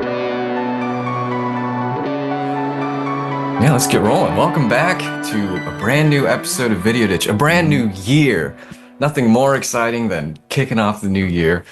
Yeah, let's get rolling. Welcome back to a brand new episode of Video Ditch, a brand new year. Nothing more exciting than kicking off the new year,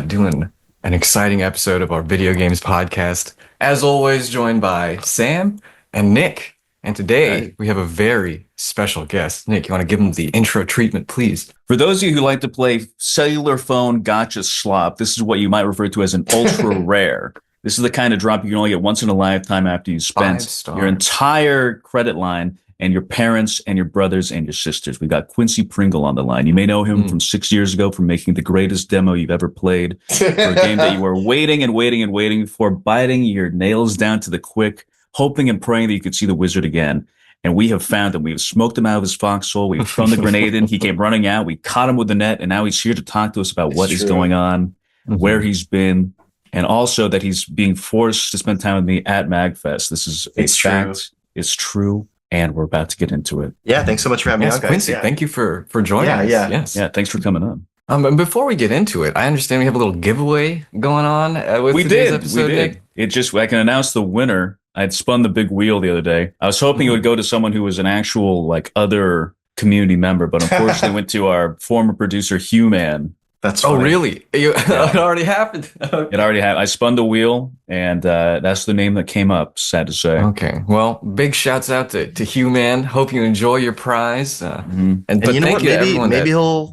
doing an exciting episode of our video games podcast. As always, joined by Sam and Nick. And today we have a very special guest. Nick, you want to give him the intro treatment, please? For those of you who like to play cellular phone gotcha slop, this is what you might refer to as an ultra rare. This is the kind of drop you can only get once in a lifetime after you spent your entire credit line and your parents and your brothers and your sisters. We got Quincy Pringle on the line. You may know him from 6 years ago from making the greatest demo you've ever played for a game that you were waiting for, biting your nails down to the quick, hoping and praying that you could see the wizard again. And we have found him. We've smoked him out of his foxhole. We've thrown the grenade in. He came running out. We caught him with the net. And now he's here to talk to us about what is going on, where he's been, and also that he's being forced to spend time with me at MagFest. This is a fact. It's true. And we're about to get into it. Yeah, thanks so much for having me on, guys. Quincy, thank you for joining us. Yeah, thanks for coming on. And before we get into it, I understand we have a little giveaway going on with today's episode. We did. I can announce the winner. I'd spun the big wheel the other day. I was hoping it would go to someone who was an actual other community member, but unfortunately went to our former producer, Hugh Man. That's funny. Oh, really? It already happened. It already happened. I spun the wheel, and that's the name that came up, sad to say. Okay. Well, big shouts out to Hugh Man. Hope you enjoy your prize. And you know what?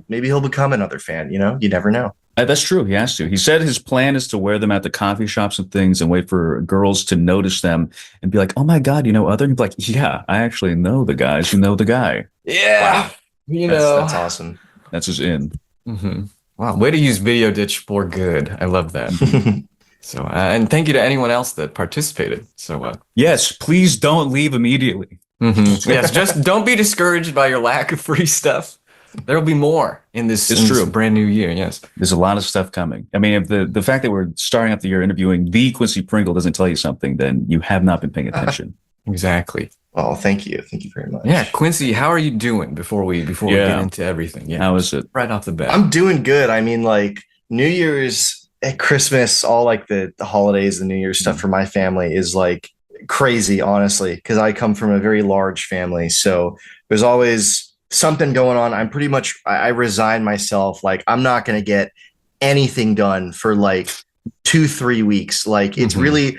Maybe he'll become another fan. You know, you never know. That's true. He has to. He said his plan is to wear them at the coffee shops and things and wait for girls to notice them and be like, "Oh my God, you know Other?" And be like, "Yeah, I actually know the guys who know the guy." Yeah. Wow. That's awesome. That's his in. Mm-hmm. Wow, way to use Video Ditch for good. I love that. So, and thank you to anyone else that participated. So, yes, please don't leave immediately. Yes, just don't be discouraged by your lack of free stuff. There'll be more in this brand new year. Yes, there's a lot of stuff coming. I mean, if the fact that we're starting out the year interviewing the Quincy Pringle doesn't tell you something, then you have not been paying attention. Exactly. Oh, thank you very much. Yeah, Quincy, how are you doing before we get into everything? Yeah, how is it? Right off the bat, I'm doing good. I mean, New Year's, at Christmas, all the holidays, the New Year's stuff for my family is crazy, honestly, because I come from a very large family, so there's always something going on. I'm pretty much I resign myself. I'm not gonna get anything done for 2-3 weeks. It's really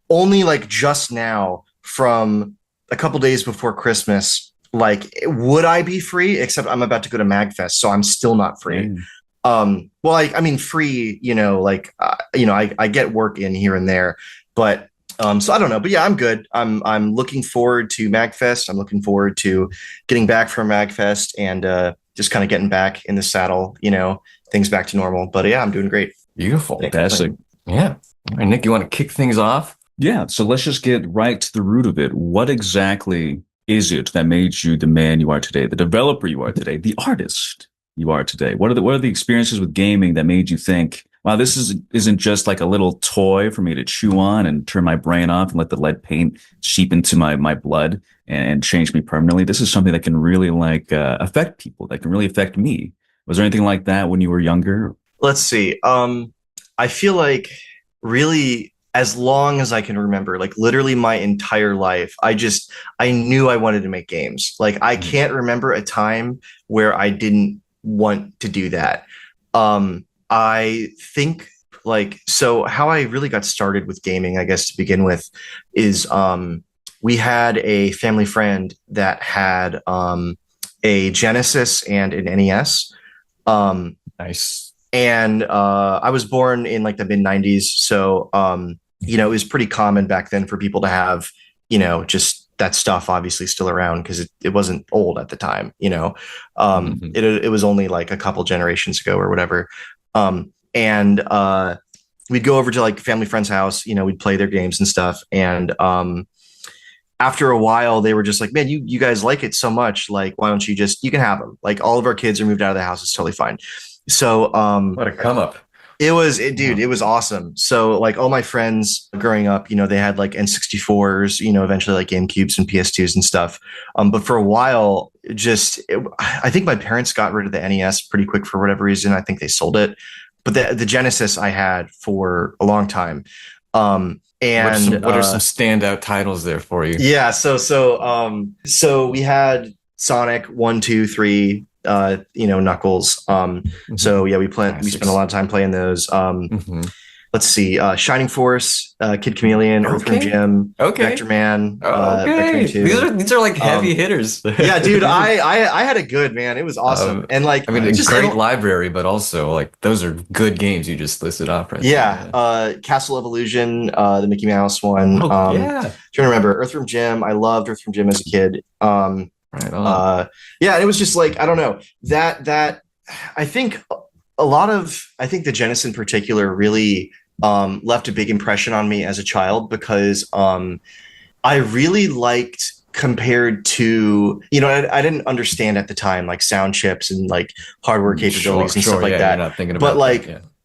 only just now from a couple days before Christmas, would I be free? Except I'm about to go to MagFest, so I'm still not free. I mean, free, I get work in here and there, but so I don't know. But yeah, I'm good. I'm looking forward to MagFest. I'm looking forward to getting back from MagFest and just kind of getting back in the saddle, things back to normal. But yeah, I'm doing great. Beautiful. Fantastic. Yeah. All right, Nick, you want to kick things off? Yeah, so let's just get right to the root of it. What exactly is it that made you the man you are today, the developer you are today, the artist you are today? What are the experiences with gaming that made you think, wow, this isn't just a little toy for me to chew on and turn my brain off and let the lead paint seep into my blood and change me permanently? This is something that can really affect people, that can really affect me. Was there anything like that when you were younger? Let's see. I feel really, as long as I can remember, literally my entire life, I knew I wanted to make games. I can't remember a time where I didn't want to do that. I think so how I really got started with gaming, I guess to begin with, is we had a family friend that had a Genesis and an NES. Nice. And I was born in the mid 90s. So, it was pretty common back then for people to have, just that stuff obviously still around because it wasn't old at the time, it was only a couple generations ago or whatever. And we'd go over to family friend's house, we'd play their games and stuff. And after a while, they were just man, you guys like it so much. Why don't you you can have them. All of our kids are moved out of the house. It's totally fine. So, what a come up. It was awesome. So all my friends growing up, they had N64s, eventually GameCubes and PS2s and stuff. But for a while, I think my parents got rid of the NES pretty quick for whatever reason. I think they sold it. But the Genesis I had for a long time. And what are some standout titles there for you? Yeah, so we had Sonic 1, 2, 3, Knuckles. So yeah, we spent a lot of time playing those. Let's see, Shining Force, Kid Chameleon, Earthworm Jim, Vector Man, Vector Man 2. These are like heavy hitters. Yeah, dude, I had a good, man. It was awesome. And like, I mean, it's a great library, but also like those are good games you just listed off right there. Castle Evolution, the Mickey Mouse one. Trying to remember Earthworm Jim. I loved Earthworm Jim as a kid. Right on. It was just like, I don't know, that I think the Genesis in particular really left a big impression on me as a child, because I really liked, compared to, I didn't understand at the time like sound chips and like hardware capabilities and stuff like that. You're not thinking about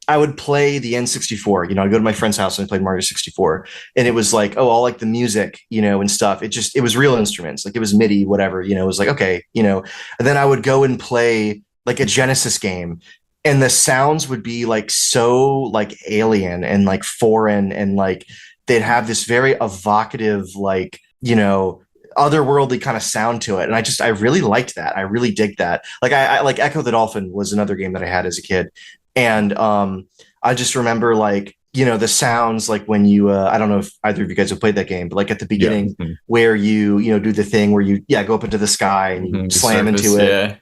I would play the N64, I'd go to my friend's house and I played Mario 64, and it was like, all like the music, and stuff. It was real instruments. Like it was MIDI, whatever, it was like, okay, and then I would go and play like a Genesis game, and the sounds would be like so like alien and like foreign, and like they'd have this very evocative, like, otherworldly kind of sound to it. And I really liked that. I really dig that. Like I like Echo the Dolphin was another game that I had as a kid. And I just remember like, the sounds like when you I don't know if either of you guys have played that game, but like at the beginning where you do the thing where you go up into the sky and you slam into it.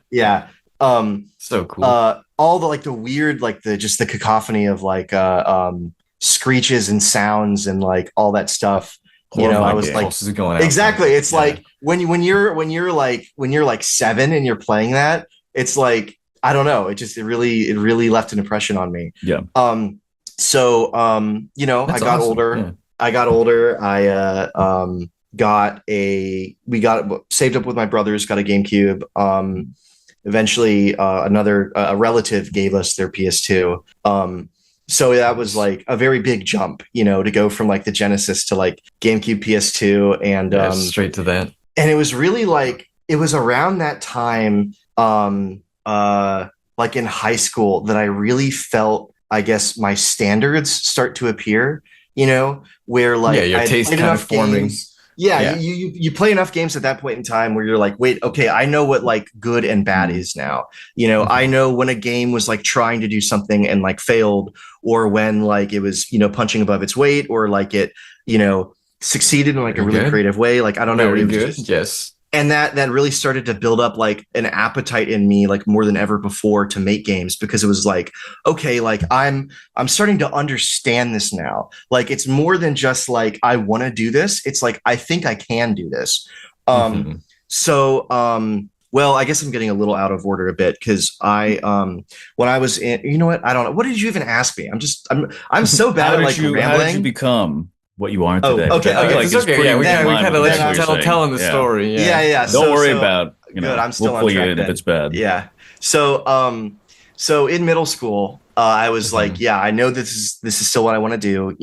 So cool. All the like the weird, like just the cacophony of like screeches and sounds and like all that stuff. I was like, exactly. It's like when you're like 7 and you're playing that, it's like, I don't know. It really left an impression on me. Yeah. So I got older. Yeah. I got older. I saved up with my brothers, got a GameCube. Eventually, a relative gave us their PS2. So that was like a very big jump, to go from like the Genesis to like GameCube, PS2, and straight to that. And it was really like, it was around that time, like in high school, that I really felt, I guess, my standards start to appear, where like your taste kind of forming. You play enough games at that point in time where you're like, wait, okay, I know what like good and bad is now. I know when a game was like trying to do something and like failed, or when like it was, punching above its weight, or like it, succeeded in like a really creative way. Like, I don't know. Very good. Yes. And that really started to build up like an appetite in me, like more than ever before, to make games, because it was like, okay, like I'm starting to understand this now. Like it's more than just like, I want to do this. It's like, I think I can do this. So, well, I guess I'm getting a little out of order a bit, because when I was in, I don't know. What did you even ask me? I'm so bad at like rambling. How did you become what you are today? Okay. Like it's okay. Yeah, we kind of let you tell the story. Yeah. Don't worry about, good. I'm still we'll on track if it's bad. Yeah. So in middle school, I was like, I know this is still what I want to do,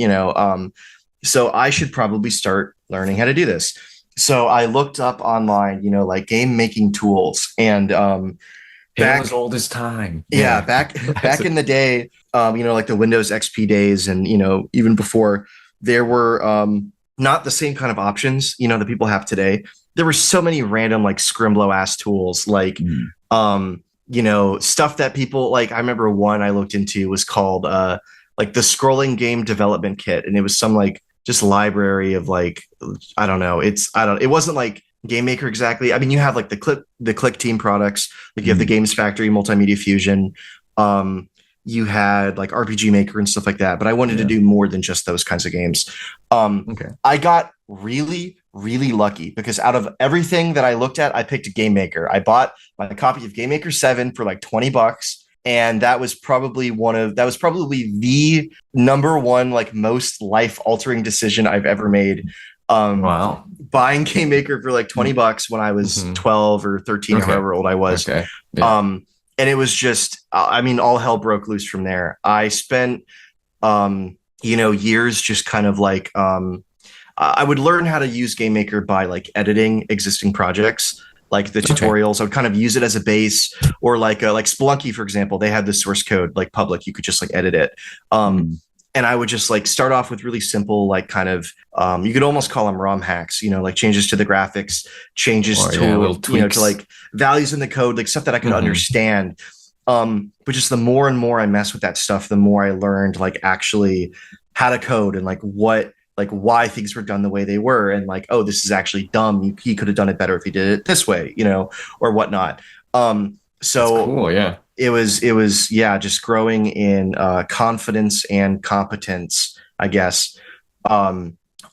so I should probably start learning how to do this. So I looked up online, like game making tools, and back as old as time. Yeah, back in the day, like the Windows XP days, and even before, there were not the same kind of options, that people have today. There were so many random like Scrimblow ass tools, like stuff that people like. I remember one I looked into was called like the Scrolling Game Development Kit, and it was some like just library of like, I don't know. It wasn't like Game Maker exactly. I mean, you have like the Click Team products, like you have the Games Factory, Multimedia Fusion. You had like RPG Maker and stuff like that, but I wanted to do more than just those kinds of games. I got really, really lucky, because out of everything that I looked at, I picked a Game Maker. I bought my copy of Game Maker 7 for like $20. And that was probably the number one, like most life altering decision I've ever made. Wow. Buying Game Maker for like $20 when I was 12 or 13 or however old I was. Okay. Yeah. And it was just, all hell broke loose from there. I spent, years just kind of like, I would learn how to use Game Maker by like editing existing projects, like the tutorials. I would kind of use it as a base, or like Spelunky, for example, they had the source code like public. You could just like edit it. and I would just like start off with really simple, like kind of, you could almost call them ROM hacks, like changes to the graphics, changes to like values in the code, like stuff that I could understand. But just the more and more I mess with that stuff, the more I learned like actually how to code and like why things were done the way they were. And like, oh, this is actually dumb. He could have done it better if he did it this way, or whatnot. So that's cool, yeah. It was just growing in confidence and competence, I guess,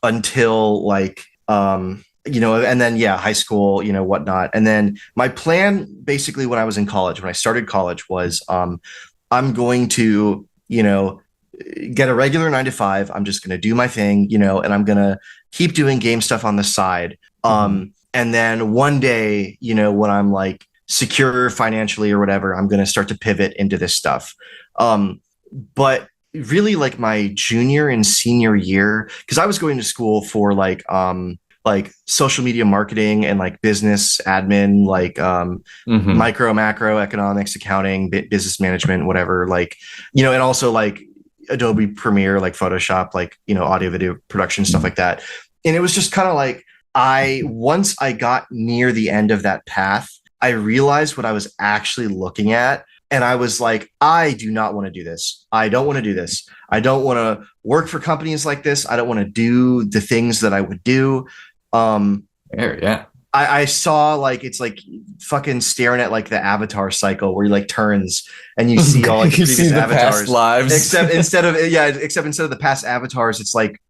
until like and then high school, whatnot. And then my plan basically when I started college was I'm going to get a regular 9 to 5. I'm just going to do my thing, and I'm going to keep doing game stuff on the side. And then one day, when I'm like secure financially or whatever, I'm going to start to pivot into this stuff. But really like my junior and senior year, because I was going to school for like social media marketing and like business admin, like micro, macro economics, accounting, business management, whatever, like, and also like Adobe Premiere, like Photoshop, like, audio, video production, stuff like that. And it was just kind of like, once I got near the end of that path, I realized what I was actually looking at. And I was like, I do not want to do this. I don't want to do this. I don't want to work for companies like this. I don't want to do the things that I would do. I saw like, it's like fucking staring at like the avatar cycle where he like turns and you see all like the previous avatars, past lives. except instead of the past avatars, it's like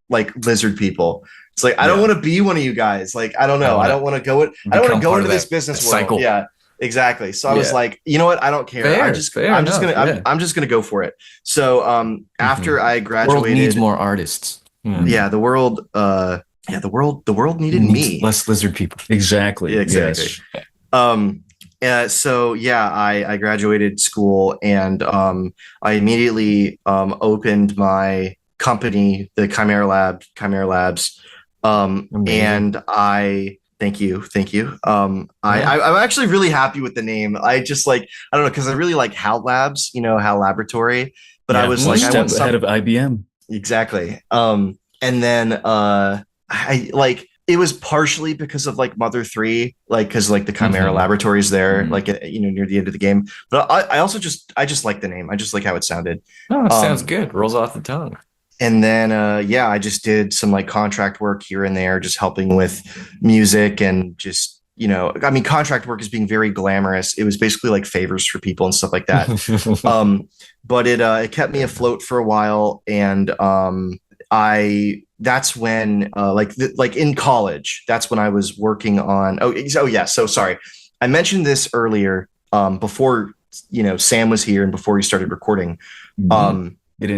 lizard people. It's like, I don't want to be one of you guys. Like, I don't know. I don't want to go into this business world. Cycle. Yeah, exactly. So I was like, you know what? I don't care. I'm just gonna go for it. So after I graduated, world needs more artists. Yeah, the world needed me. Less lizard people. Exactly. Yeah, exactly. Yes. So I graduated school and I immediately opened my company, the Chimera Labs. And thank you. I'm actually really happy with the name. I just like, I don't know, because I really like HAL Labs, HAL Laboratory, but I was like, I want ahead of IBM. Exactly. And then I like, it was partially because of like Mother 3, like because like the Chimera Laboratories there, like near the end of the game. But I also just like the name. I just like how it sounded. Oh, it sounds good. Rolls off the tongue. And then I just did some like contract work here and there, just helping with music and just contract work is being very glamorous. It was basically like favors for people and stuff like that. But it kept me afloat for a while, and that's when like in college, that's when I was working on so sorry, I mentioned this earlier before Sam was here and before we stared recording.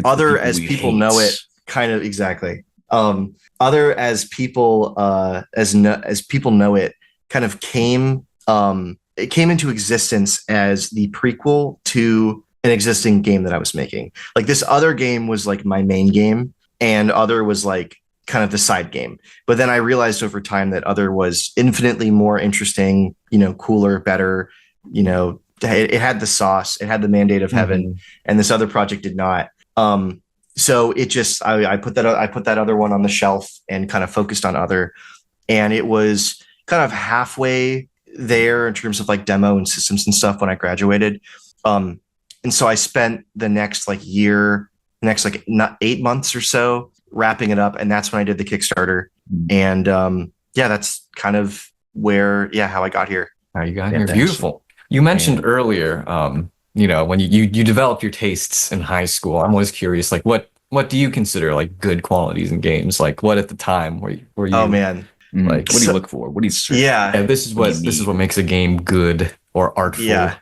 Other as people know it, kind of exactly. Other as people as people know it, kind of came into existence as the prequel to an existing game that I was making. Like this other game was like my main game, and Other was like kind of the side game. But then I realized over time that Other was infinitely more interesting, cooler, better. It had the sauce, it had the mandate of heaven, and this other project did not. So it just, I put that other one on the shelf and kind of focused on Other, and it was kind of halfway there in terms of like demo and systems and stuff when I graduated. And so I spent the next like 8 months or so wrapping it up. And that's when I did the Kickstarter. And that's kind of where, how I got here. How you got here. Beautiful. You mentioned earlier, when you develop your tastes in high school, I'm always curious, like what do you consider like good qualities in games? Like what at the time were you? Oh man, like what do you look for? What do you search? Yeah, this is what makes a game good or artful. Yeah.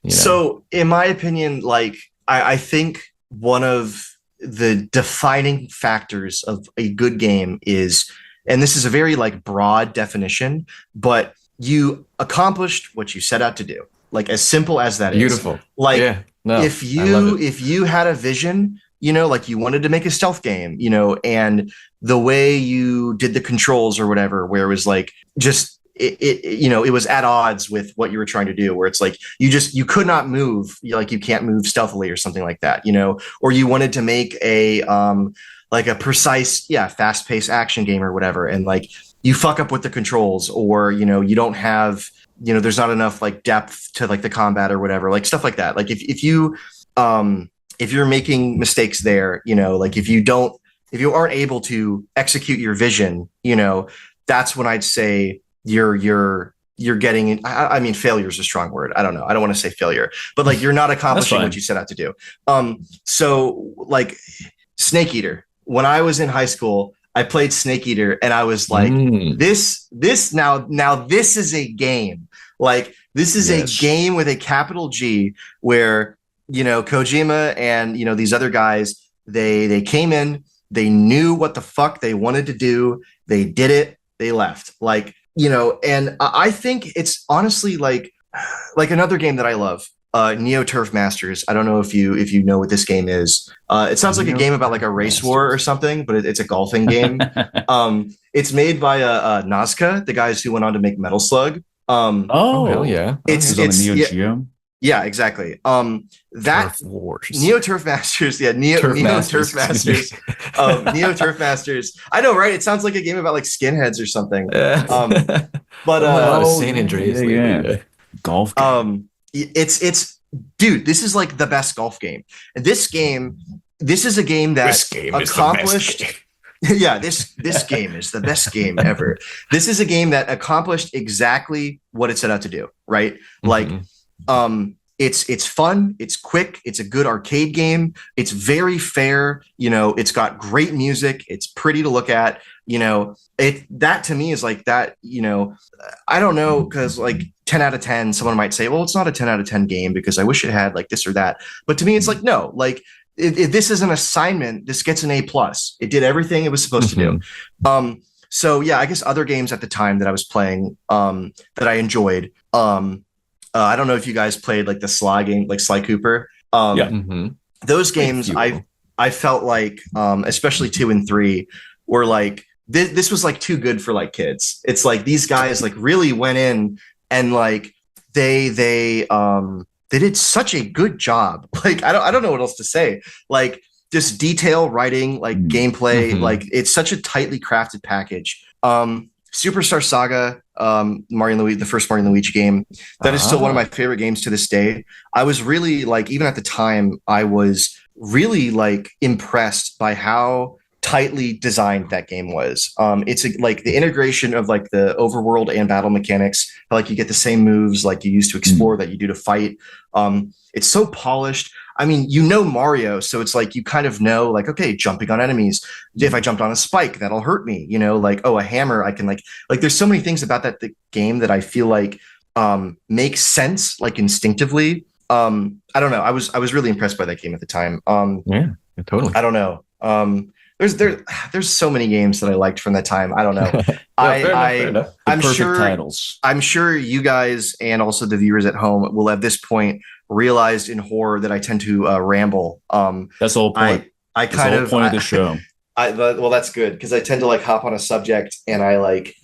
So in my opinion, like I think one of the defining factors of a good game is, and this is a very like broad definition, but you accomplished what you set out to do. Like as simple as that. Beautiful. Is. Like if you had a vision, like you wanted to make a stealth game, and the way you did the controls or whatever, where it was like just it was at odds with what you were trying to do, where it's like you could not move, like you can't move stealthily or something like that, or you wanted to make a like a precise, fast-paced action game or whatever, and like you fuck up with the controls, or you don't have, there's not enough like depth to like the combat or whatever, like stuff like that. Like if you're making mistakes there, like if you aren't able to execute your vision, that's when I'd say you're getting, I mean, failure is a strong word. I don't know. I don't want to say failure, but like you're not accomplishing what you set out to do. So like Snake Eater, when I was in high school, I played Snake Eater and I was like, this now this is a game. Like this is a game with a capital G, where, Kojima and, these other guys, they came in, they knew what the fuck they wanted to do. They did it. They left. Like, and I think it's honestly like another game that I love, Neo Turf Masters. I don't know if you know what this game is. It sounds like a game about like a race war or something, but it's a golfing game. It's made by Nazca, the guys who went on to make Metal Slug. Hell yeah! It's on the Neo Geo. Yeah, exactly. That Turf Wars. Neo Turf Masters, Neo Turf Masters. Neo Turf Masters. I know, right? It sounds like a game about like skinheads or something. But a lot of San Andreas golf game. It's dude, this is like the best golf game. And this is a game that accomplished. This game is the best game ever. This is a game that accomplished exactly what it set out to do, right? Like it's fun, it's quick, it's a good arcade game, it's very fair, it's got great music, it's pretty to look at, that to me is like that, I don't know, because like 10 out of 10, someone might say, well, it's not a 10 out of 10 game because I wish it had like this or that. But to me, it's like, no, like if this is an assignment, this gets an A+. It did everything it was supposed to do. So yeah, I guess other games at the time that I was playing that I enjoyed, I don't know if you guys played like the Sly game, like Sly Cooper. Those games, I felt like, especially 2 and 3, were like this was like too good for like kids. It's like these guys like really went in and like they did such a good job. Like I don't know what else to say. Like just detail writing, like gameplay, like it's such a tightly crafted package. Superstar Saga, Mario and Luigi, the first Mario and Luigi game, that is still one of my favorite games to this day. I was really like, even at the time, I was really like impressed by how tightly designed that game was. It's like the integration of like the overworld and battle mechanics, like you get the same moves like you used to explore that you do to fight. It's so polished. I mean, Mario, so it's like you kind of know, like, okay, jumping on enemies. If I jumped on a spike, that'll hurt me. Like, oh, a hammer, I can like there's so many things about the game that I feel like makes sense, like instinctively. I don't know. I was really impressed by that game at the time. Yeah, totally. I don't know. There's so many games that I liked from that time. I don't know. I'm sure titles. I'm sure you guys and also the viewers at home will at this point realized in horror that I tend to ramble. That's the whole point. That's the whole point of the show. Well, that's good because I tend to like hop on a subject and I like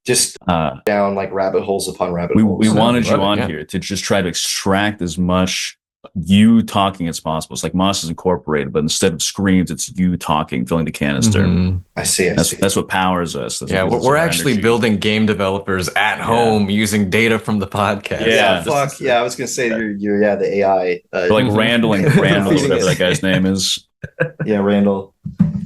just down like rabbit holes upon rabbit holes. We wanted you on here to just try to extract as much you talking as possible. It's like Monsters Incorporated, but instead of screams, it's you talking, filling the canister. I see. That's what powers us. We're actually building game developers at home using data from the podcast. I was gonna say you're the AI. Like Randall, whatever that guy's name is. Yeah, Randall.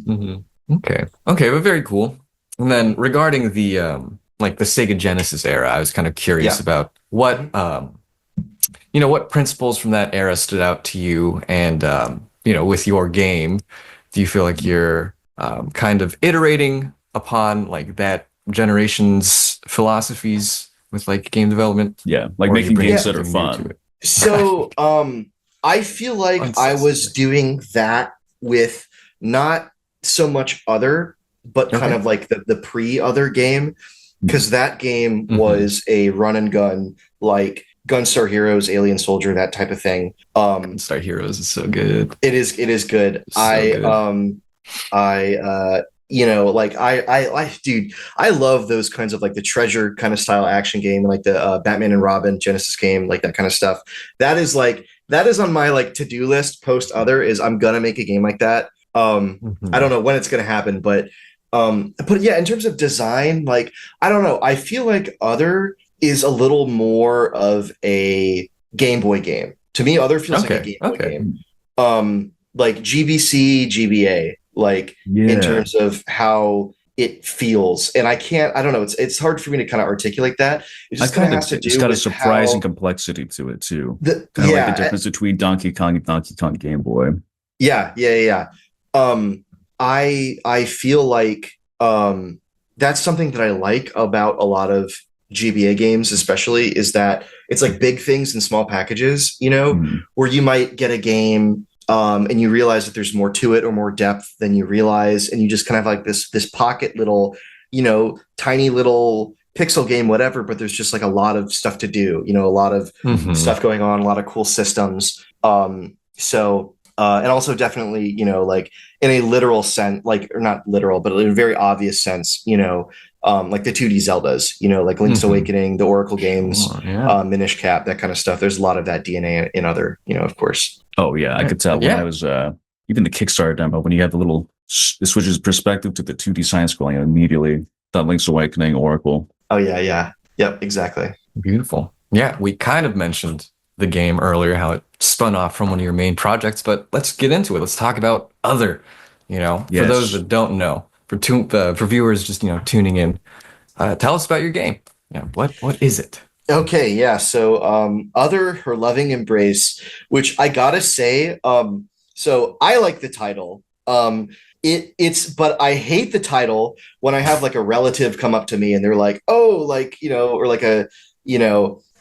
Okay, but very cool. And then regarding the like the Sega Genesis era, I was kind of curious about what what principles from that era stood out to you, and with your game, do you feel like you're kind of iterating upon like that generation's philosophies with like game development? Yeah, like making games that are fun. So I feel like I was doing that with not so much other, but kind of like the pre-other game, because that game was a run and gun, like Gunstar Heroes, Alien Soldier, that type of thing. Gunstar Heroes is so good. It is good. like dude, I love those kinds of like the treasure kind of style action game, like the Batman and Robin Genesis game, like that kind of stuff. That is on my like to-do list post other is I'm gonna make a game like that. I don't know when it's gonna happen, but yeah, in terms of design, like I don't know, I feel like other is a little more of a Game Boy game. To me, other feels like a Game Boy game. Like GBC, GBA, like in terms of how it feels. And I don't know, it's hard for me to kind of articulate that. It's just kind of has to do it's got with a surprising complexity to it too. Kind of like the difference between Donkey Kong and Donkey Kong Game Boy. Yeah. I feel like that's something that I like about a lot of GBA games, especially, is that it's like big things in small packages, where you might get a game and you realize that there's more to it or more depth than you realize, and you just kind of like this pocket little, tiny little pixel game, whatever, but there's just like a lot of stuff to do, a lot of stuff going on, a lot of cool systems. And also definitely, like in a literal sense, like, or not literal, but in a very obvious sense, like the 2D Zeldas, like Link's Awakening, the Oracle games, Minish Cap, that kind of stuff. There's a lot of that DNA in other, of course. Oh yeah, I could tell when I was even the Kickstarter demo, when you have the little, it switches perspective to the 2D side scrolling, and immediately thought Link's Awakening, Oracle. Oh yeah. Yep, exactly. Beautiful. Yeah, we kind of mentioned the game earlier, how it spun off from one of your main projects, but let's get into it. Let's talk about other, for those that don't know, for viewers just, tuning in, tell us about your game. Yeah. What is it? Okay. Yeah. So, Other, Her Loving Embrace, which I gotta say, so I like the title. But I hate the title when I have like a relative come up to me and they're like, oh, like, or like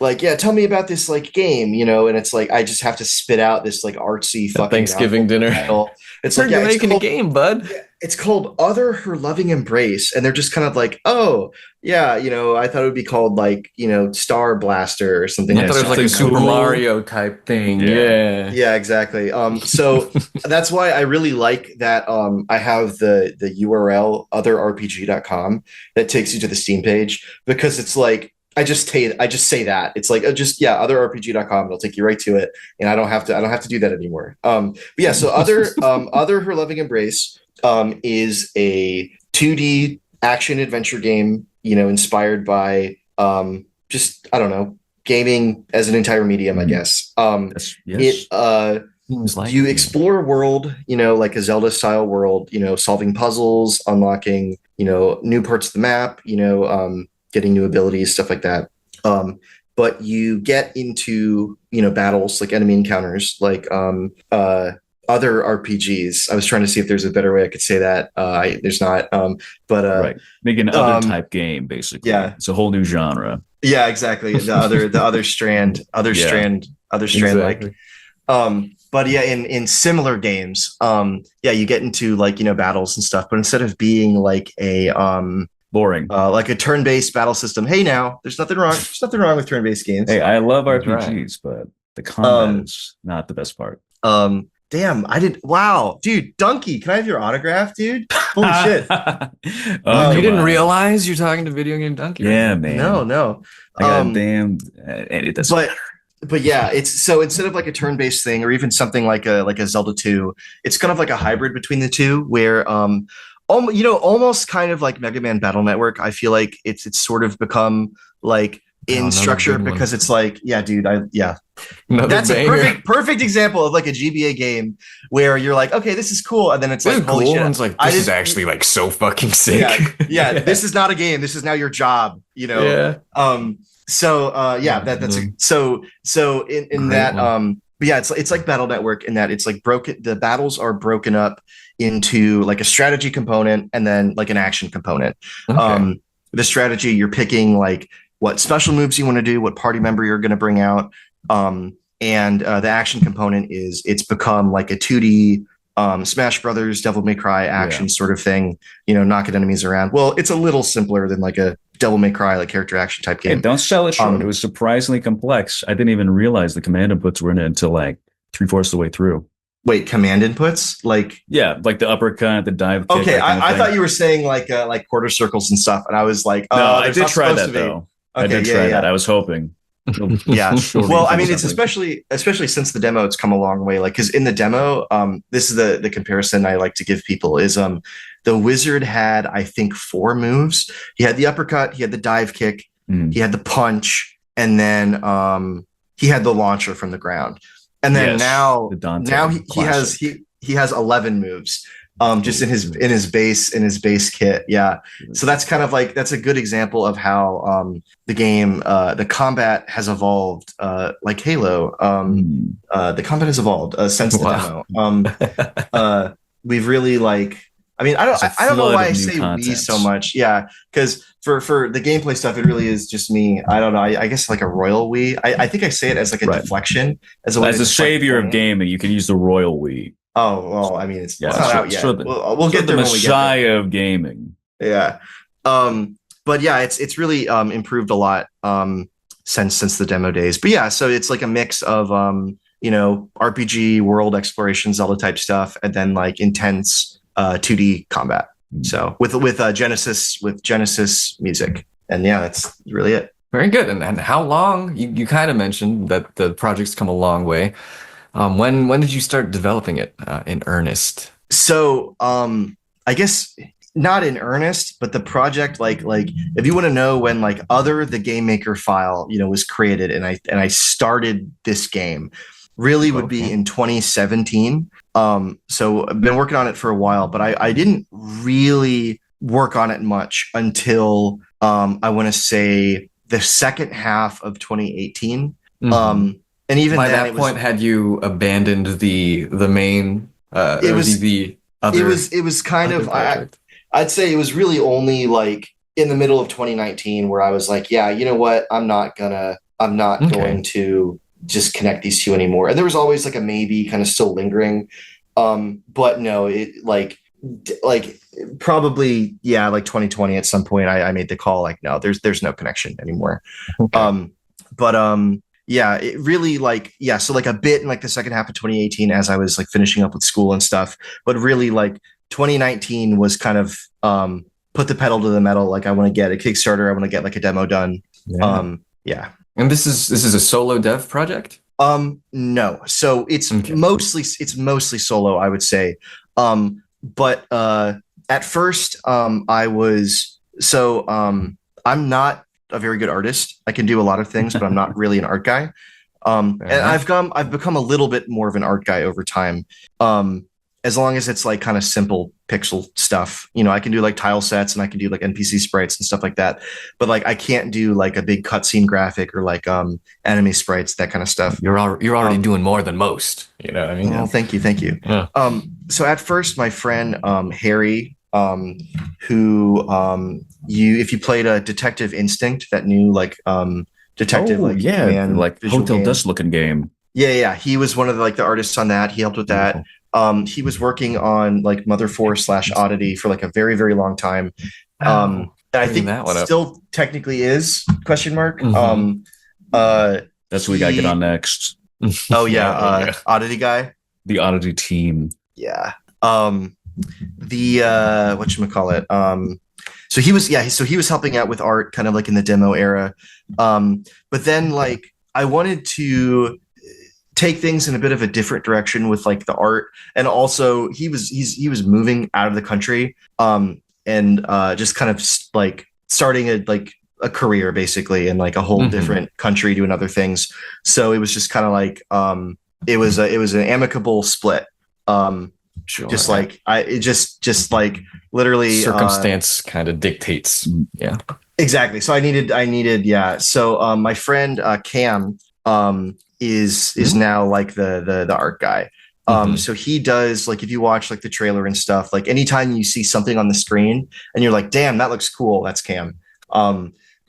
like, yeah, tell me about this like game, and it's like I just have to spit out this like artsy fucking Thanksgiving dinner. Title. It's like, you're making a game, bud. It's called Other, Her Loving Embrace, and they're just kind of like, oh yeah, I thought it would be called like Star Blaster or something. I thought it was like a Super Mario type thing. Yeah, exactly. So that's why I really like that. I have the URL otherrpg.com that takes you to the Steam page, because it's like I just say that it's like otherrpg.com. It'll take you right to it, and I don't have to do that anymore. But yeah, so Other, Her Loving Embrace is a 2D action adventure game, inspired by just, I don't know, gaming as an entire medium, I guess. You explore a world, like a Zelda style world, solving puzzles, unlocking, new parts of the map, getting new abilities, stuff like that. But you get into, battles, like enemy encounters, like other RPGs. I was trying to see if there's a better way I could say that. There's not. Right. Make an other type game, basically. Yeah. It's a whole new genre. Yeah, exactly. The other strand, exactly. Like, but yeah, in similar games, you get into like, battles and stuff, but instead of being like a, boring, like a turn-based battle system. Hey, now there's nothing wrong with turn-based games. Hey, I love RPGs, but the combat is not the best part. Damn, I didn't. Wow, dude, Donkey, can I have your autograph, dude? Holy shit! You didn't realize you're talking to Video Game Donkey? Yeah, man. No. I got damn. It doesn't matter. But yeah, it's so instead of like a turn-based thing, or even something like a Zelda 2, it's kind of like a hybrid between the two, where almost kind of like Mega Man Battle Network. I feel like it's sort of become like in structure, because it's like, yeah, dude, that's a perfect example of like a GBA game where you're like, okay, this is cool, and then it's like, holy shit, it's like, this is actually like so fucking sick. Yeah, this is not a game. This is now your job. Yeah. So in that but yeah, it's like Battle Network in that it's like the battles are broken up into like a strategy component and then like an action component. Okay. The strategy, you're picking like what special moves you want to do, what party member you're going to bring out. And the action component is it's become like a 2D Smash Brothers, Devil May Cry action sort of thing, knocking enemies around. Well, it's a little simpler than like a Devil May Cry, like character action type game. Hey, don't sell it short. It was surprisingly complex. I didn't even realize the command inputs were in it until like 3/4 of the way through. Wait, command inputs? Like, Yeah, like the uppercut, the dive kick. okay, that kind of I thing. thought you were saying like quarter circles and stuff, and I was like, No, I there's did not try supposed that to be. though. I Okay, did yeah, try that. yeah. I was hoping. Yeah. Shorten Well, I things mean, it's up. especially since the demo, it's come a long way. Like, because in the demo, this is the comparison I like to give people is the wizard had, I think, 4 moves. He had the uppercut, he had the dive kick, he had the punch, and then he had the launcher from the ground. And then Yes, now the Dante now he has classic. he has 11 moves. Just in his base kit. Yeah. So that's kind of like that's a good example of how the game the combat has evolved like Halo. The combat has evolved since the Wow. demo. We've really like I mean There's a I don't know flood why of I new say we so content. much. Yeah, because for the gameplay stuff, it really is just me. I don't know. I guess like a royal we. I think I say it as like a Right. deflection as a way As to the deflect savior of blame. gaming, you can use the royal we. Oh well, I mean it's Yeah, not out sure, yet. We'll get the there when we get there. messiah of gaming. Yeah. But yeah, it's really improved a lot since the demo days. But yeah, so it's like a mix of RPG world exploration Zelda type stuff and then like intense 2D combat. So with Genesis music. And yeah, that's really it. Very good. And how long? You kind of mentioned that the project's come a long way. When did you start developing it in earnest? So I guess not in earnest, but the project like if you want to know when like other the game maker file was created and I started this game really would be in 2017. So I've been working on it for a while, but I didn't really work on it much until I want to say the second half of 2018. And even by then, that point, had you abandoned the main it or was the other it was kind other of project? I'd say it was really only like in the middle of 2019 where I was like, yeah, you know what? I'm not going to just connect these two anymore. And there was always like a maybe kind of still lingering. But no, it like probably, yeah, like 2020 at some point I made the call like, no, there's no connection anymore. Okay. But yeah, it really like, yeah, so like a bit in like the second half of 2018 as I was like finishing up with school and stuff, but really like 2019 was kind of put the pedal to the metal. Like I want to get a Kickstarter. I want to get like a demo done. Yeah. Yeah. And this is a solo dev project? No. So it's mostly solo, I would say. But at first I was I'm not a very good artist. I can do a lot of things, but I'm not really an art guy. And I've become a little bit more of an art guy over time. As long as it's like kind of simple pixel stuff, I can do like tile sets and I can do like NPC sprites and stuff like that. But like I can't do like a big cutscene graphic or like anime sprites, that kind of stuff. You're already doing more than most. You know what I mean? Oh, thank you. Yeah. So at first, my friend Harry, who if you played a Detective Instinct, that new like detective man like Hotel Dust looking game. Yeah, he was one of the artists on that. He helped with that. He was working on like Mother Force / Oddity for like a very, very long time. And I think that one still technically is ? That's what we gotta get on next. Oh yeah, Oddity guy. The Oddity team. Yeah. The whatchamacallit? So he was helping out with art kind of like in the demo era. But then like I wanted to take things in a bit of a different direction with like the art, and also he was moving out of the country and just kind of like starting a career basically in like a whole different country doing other things. So it was just kind of like it was an amicable split. Sure, just like just like literally circumstance kind of dictates. Yeah, exactly. So I needed yeah. So my friend Cam is now like the art guy. So he does like if you watch like the trailer and stuff, like anytime you see something on the screen and you're like, damn, that looks cool, that's Cam.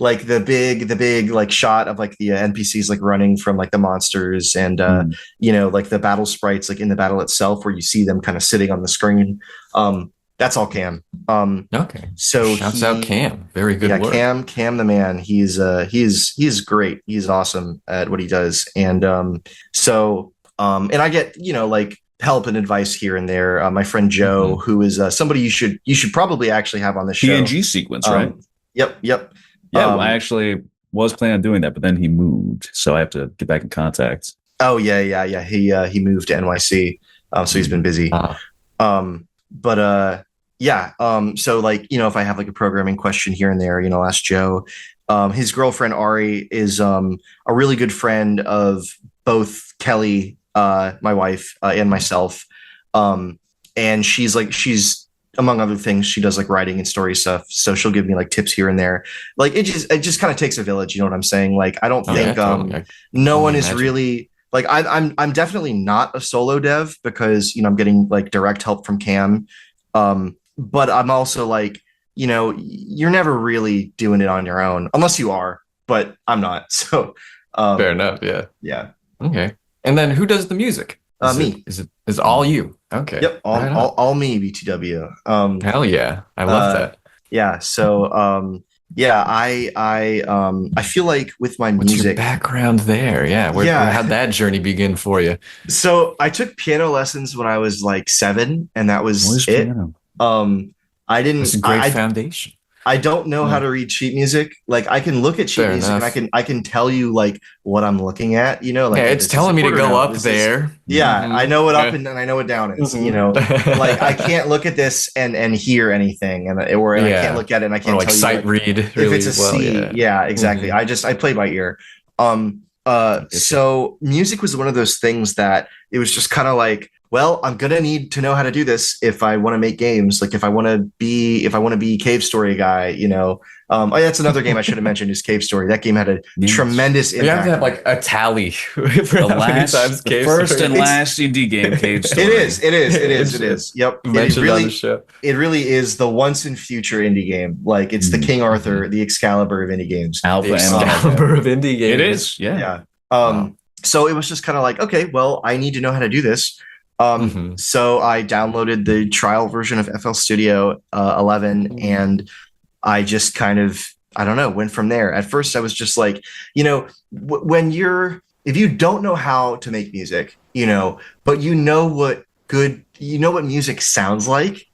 Like the big like shot of like the NPCs like running from like the monsters and like the battle sprites like in the battle itself where you see them kind of sitting on the screen. That's all Cam. Okay. So shouts out Cam. Very good work. Cam the man. He's great. He's awesome at what he does. And and I get, like help and advice here and there. My friend Joe, who is somebody you should probably actually have on the show. PNG sequence, right? Yep. Yeah, I actually was planning on doing that, but then he moved, so I have to get back in contact. Oh yeah. He moved to NYC, so he's been busy. So like, if I have like a programming question here and there, I'll ask Joe. His girlfriend Ari is a really good friend of both Kelly, my wife, and myself. And she's among other things, she does like writing and story stuff. So she'll give me like tips here and there. Like it just kind of takes a village. You know what I'm saying? Like I don't think totally. no one is really like I'm definitely not a solo dev because I'm getting like direct help from Cam. But I'm also like, you're never really doing it on your own unless you are, but I'm not. So fair enough. Yeah. Yeah. Okay. And then who does the music? Me. Is it all you? Okay. Yep. All me, BTW. Hell yeah. I love that. Yeah. So I feel like with my What's music your background there? Yeah. How'd that journey begin for you? So I took piano lessons when I was like 7, and that was it. Piano? I didn't. It's a great foundation. I don't know how to read sheet music. Like I can look at sheet Fair music enough. and I can tell you like what I'm looking at, like it's telling me to go up there. I know what up and I know what down is, like I can't look at this and hear anything and I can't look at it and I can't like tell sight you read if really it's a well. C. Yeah, exactly. I play by ear. So music was one of those things that it was just kind of like, well, I'm gonna need to know how to do this if I want to make games. Like if I want to be Cave Story guy, that's another game I should have mentioned is Cave Story. That game had a tremendous impact. You have to have like a tally for the first and last indie game, Cave Story. It is. Yep. It really is the once and future indie game. Like it's the King Arthur, the Excalibur of indie games. Excalibur of indie games. It is. Yeah. So it was just kind of like, okay, well, I need to know how to do this. So I downloaded the trial version of FL Studio 11 and I just kind of, I don't know, went from there. At first I was just like, if you don't know how to make music, but what music sounds like,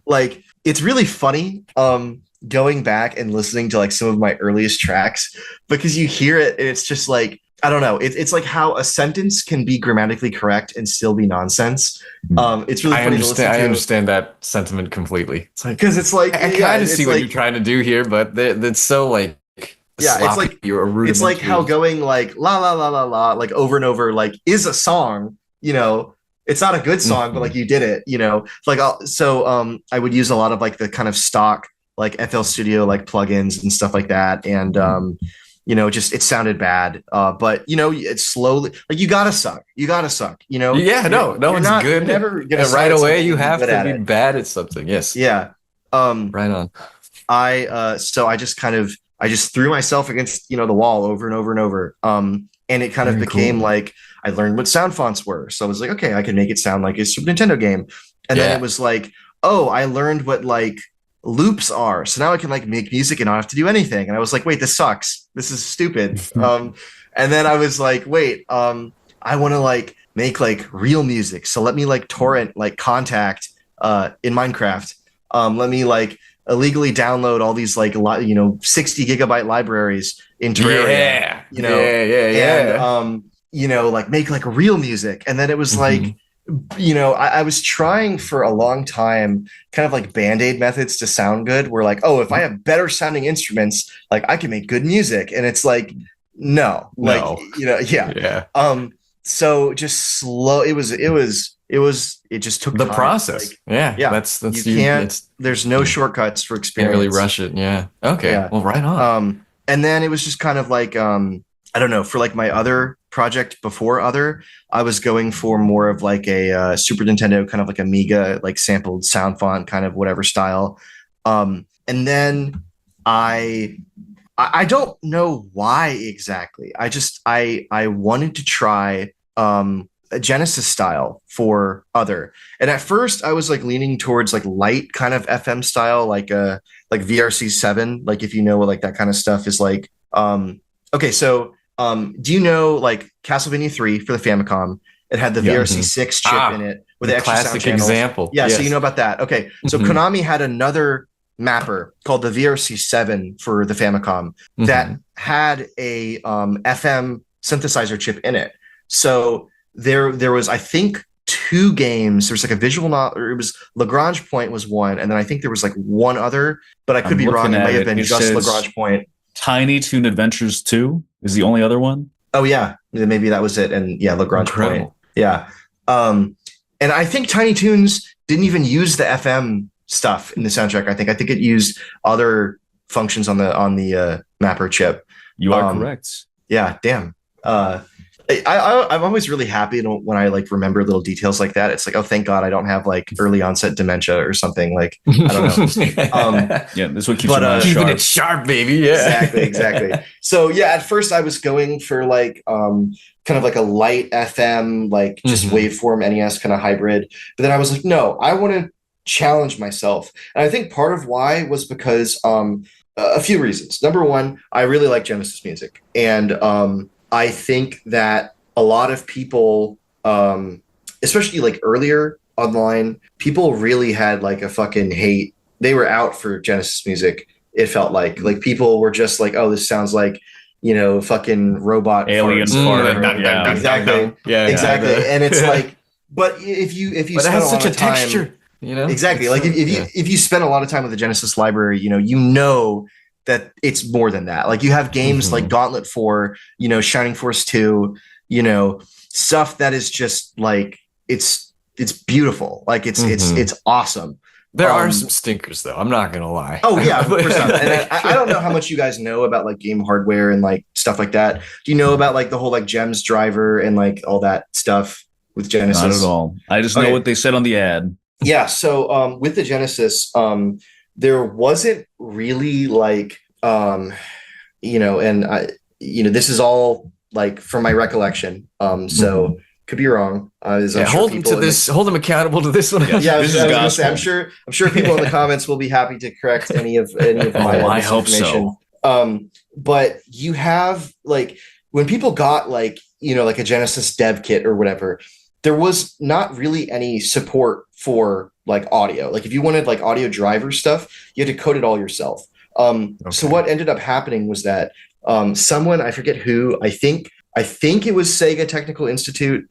like it's really funny going back and listening to like some of my earliest tracks because you hear it and it's just like, I don't know. It's like how a sentence can be grammatically correct and still be nonsense. It's really funny to listen to. I understand that sentiment completely. It's like because it's like I kind of see what you're trying to do here, but that's so like it's like it's like how going like la la la la la like over and over like is a song. It's not a good song, but like you did it. Like I would use a lot of like the kind of stock like FL Studio like plugins and stuff like that, and just it sounded bad. But it's slowly like you gotta suck. Yeah, no one's good. Never right away. You have to be bad at something. Yes. Yeah. Right on. I just threw myself against the wall over and over and over. And it kind of became like I learned what sound fonts were. So I was like, okay, I can make it sound like a Super Nintendo game. And then it was like, oh, I learned what like loops are, so now I can like make music and not have to do anything. And I was like, wait, this sucks, this is stupid. And then I was like, wait, I want to like make like real music, so let me like torrent like Contact in Minecraft. Let me like illegally download all these like 60 gigabyte libraries in Terraria. And like make like real music. And then it was like I was trying for a long time kind of like band-aid methods to sound good. We're like, oh, if I have better sounding instruments, like I can make good music. And it's like, no. So just slow. It just took the time. process. Like, that's you can't, there's no shortcuts for experience. Can't really rush it. Yeah. Okay. Yeah. Well, right on. And then it was just kind of like, I don't know, for like my other project before I was going for more of like a Super Nintendo kind of like Amiga, like sampled sound font kind of whatever style. And then I don't know why exactly. I wanted to try a Genesis style for other. And at first I was like leaning towards like light kind of FM style, like VRC7, like if you know what like that kind of stuff is like. Okay, so do you know like Castlevania 3 for the Famicom It had the VRC6 chip in it with the extra sound classic channels. example. Yeah, Yes. so you know about that. Okay, so Konami had another mapper called the VRC7 for the Famicom that had a FM synthesizer chip in it. So there was, I think, 2 games. There's like a visual novel, it was Lagrange Point was one, and then I think there was like one other, but I could be wrong. It may have been just Lagrange Point. Tiny Toon Adventures 2 is the only other one. Oh yeah, maybe that was it. And yeah, Lagrange Point. Yeah. And I think Tiny Toons didn't even use the FM stuff in the soundtrack. I think it used other functions on the mapper chip. You are correct. Yeah, damn. I'm always really happy when I like remember little details like that. It's like, oh, thank God I don't have like early onset dementia or something. Like, I don't know. Yeah, this is what keeps you keeping it sharp, baby. Yeah, exactly. So yeah, at first I was going for like kind of like a light FM, like just waveform NES kind of hybrid. But then I was like, no, I want to challenge myself. And I think part of why was because a few reasons. Number one, I really like Genesis music, and I think that a lot of people, especially like earlier online, people really had like a fucking hate. They were out for Genesis music. It felt like people were just like, oh, this sounds like, you know, fucking robot alien farts. Exactly. Yeah, exactly. And it's like, but if you but it spend has a lot such a of time, texture, you know, exactly. Like if you spend a lot of time with the Genesis library, you know that it's more than that. Like you have games like Gauntlet 4, you know, Shining Force 2, you know, stuff that is just like it's beautiful. Like it's awesome. There are some stinkers though. I'm not gonna lie. Oh yeah, 100%. And I don't know how much you guys know about like game hardware and like stuff like that. Do you know about like the whole like Gems driver and like all that stuff with Genesis? Not at all. I just know what they said on the ad. Yeah. So with the Genesis, there wasn't really like you know, and this is all like from my recollection. So could be wrong. Hold them accountable to this one. Yeah, I was gonna say, I'm sure people in the comments will be happy to correct any of my I hope information. so. But you have like when people got like, you know, like a Genesis dev kit or whatever, there was not really any support for like audio. Like if you wanted like audio driver stuff, you had to code it all yourself. So what ended up happening was that someone, I forget who, I think it was Sega Technical Institute,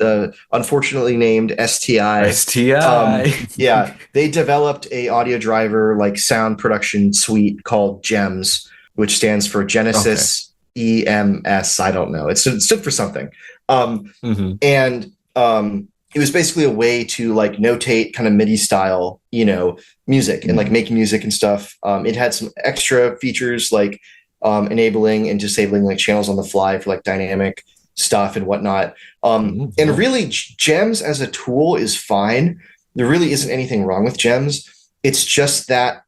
unfortunately named STI. Yeah, they developed a audio driver like sound production suite called GEMS, which stands for Genesis EMS. I don't know. It stood for something. And it was basically a way to like notate kind of MIDI style, you know, music and like make music and stuff. It had some extra features like enabling and disabling like channels on the fly for like dynamic stuff and whatnot. And really GEMS as a tool is fine. There really isn't anything wrong with GEMS. It's just that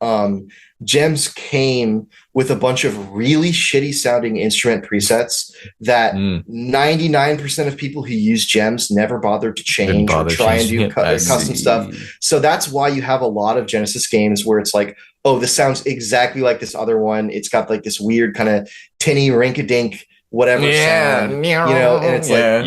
GEMS came with a bunch of really shitty sounding instrument presets that 99% of people who use GEMS never bothered to change or try and do custom stuff. So that's why you have a lot of Genesis games where it's like, oh, this sounds exactly like this other one. It's got like this weird kind of tinny rink-a-dink whatever sound, you know, and it's like,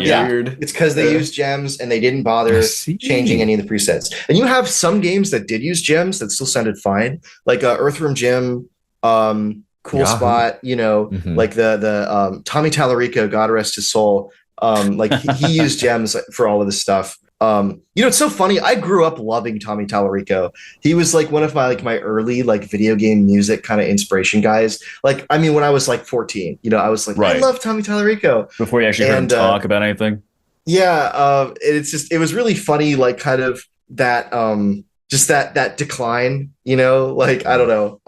it's because they use GEMS and they didn't bother changing any of the presets. And you have some games that did use GEMS that still sounded fine, like Earthworm Jim, Cool Spot, you know, like the Tommy Tallarico, God rest his soul, like he used GEMS for all of this stuff. You know, it's so funny. I grew up loving Tommy Tallarico. He was like one of my early like video game music kind of inspiration guys. Like, I mean, when I was like 14, you know, I was like, I love Tommy Tallarico. Before you actually heard him talk about anything. Yeah. It was really funny, like kind of that, just that decline, you know, like, I don't know.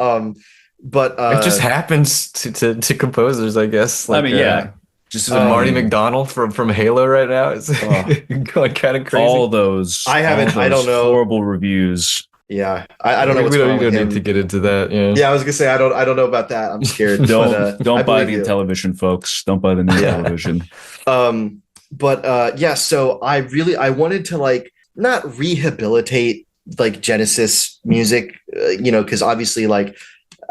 But it just happens to composers, I guess. Like, I mean, just Marty McDonald from Halo right now is going kind of crazy. All those, I don't know, horrible reviews. Yeah, I don't know. We don't need to get into that. Yeah, I was gonna say I don't know about that. I'm scared. Don't buy the television, folks. Don't buy the new television. So I wanted to like not rehabilitate like Genesis music, you know, because obviously like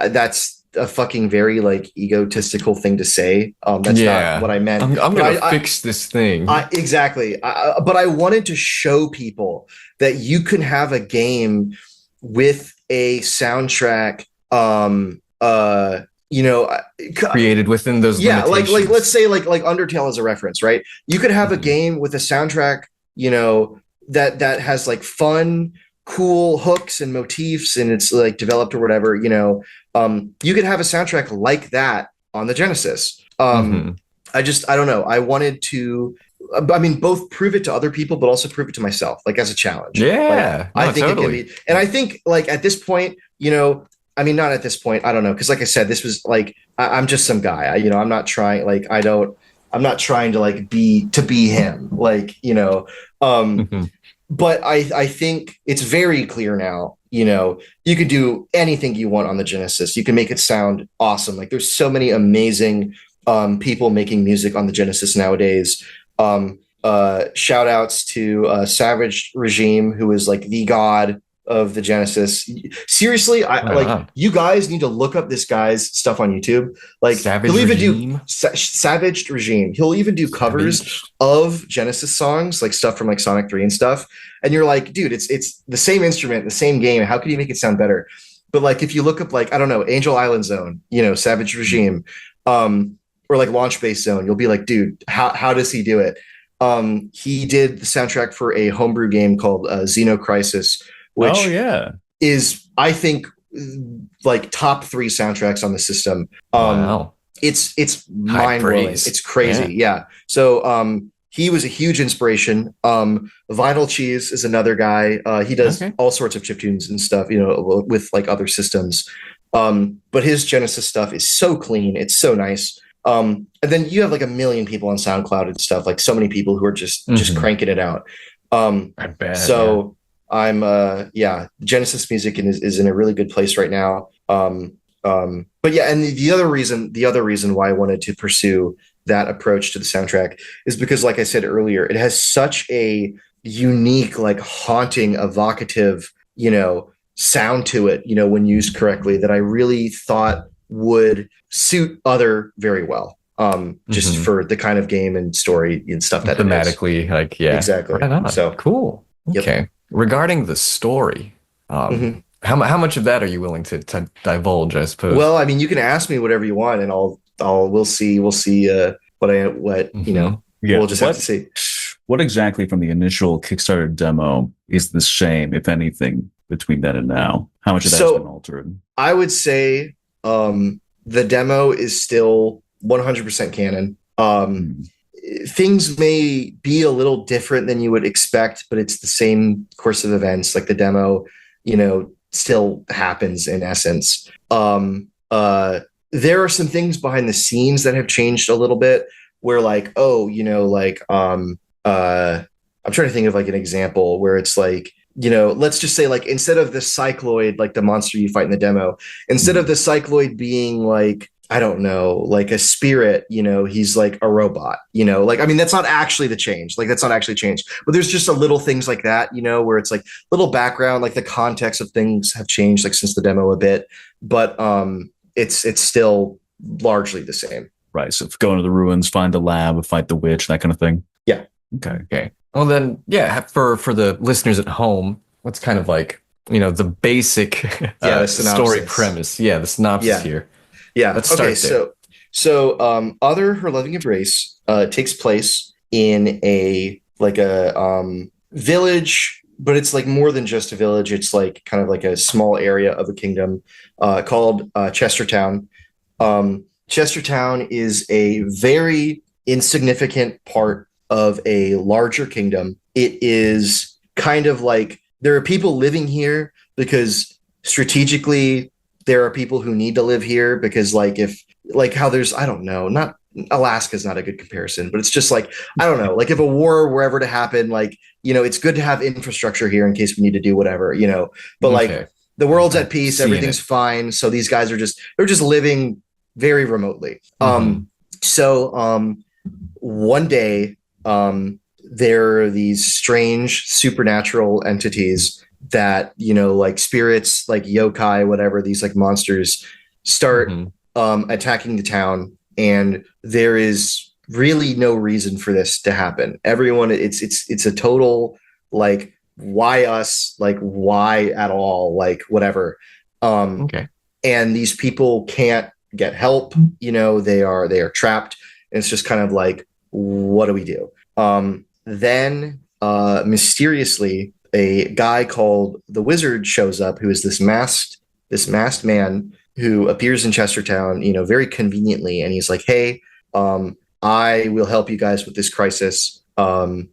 that's a fucking very like egotistical thing to say. That's not what I meant. I'm gonna fix this thing. Exactly. But I wanted to show people that you can have a game with a soundtrack, created within those limitations. like let's say like Undertale as a reference, right? You could have a game with a soundtrack, that has like fun, cool hooks and motifs, and it's like developed or whatever. You could have a soundtrack like that on the Genesis. I don't know. I wanted to, both prove it to other people, but also prove it to myself, like as a challenge. Yeah, I think totally. It can be, and I think like at this point, not at this point. I don't know, because like I said, this was like I'm just some guy. I'm not trying. Like I'm not trying to like be him. Like But I think it's very clear now. You can do anything you want on the Genesis. You can make it sound awesome. Like there's so many amazing people making music on the Genesis nowadays. Shout outs to Savage Regime, who is like the god of the Genesis. Seriously, like you guys need to look up this guy's stuff on YouTube. Like Savage he'll even Regime? do Savage Regime. He'll even do covers of Genesis songs, like stuff from like Sonic 3 and stuff. And you're like, dude, it's the same instrument, the same game. How can you make it sound better? But like if you look up like, I don't know, Angel Island Zone, Savage Regime, or like Launch Base Zone, you'll be like, dude, how does he do it? He did the soundtrack for a homebrew game called Xeno Crisis, which is, I think, like top 3 soundtracks on the system. Wow. It's mind blowing. It's crazy. Yeah. So he was a huge inspiration. Vinyl Cheese is another guy. He does all sorts of chiptunes and stuff, with like other systems. But his Genesis stuff is so clean. It's so nice. And then you have like a million people on SoundCloud and stuff, like so many people who are just cranking it out. I bet. So I'm Genesis music is in a really good place right now. But yeah, and the other reason why I wanted to pursue that approach to the soundtrack is because, like I said earlier, it has such a unique, like haunting, evocative, sound to it, when used correctly, that I really thought would suit other very well. Just for the kind of game and story and stuff that thematically, like, yeah, exactly. Right, so cool. Yep. Okay. Regarding the story, how much of that are you willing to divulge, I suppose? Well, you can ask me whatever you want, and we'll see. We'll see we'll just have to see. What exactly from the initial Kickstarter demo is the same, if anything, between then and now? How much of that has been altered? I would say the demo is still 100% canon. Things may be a little different than you would expect, but it's the same course of events. Like the demo, still happens in essence. There are some things behind the scenes that have changed a little bit, where like, I'm trying to think of like an example where it's like, let's just say like, instead of the cycloid, like the monster you fight in the demo, instead of the cycloid being like, I don't know, like a spirit, he's like a robot, that's not actually the change. Like that's not actually changed, but there's just a little things like that, where it's like little background, like the context of things have changed like since the demo a bit, but it's still largely the same. Right. So go into the ruins, find the lab, fight the witch, that kind of thing. Yeah. Okay. Well then, yeah, for the listeners at home, what's kind of like, the basic the story premise. Yeah. The synopsis here. Yeah. Let's start there. So Other Her Loving Embrace takes place in a village, but it's like more than just a village. It's like kind of like a small area of a kingdom called Chestertown. Chestertown is a very insignificant part of a larger kingdom. It is kind of like there are people living here because strategically there are people who need to live here, because like if like how there's, I don't know, not Alaska's not a good comparison, but it's just like, I don't know, like if a war were ever to happen, like, it's good to have infrastructure here in case we need to do whatever, but like the world's at peace, everything's fine. So these guys they're just living very remotely. So one day there are these strange supernatural entities that, like spirits, like yokai, whatever, these like monsters start attacking the town, and there is really no reason for this to happen. Everyone, it's a total like, why us? Like, why at all? Like, whatever. Okay. And these people can't get help. They are trapped, and it's just kind of like, what do we do? Then mysteriously, a guy called the Wizard shows up, who is this masked man who appears in Chestertown, very conveniently, and he's like, "Hey, I will help you guys with this crisis, in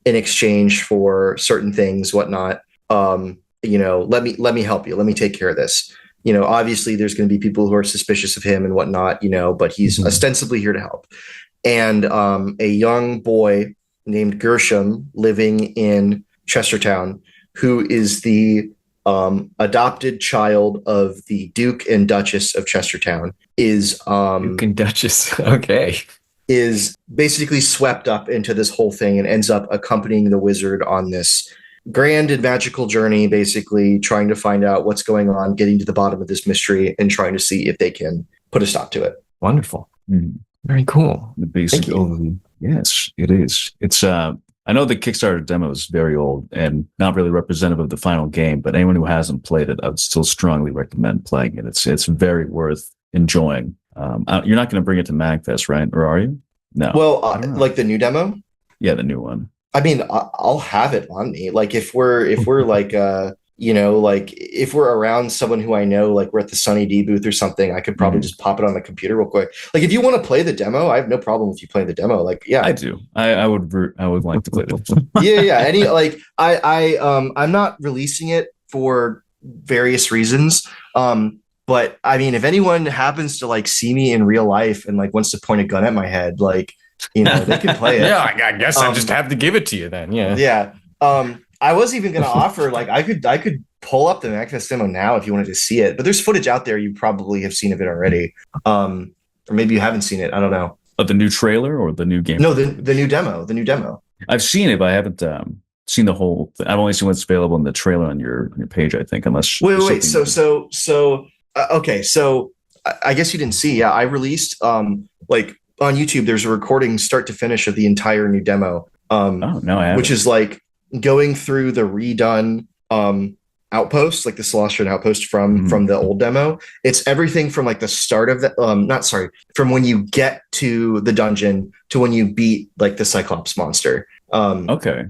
exchange for certain things, whatnot. Let me help you. Let me take care of this." Obviously there's going to be people who are suspicious of him and whatnot, but he's ostensibly here to help. And a young boy named Gershom, living in Chestertown, who is the adopted child of the Duke and Duchess of Chestertown, is Duke and Duchess. Okay. Is basically swept up into this whole thing and ends up accompanying the Wizard on this grand and magical journey, basically trying to find out what's going on, getting to the bottom of this mystery, and trying to see if they can put a stop to it. Wonderful. Very cool. The basic overview. Yes, it is. It's I know the Kickstarter demo is very old and not really representative of the final game, but anyone who hasn't played it, I would still strongly recommend playing it. It's very worth enjoying. You're not going to bring it to MagFest, right? Or are you? No. Well, like the new demo? Yeah, the new one. I mean, I'll have it on me. Like if we're like like if we're around someone who I know, like we're at the Sunny D booth or something, I could probably just pop it on the computer real quick. Like if you want to play the demo, I have no problem with you playing the demo. Like, yeah, I do. I would like to play it. yeah. Any like I'm not releasing it for various reasons. But I mean, if anyone happens to like see me in real life and like wants to point a gun at my head, like, they can play it. Yeah, I guess I just have to give it to you then. Yeah. Yeah. I was even going to offer, like, I could pull up the MagFest demo now if you wanted to see it, but there's footage out there. You probably have seen of it already. Or maybe you haven't seen it. I don't know. The new trailer or the new game? No, the new demo. I've seen it, but I haven't seen the whole thing. I've only seen what's available in the trailer on your page, I think, unless. Wait. Okay. So I guess you didn't see. Yeah. I released, like, on YouTube, there's a recording start to finish of the entire new demo. No, I haven't. Which is like going through the redone outpost, like the Celestian outpost from the old demo. It's everything from like the start of the from when you get to the dungeon to when you beat like the Cyclops monster. Okay.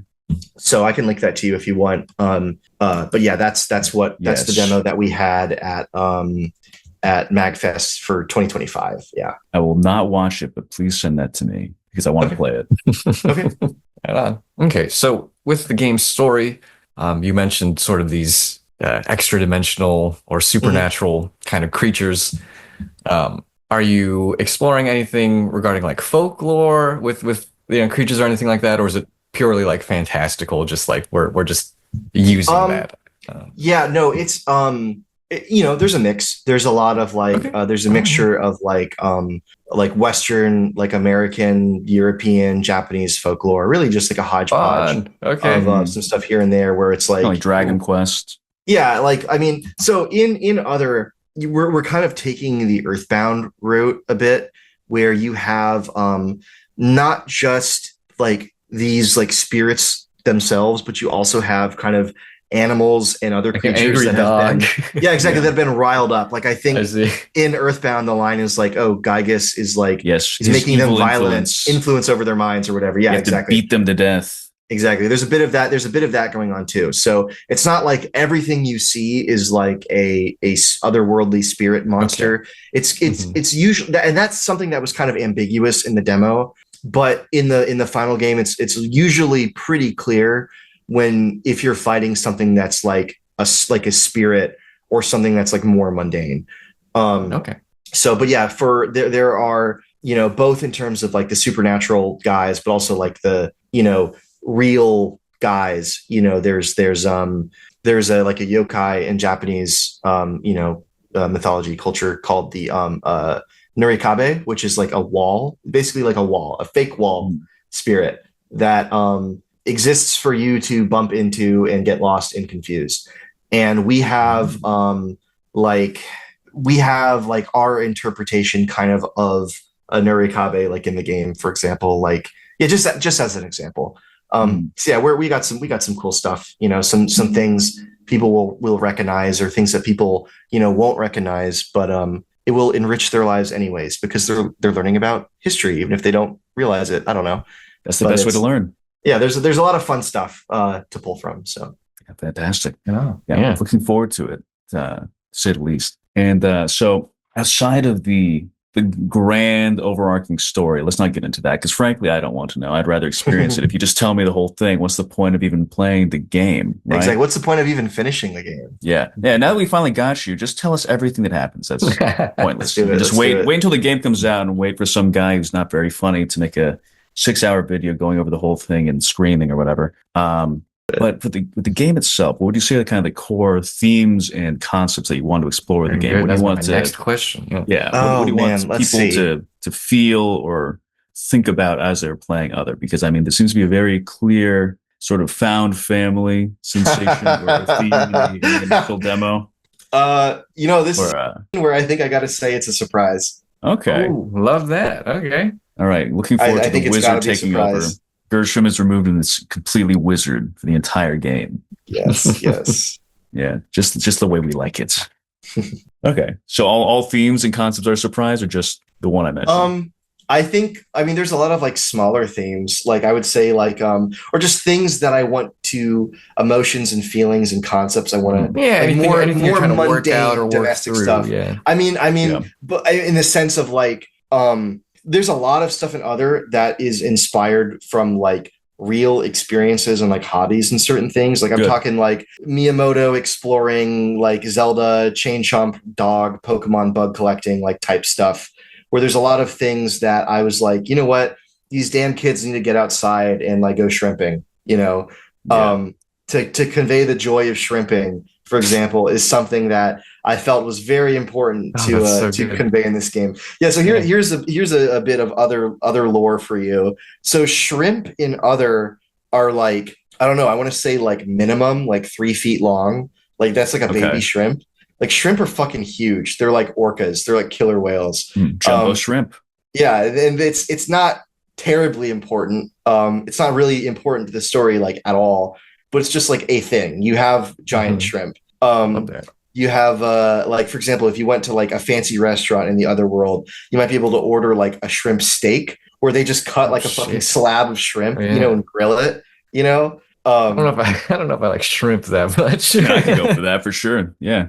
So I can link that to you if you want. But yeah, that's the demo that we had at MagFest for 2025. Yeah. I will not watch it, but please send that to me because I want to play it. Okay. Right on. Okay. So with the game's story, you mentioned sort of these extra dimensional or supernatural kind of creatures. Are you exploring anything regarding like folklore with creatures or anything like that? Or is it purely like fantastical? Just like we're just using that. Yeah, no, it's there's a mix. There's a lot of like there's a mixture of like Western, like American, European, Japanese folklore. Really, just like a hodgepodge of some stuff here and there where it's like Dragon Quest. Yeah, like I mean, so in other, we're kind of taking the Earthbound route a bit, where you have not just like these like spirits themselves, but you also have kind of animals and other creatures that have been, that have been riled up. Like I think in Earthbound, the line is like, "Oh, Gygus is like, he's making them violent influence over their minds or whatever." Yeah, exactly. To beat them to death. Exactly. There's a bit of that. There's a bit of that going on too. So it's not like everything you see is like a otherworldly spirit monster. Okay. It's usually, and that's something that was kind of ambiguous in the demo. But in the final game, it's usually pretty clear if you're fighting something that's like a spirit or something that's like more mundane. So, but yeah, there are, both in terms of like the supernatural guys, but also like the, real guys, there's a like a yokai in Japanese, mythology culture called the, Nurikabe, which is like a wall, basically like a fake wall spirit that, exists for you to bump into and get lost and confused. And we have we have like our interpretation kind of a Nurikabe, like in the game, for example, like, yeah, just as an example. So yeah, we got some cool stuff, you know, some things people will recognize, or things that people, you know, won't recognize, but it will enrich their lives anyways, because they're learning about history, even if they don't realize it. I don't know. That's the best way to learn. Yeah, there's a lot of fun stuff to pull from. So yeah, fantastic. Yeah. Looking forward to it, to say the least. And so outside of the grand overarching story, let's not get into that, because frankly, I don't want to know. I'd rather experience it. If you just tell me the whole thing, what's the point of even playing the game? Right? Exactly. What's the point of even finishing the game? Yeah. Now that we finally got you, just tell us everything that happens. That's pointless. Just wait until the game comes out and wait for some guy who's not very funny to make a 6-hour video going over the whole thing and screaming or whatever. But with the game itself, what would you say are kind of the core themes and concepts that you want to explore with the game? What do you want to next question? Yeah. What do you want people to feel or think about as they're playing Other? Because I mean, there seems to be a very clear sort of found family sensation or theme in the initial demo. You know, this is where I think I got to say it's a surprise. Okay. Ooh, love that. Okay. All right. Looking forward to the wizard taking over. Gershom is removed and it's completely wizard for the entire game. Yes, yes. Yeah, just the way we like it. Okay. So all themes and concepts are a surprise, or just the one I mentioned? I mean, there's a lot of like smaller themes, like I would say like, or just things that I want to, emotions and feelings and concepts I want to, like more mundane work out or domestic through, stuff. Yeah. I mean, but in the sense of like, there's a lot of stuff in Other that is inspired from like real experiences and like hobbies and certain things. Like I'm talking like Miyamoto exploring, like Zelda, Chain Chomp dog, Pokemon bug collecting, like type stuff, where there's a lot of things that I was like, you know what, these damn kids need to get outside and like go shrimping, you know, to convey the joy of shrimping, for example, is something that I felt was very important to convey in this game. Yeah. So here's a bit of other lore for you. So shrimp in Other are like, I don't know, I want to say like minimum like 3 feet long. Like that's like a baby shrimp. Like shrimp are fucking huge. They're like orcas. They're like killer whales. Jumbo shrimp. Yeah, and it's not terribly important. It's not really important to the story like at all, but it's just like a thing. You have giant shrimp. You have like, for example, if you went to like a fancy restaurant in the Other world, you might be able to order like a shrimp steak, where they just cut like a fucking slab of shrimp, you know, and grill it, you know. I don't know if I like shrimp that much. Yeah, I can go for that for sure. Yeah.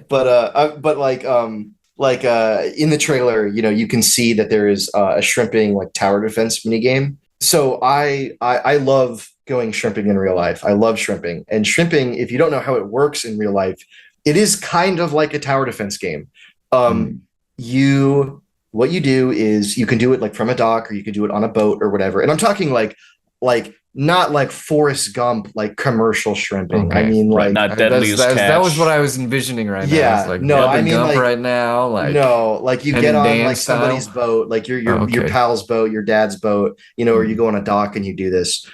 But like in the trailer, you know, you can see that there is a shrimping like tower defense minigame. So I love going shrimping in real life. I love shrimping. And shrimping, if you don't know how it works in real life, it is kind of like a tower defense game. What you do is you can do it like from a dock, or you can do it on a boat or whatever. And I'm talking like not like Forrest Gump, like commercial shrimping. I mean, like not Deadliest Catch. That was what I was envisioning right now. Yeah, like, no, I mean Gump like right now, like no, like you get on like somebody's boat, like your pal's boat, your dad's boat, you know, or you go on a dock and you do this.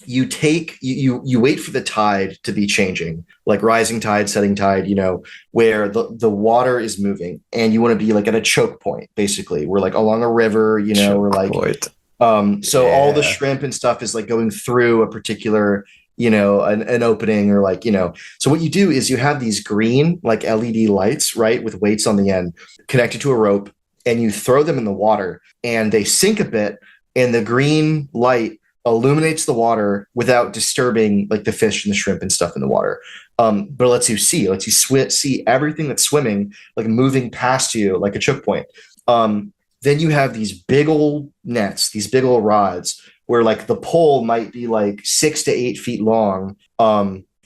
You wait for the tide to be changing, like rising tide, setting tide, you know, where the water is moving, and you want to be like at a choke point, basically. We're like along a river, you know, we're like all the shrimp and stuff is like going through a particular, you know, an opening, or like, you know. So what you do is you have these green like LED lights, right, with weights on the end connected to a rope, and you throw them in the water and they sink a bit, and the green light illuminates the water without disturbing like the fish and the shrimp and stuff in the water. But it lets you see everything that's swimming, like moving past you like a choke point. Then you have these big old nets, these big old rods, where like the pole might be like 6 to 8 feet long,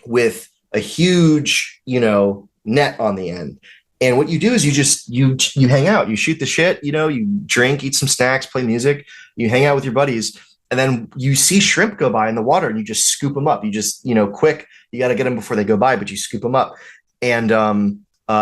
with a huge, you know, net on the end. And what you do is you hang out, you shoot the shit, you know, you drink, eat some snacks, play music, you hang out with your buddies. And then you see shrimp go by in the water, and you just scoop them up. You just, you know, quick, you got to get them before they go by, but you scoop them up. And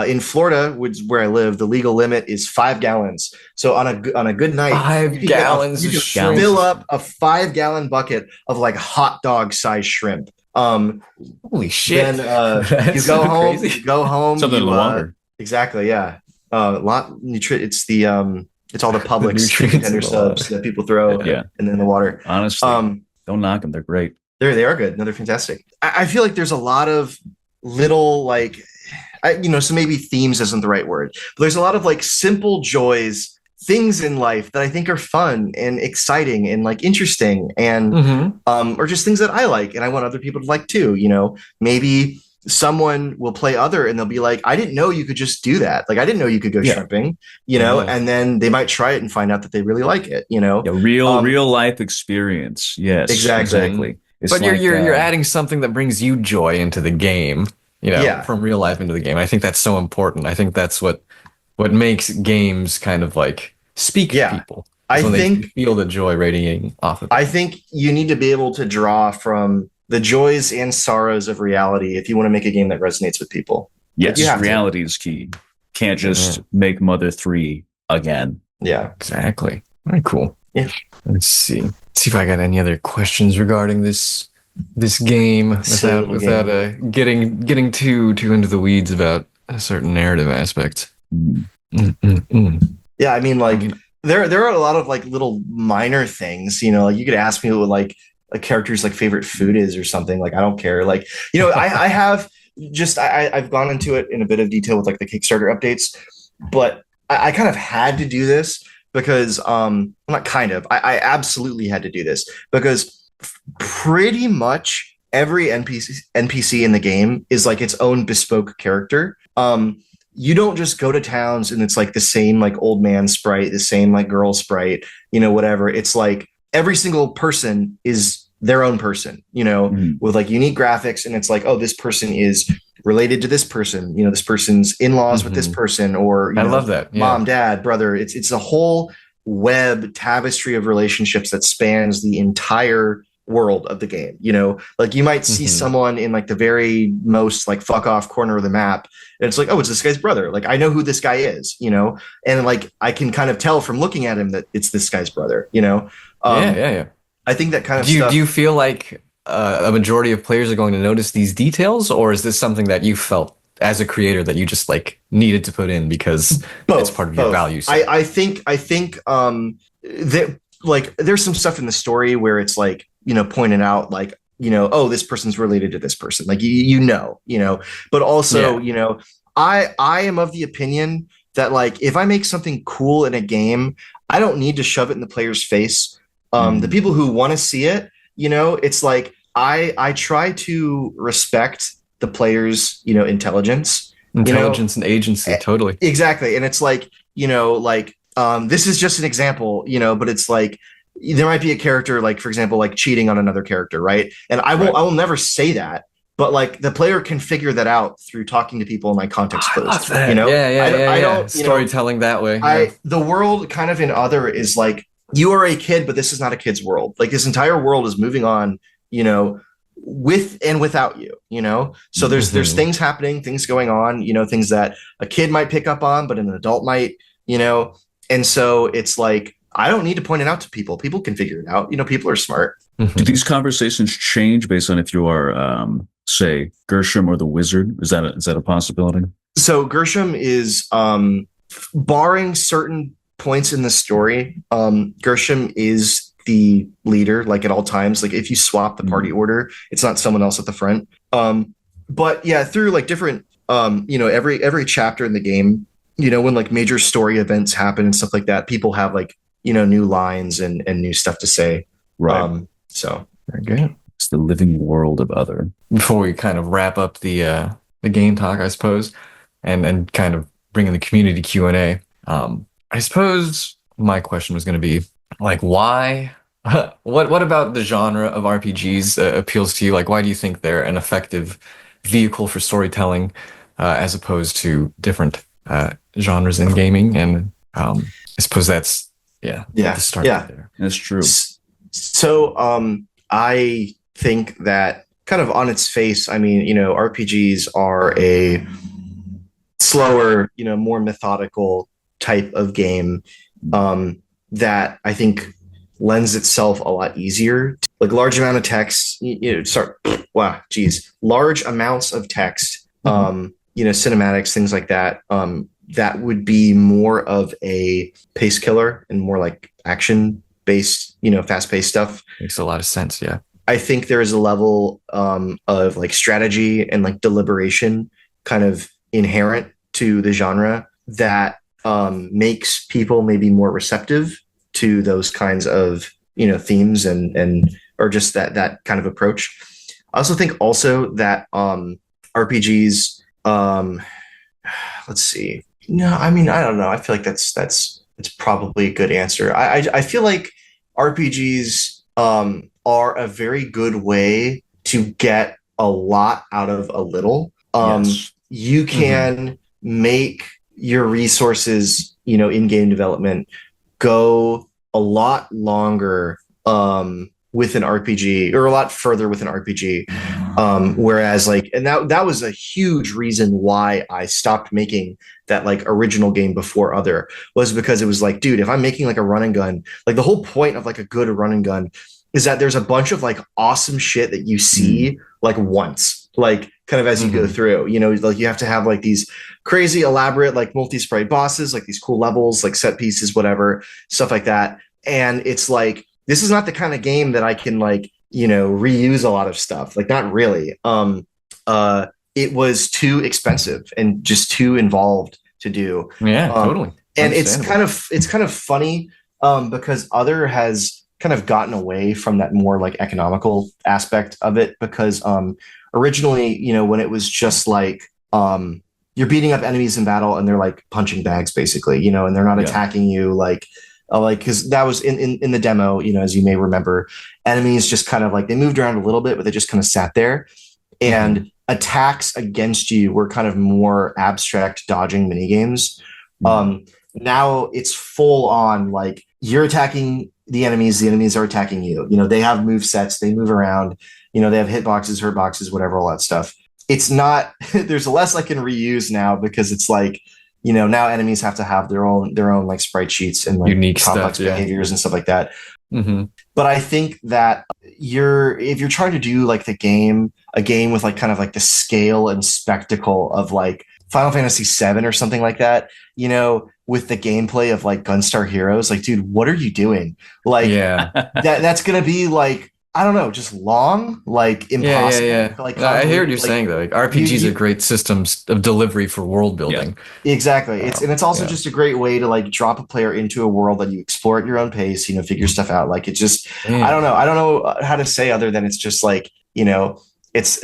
in Florida, which is where I live, the legal limit is 5 gallons. So on a good night, 5 gallons, you can fill up a 5-gallon bucket of like hot dog size shrimp. Holy shit! Then you go home. Crazy. You go home. Something in the water. Exactly. Yeah. It's the it's all the Publix nutrients in tender the subs water. that people throw Yeah. and then the water. Honestly, don't knock them. They're great. They are good. No, they're fantastic. I feel like there's a lot of little like so maybe themes isn't the right word, but there's a lot of like simple joys, things in life that I think are fun and exciting and like interesting and or just things that I like and I want other people to like too. Maybe someone will play other and they'll be like, I didn't know you could just do that. Like I didn't know you could go shrimping, and then they might try it and find out that they really like it, Real life experience. Yes, exactly. But you're adding something that brings you joy into the game, from real life into the game. I think that's so important. I think that's what makes games kind of like speak to people. I think they feel the joy radiating off of it. I think you need to be able to draw from the joys and sorrows of reality if you want to make a game that resonates with people. Yes, reality is key. Can't just make Mother 3 again. Yeah, exactly. Very cool. Yeah. Let's see if I got any other questions regarding this game without getting too into the weeds about a certain narrative aspect. Yeah, I mean, like there are a lot of like little minor things. Like you could ask me what like a character's like favorite food is or something. Like I don't care. Like I have I've gone into it in a bit of detail with like the Kickstarter updates, but I kind of had to do this because not kind of I absolutely had to do this because pretty much every NPC in the game is like its own bespoke character. You don't just go to towns and it's like the same like old man sprite, the same like girl sprite, whatever. It's like every single person is their own person, with like unique graphics. And it's like, oh, this person is related to this person, this person's in-laws with this person, or I love that. Mom, dad, brother. It's a whole web tapestry of relationships that spans the entire world of the game. Like you might see someone in like the very most like fuck off corner of the map and it's like, oh, it's this guy's brother. Like I know who this guy is, and like I can kind of tell from looking at him that it's this guy's brother. Yeah. I think that kind of stuff. Do you feel like a majority of players are going to notice these details, or is this something that you felt as a creator that you just like needed to put in because it's part of your values? I think that like there's some stuff in the story where it's like, pointed out like, oh, this person's related to this person, like but also I am of the opinion that like if I make something cool in a game, I don't need to shove it in the player's face. The people who want to see it, it's like I try to respect the player's intelligence and agency. Totally, exactly. And it's like this is just an example, but it's like there might be a character like, for example, like cheating on another character, right? And I will never say that, but like the player can figure that out through talking to people in like context clues. I don't storytelling that way. The world kind of in Other is like, you are a kid, but this is not a kid's world. Like this entire world is moving on, with and without you, So there's things happening, things going on, things that a kid might pick up on, but an adult might, And so it's like, I don't need to point it out to people. People can figure it out. People are smart. Do these conversations change based on if you are, say, Gershom or the wizard? Is that a possibility? So Gershom is, barring certain points in the story, Gershom is the leader, like at all times. Like if you swap the party order, it's not someone else at the front. But yeah, through like different, every chapter in the game, when like major story events happen and stuff like that, people have like, new lines and new stuff to say. Right. So very good. It's the living world of Other. Before we kind of wrap up the game talk, I suppose, and kind of bring in the community Q&A. I suppose my question was going to be like, why? What about the genre of RPGs appeals to you? Like, why do you think they're an effective vehicle for storytelling as opposed to different genres in gaming? And I suppose that's the start there. That's true. So I think that kind of on its face, I mean, RPGs are a slower, more methodical type of game that I think lends itself a lot easier. Like large amount of text, large amounts of text cinematics, things like that, that would be more of a pace killer and more like action based, fast paced stuff. Makes a lot of sense. Yeah. I think there is a level of like strategy and like deliberation kind of inherent to the genre that makes people maybe more receptive to those kinds of themes and or just that kind of approach. I also think that RPGs, let's see. No, I mean, I don't know. I feel like that's probably a good answer. I feel like RPGs are a very good way to get a lot out of a little. Yes. You can make your resources, in game development go a lot longer with an RPG, or a lot further with an RPG. Whereas like, and that was a huge reason why I stopped making that like original game before Other, was because it was like, dude, if I'm making like a run and gun, like the whole point of like a good run and gun is that there's a bunch of like awesome shit that you see like once, like kind of as you go through, like you have to have like these crazy elaborate, like multi-sprite bosses, like these cool levels, like set pieces, whatever, stuff like that. And it's like, this is not the kind of game that I can like, reuse a lot of stuff. Like not really. It was too expensive and just too involved to do. Yeah, totally. And it's kind of funny because Other has kind of gotten away from that more like economical aspect of it, because originally, when it was just like you're beating up enemies in battle and they're like punching bags basically, and they're not attacking you like because that was in the demo, as you may remember, enemies just kind of like they moved around a little bit, but they just kind of sat there, and attacks against you were kind of more abstract dodging mini games. Now it's full on like you're attacking the enemies are attacking you. They have move sets, they move around, they have hitboxes, hurt boxes, whatever, all that stuff. It's not there's less I can reuse now, because it's like, now enemies have to have their own like sprite sheets and like unique complex stuff, behaviors and stuff like that. But I think that if you're trying to do like a game with like kind of like the scale and spectacle of like Final Fantasy VII or something like that, with the gameplay of like Gunstar Heroes, like, dude, what are you doing? Like, that's gonna be like, I don't know, just long, like impossible. Yeah. Like, I hear what you're saying though. Like RPGs are great systems of delivery for world building. Yeah. Exactly. It's also just a great way to like drop a player into a world that you explore at your own pace, figure stuff out. Like it's just, I don't know how to say other than it's just like, it's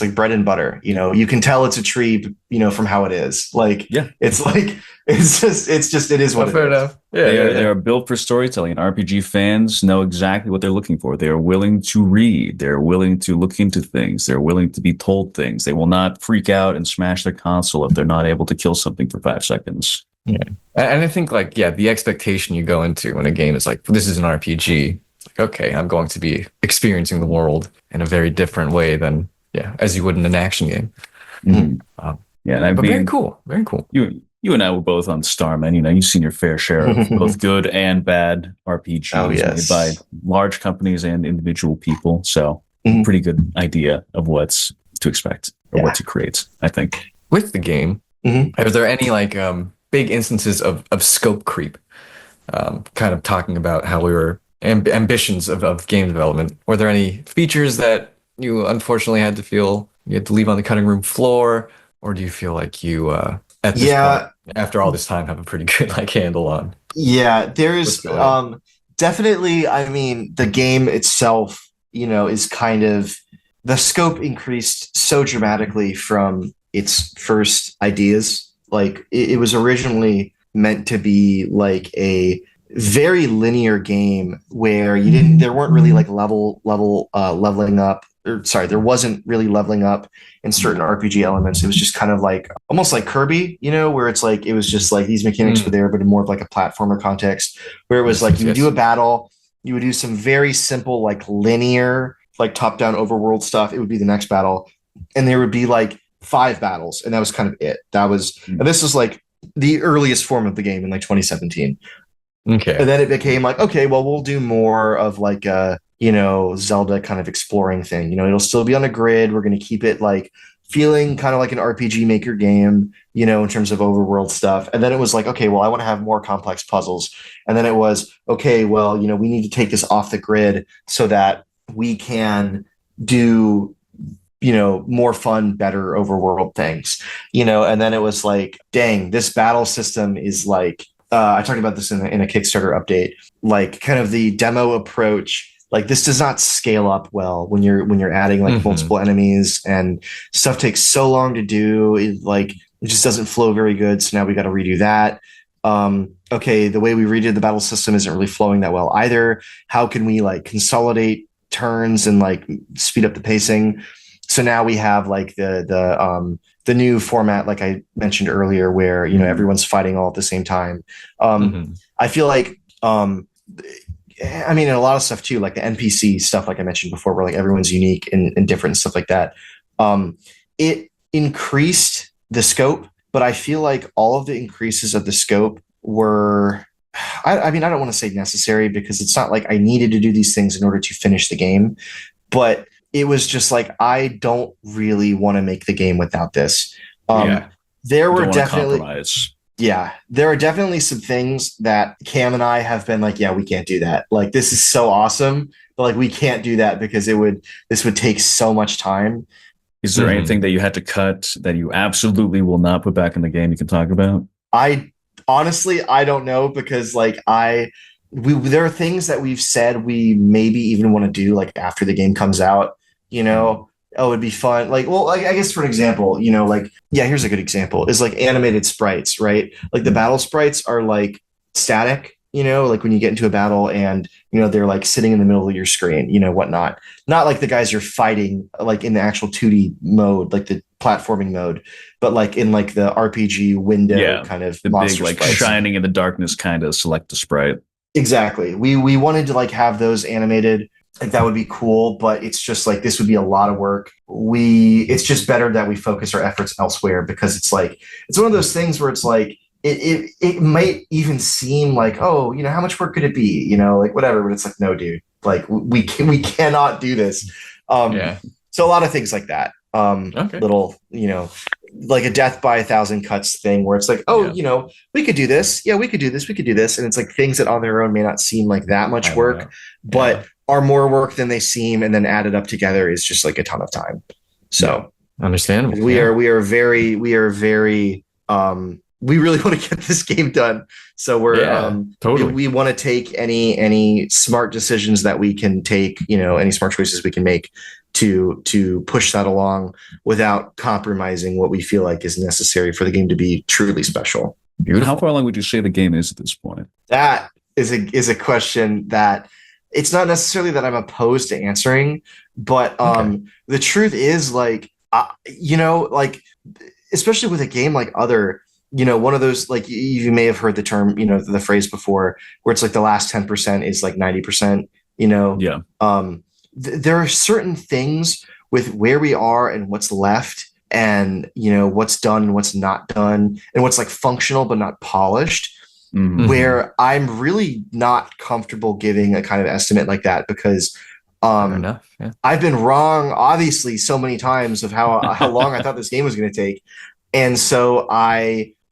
like bread and butter, you can tell it's a tree, from how it is. Like, it's like, it is what it fair is. Enough. They are built for storytelling, and RPG fans know exactly what they're looking for. They are willing to read. They're willing to look into things. They're willing to be told things. They will not freak out and smash their console if they're not able to kill something for 5 seconds. Yeah. And I think like, the expectation you go into when a game is like, this is an RPG. It's like, okay, I'm going to be experiencing the world in a very different way than, as you would in an action game. And very cool. Very cool. You and I were both on Starman. You've seen your fair share of both good and bad RPGs made by large companies and individual people. So pretty good idea of what's to expect or what to create, I think. With the game, are there any like big instances of scope creep? Kind of talking about how we were ambitions of game development. Were there any features that you unfortunately had to leave on the cutting room floor, or do you feel like you at this point, after all this time, have a pretty good like handle on? There's definitely, I mean, the game itself, is kind of, the scope increased so dramatically from its first ideas. Like it was originally meant to be like a very linear game where there weren't really like leveling up. There wasn't really leveling up in certain RPG elements. It was just kind of like almost like Kirby, where it's like it was just like these mechanics were there, but in more of like a platformer context, where it was like you would do a battle, you would do some very simple like linear like top-down overworld stuff. It would be the next battle, and there would be like 5 battles, and that was kind of it. And this was like the earliest form of the game in like 2017. Okay, and then it became like, okay, well, we'll do more of like a Zelda kind of exploring thing. It'll still be on a grid. We're going to keep it like feeling kind of like an RPG Maker game, you know, in terms of overworld stuff. And then it was like, okay, well, I want to have more complex puzzles. And then it was, okay, well, you know, we need to take this off the grid so that we can do, you know, more fun, better overworld things, you know. And then it was like, dang, this battle system is like, I talked about this in a Kickstarter update, like kind of the demo approach. Like this does not scale up well when you're adding like multiple enemies, and stuff takes so long to do. It just doesn't flow very good. So now we got to redo that. Okay, the way we redid the battle system isn't really flowing that well either. How can we like consolidate turns and like speed up the pacing? So now we have like the new format, like I mentioned earlier, where, you know, everyone's fighting all at the same time. I feel like, I mean, in a lot of stuff too, like the NPC stuff, like I mentioned before, where like everyone's unique and different and stuff like that. It increased the scope, but I feel like all of the increases of the scope were, I mean, I don't want to say necessary, because it's not like I needed to do these things in order to finish the game, but it was just like, I don't really want to make the game without this. There were definitely compromise. Yeah, there are definitely some things that Cam and I have been like, yeah, we can't do that. Like, this is so awesome, but like, we can't do that because this would take so much time. Is there anything that you had to cut that you absolutely will not put back in the game you can talk about? I honestly don't know, because like there are things that we've said we maybe even want to do like after the game comes out, you know. Oh, it'd be fun. Like, well, I guess for an example, you know, like, yeah, here's a good example is like animated sprites, right? Like the battle sprites are like static, you know, like when you get into a battle and, you know, they're like sitting in the middle of your screen, you know, whatnot. Not like the guys you're fighting, like in the actual 2D mode, like the platforming mode, but like in like the RPG window kind of the monster big, like sprites. Shining in the darkness kind of select the sprite. Exactly. We wanted to like have those animated. Like that would be cool, but it's just like, this would be a lot of work. It's just better that we focus our efforts elsewhere, because it's like, it's one of those things where it's like, it might even seem like, oh, you know, how much work could it be? You know, like whatever, but it's like, no, dude, like we cannot do this. So a lot of things like that. Little, you know, like a death by 1,000 cuts thing where it's like, oh, you know, we could do this. Yeah, we could do this. We could do this. And it's like things that on their own may not seem like that much work, but are more work than they seem, and then added up together is just like a ton of time. So understandable. We are very we really want to get this game done. So we're totally. We want to take any smart decisions that we can take, you know, any smart choices we can make to push that along without compromising what we feel like is necessary for the game to be truly special. Beautiful. How far along would you say the game is at this point? That is a question that, it's not necessarily that I'm opposed to answering, but the truth is, like, you know, like, especially with a game like Other, you know, one of those, like, you may have heard the term, you know, the phrase before, where it's like the last 10% is like 90%, you know? Yeah. There are certain things with where we are and what's left, and, you know, what's done and what's not done, and what's like functional but not polished, where I'm really not comfortable giving a kind of estimate like that, because I've been wrong, obviously, so many times of how long I thought this game was going to take. And so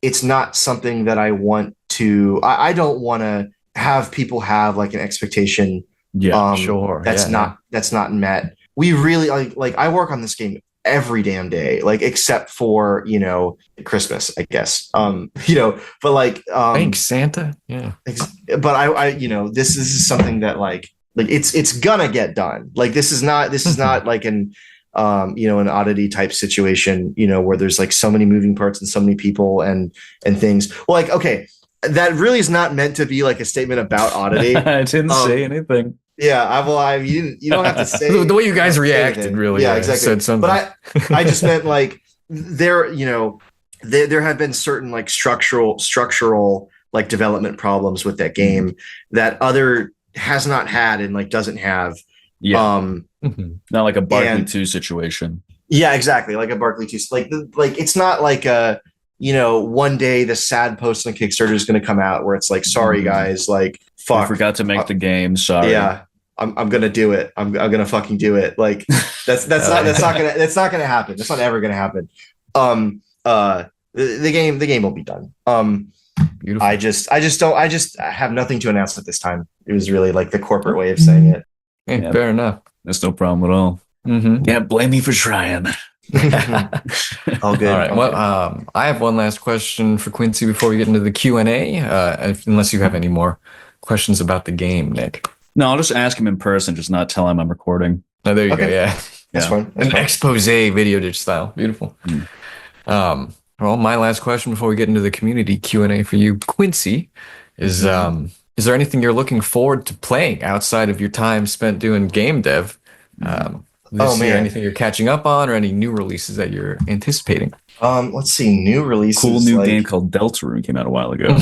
it's not something that I want to, I don't want to have people have like an expectation. That's not met. We really like I work on this game every damn day, like, except for, you know, Christmas, I guess. You know, but like, thanks, Santa. Yeah. But I, you know, this is something that like it's gonna get done. Like, this is not like an, you know, an oddity type situation, you know, where there's like so many moving parts and so many people and things. Well, like, okay, that really is not meant to be like a statement about Oddity. I didn't say anything. Yeah, you don't have to say the way you guys reacted. Really, yeah, exactly. Said something. But I just meant like there have been certain like structural like development problems with that game that Other has not had and like doesn't have. Yeah. Not like a Barkley 2 situation. Yeah, exactly. Like a Barkley 2. Like it's not like a, you know, one day the sad post on Kickstarter is going to come out where it's like, sorry guys, like, fuck, I forgot to make the game. Sorry. Yeah. I'm gonna do it. I'm gonna fucking do it. Like that's not gonna happen. That's not ever gonna happen. The game will be done. Beautiful. I just have nothing to announce at this time. It was really like the corporate way of saying it. Hey, fair enough. That's no problem at all. Can't blame me for trying. All good. All right. Well, I have one last question for Quincy before we get into the Q&A, unless you have any more questions about the game, Nick. No, I'll just ask him in person, just not tell him I'm recording. Oh, there you go. Yeah. That's fine. An expose video ditch style. Beautiful. Well, my last question before we get into the community Q&A for you, Quincy, is there anything you're looking forward to playing outside of your time spent doing game dev? This year, anything you're catching up on, or any new releases that you're anticipating? Let's see, new releases. Cool new game called Deltarune came out a while ago.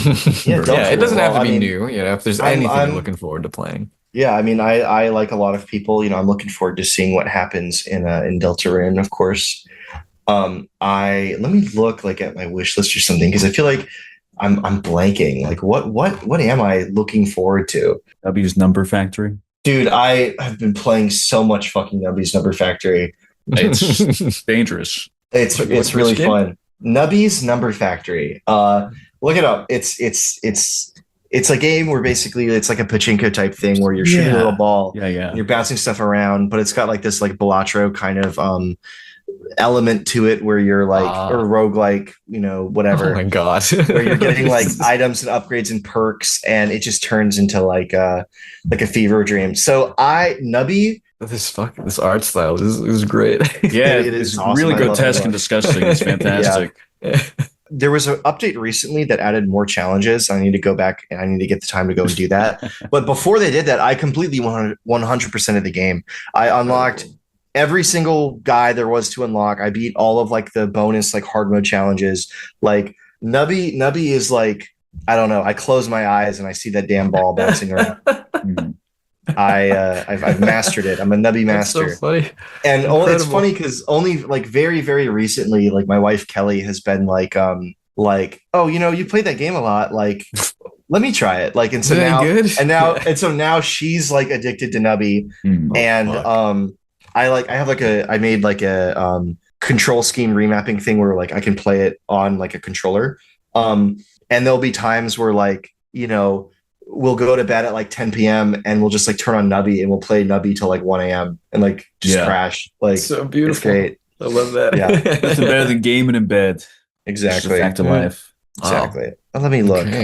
Yeah, it doesn't have to be new. You know, if there's anything you're looking forward to playing. Yeah, I mean, I like a lot of people. You know, I'm looking forward to seeing what happens in Deltarune, of course. Let me look like at my wish list or something, because I feel like I'm blanking. Like, what am I looking forward to? W's Number Factory. Dude, I have been playing so much fucking Nubby's Number Factory. It's dangerous. It's really fun. Nubby's Number Factory. Look it up. It's a game where basically it's like a pachinko type thing where you're shooting a little ball. Yeah. And you're bouncing stuff around, but it's got like this like Balatro kind of element to it where you're like or roguelike, you know, whatever. Oh my god. Where you're getting like items and upgrades and perks, and it just turns into like a fever dream. So Nubby, this art style is great. Yeah, it is it's awesome. really grotesque and disgusting. It's fantastic. There was an update recently that added more challenges. I need to go back and I need to get the time to go and do that. But before they did that, I completely 100% of the game. I unlocked every single guy there was to unlock. I beat all of like the bonus like hard mode challenges. Like Nubby is like, I don't know. I close my eyes and I see that damn ball bouncing around. I've mastered it. I'm a Nubby master. That's so funny. And it's funny because only like very, very recently, like my wife Kelly has been like, oh, you know, you played that game a lot. Like, let me try it. Like, and so now she's like addicted to Nubby. And I made like a control scheme remapping thing where like I can play it on like a controller. And there'll be times where like, you know, we'll go to bed at like 10 p.m. and we'll just like turn on Nubby and we'll play Nubby till like 1 a.m. and like just crash. Like, so beautiful. It's great. I love that. Yeah. Nothing better than gaming in bed. Exactly. Just a fact of life. Exactly. Wow. Let me look. Okay.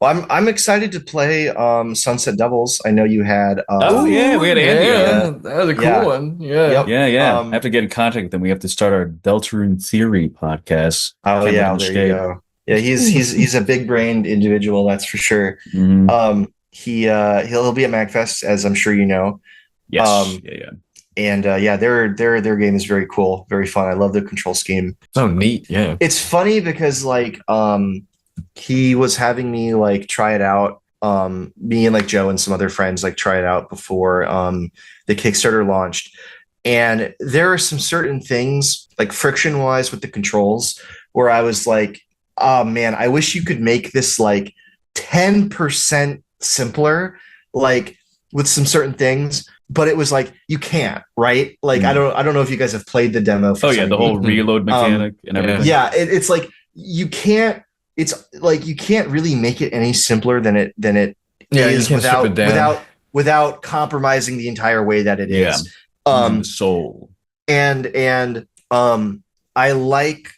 Well, I'm excited to play Sunset Devils. I know you had. We had Andy. Yeah, that was a cool one. Yeah. Yep. Yeah. I have to get in contact with them. We have to start our Deltarune Theory podcast. Oh yeah, there you go. Yeah, he's a big brained individual, that's for sure. Mm-hmm. He'll be at MagFest, as I'm sure you know. Yes. And their game is very cool, very fun. I love the control scheme. So neat. Yeah. It's funny because like he was having me like try it out. Me and like Joe and some other friends like try it out before the Kickstarter launched. And there are some certain things like friction wise with the controls where I was like, oh man, I wish you could make this like 10% simpler, like with some certain things. But it was like, you can't, right? Like, I don't know if you guys have played the demo. The whole reload mechanic and everything. Yeah. It's like, you can't really make it any simpler than it is without compromising the entire way that it is. Soul. And I like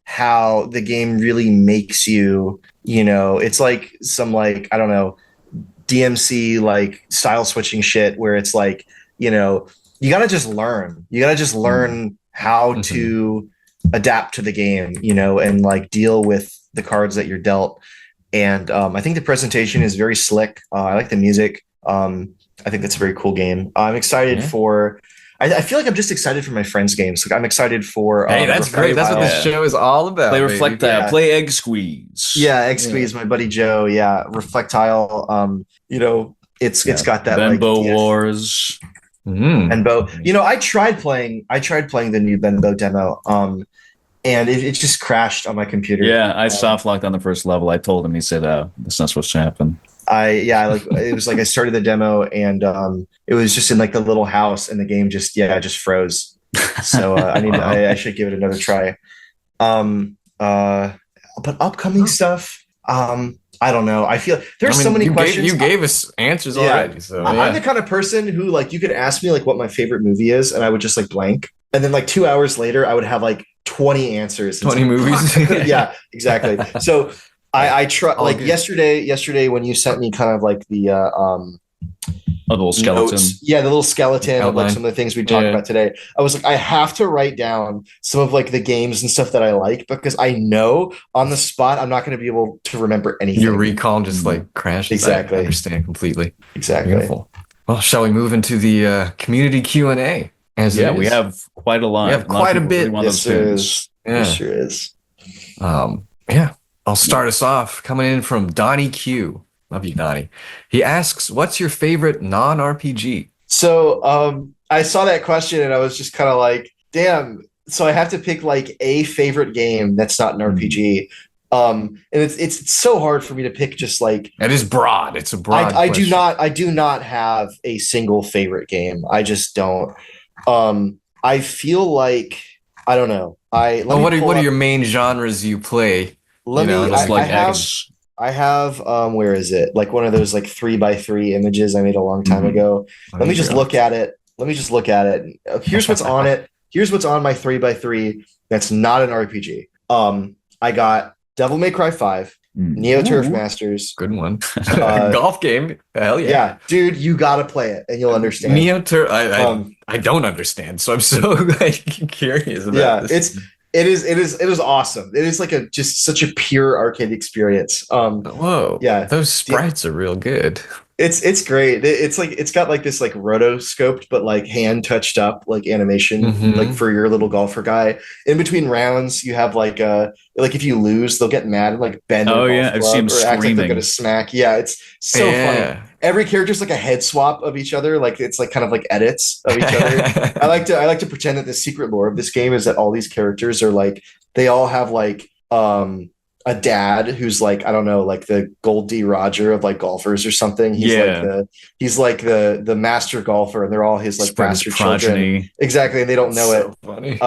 how the game really makes you, you know, it's like some like, I don't know, DMC like style switching shit where it's like, you know, you got to just learn how to adapt to the game, you know, and like deal with the cards that you're dealt. And I think the presentation is very slick. I like the music. I think that's a very cool game. I'm excited for I feel like I'm just excited for my friends' games. Like I'm excited for. Hey, that's great. That's what this show is all about. Play Reflectile. Play Egg Squeeze. Yeah, Egg Squeeze. My buddy Joe. Yeah, Reflectile. You know, it's got that Benbow like, Wars. Benbow. You know, I tried playing the new Benbow demo. and it just crashed on my computer. Yeah, I soft locked on the first level. I told him, he said, that's not supposed to happen. It was like I started the demo and it was just in like the little house and the game just froze. So I should give it another try. But upcoming stuff, I don't know. I feel there's so many questions. You gave us answers already. So I'm the kind of person who, like, you could ask me like what my favorite movie is, and I would just like blank, and then like 2 hours later, I would have like 20 answers. 20 movies. Yeah, exactly. So I try like yesterday when you sent me kind of like the little skeleton. Notes. Yeah, the little skeleton of like some of the things we talked about today. I was like, I have to write down some of like the games and stuff that I like, because I know on the spot I'm not going to be able to remember anything. Your recall just like crashed. Exactly. I understand completely. Exactly. Beautiful. Well, shall we move into the community Q&A? We have quite a lot. We have quite a bit. Yes, there is. Yes, sure is. I'll start us off coming in from Donnie Q. Love you, Donnie. He asks, what's your favorite non-RPG? So I saw that question and I was just kind of like, damn. So I have to pick like a favorite game that's not an RPG. And it's so hard for me to pick just like. It is broad. It's a broad I do not have a single favorite game. I just don't. I feel like, I don't know. What are your main genres you play? I have where is it? Like one of those like 3x3 images I made a long time ago. Let me just look at it. Here's what's on it. Here's what's on my 3x3 that's not an RPG. I got Devil May Cry 5, Neo Turf Masters. Good one. Golf game. Hell yeah. Yeah, dude, you gotta play it and you'll understand. Neo Turf. I don't understand, so I'm so like curious about this. It is awesome. It is like just such a pure arcade experience. Whoa. Yeah. Those sprites are real good. It's great. It's like, it's got like this like rotoscoped, but like hand touched up like animation, like for your little golfer guy. In between rounds, you have like if you lose, they'll get mad and like bend. Oh yeah, I've seen them screaming. Act like they're gonna smack. Yeah, it's so funny. Every character's like a head swap of each other. Like it's like kind of like edits of each other. I like to pretend that the secret lore of this game is that all these characters are like, they all have like a dad who's like, I don't know, like the Gold D. Roger of like golfers or something. He's like the master golfer, and they're all his like bastard children. Exactly, and they don't know it. Funny.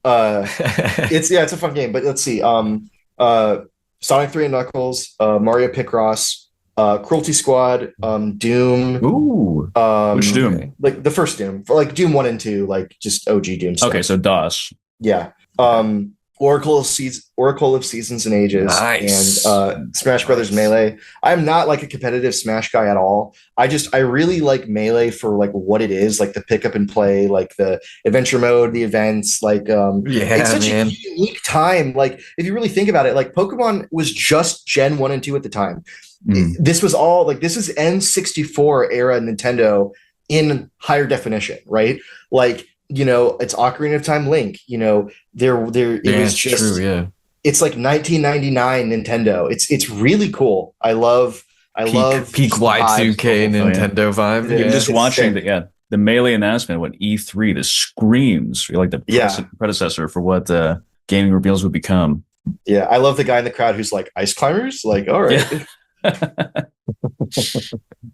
It's a fun game. But let's see. Sonic 3 and Knuckles, Mario Picross, Cruelty Squad, Doom. Ooh. Which Doom? Like the first Doom, for like Doom 1 and 2, like just OG Doom stuff. Okay, so DOS. Yeah. Oracle of Seasons and Ages, nice. And Smash Brothers Melee. I'm not like a competitive Smash guy at all. I really like Melee for like what it is, like the pick up and play, like the adventure mode, the events, like it's such a unique time. Like if you really think about it, like Pokemon was just Gen 1 and 2 at the time. This was all like, this is N64 era Nintendo in higher definition, right? Like, you know, it's Ocarina of Time Link, you know, it was just true, yeah. It's like 1999 Nintendo. It's really cool. I love peak Y2K Nintendo vibe. Yeah. Just watching the Melee announcement when E3, the screams, you're like the predecessor for what gaming reveals would become. Yeah, I love the guy in the crowd who's like, ice climbers, like, all right.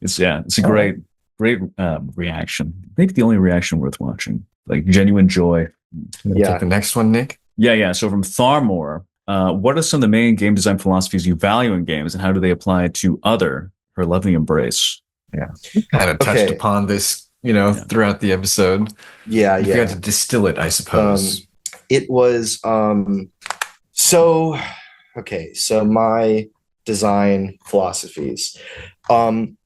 It's a great reaction. Maybe the only reaction worth watching. Like genuine joy. Take the next one, Nick. Yeah. So from Tharmor, what are some of the main game design philosophies you value in games, and how do they apply to her lovely embrace? Yeah, kind of touched upon this, throughout the episode. Yeah. You got to distill it, I suppose. It was so my design philosophies. Game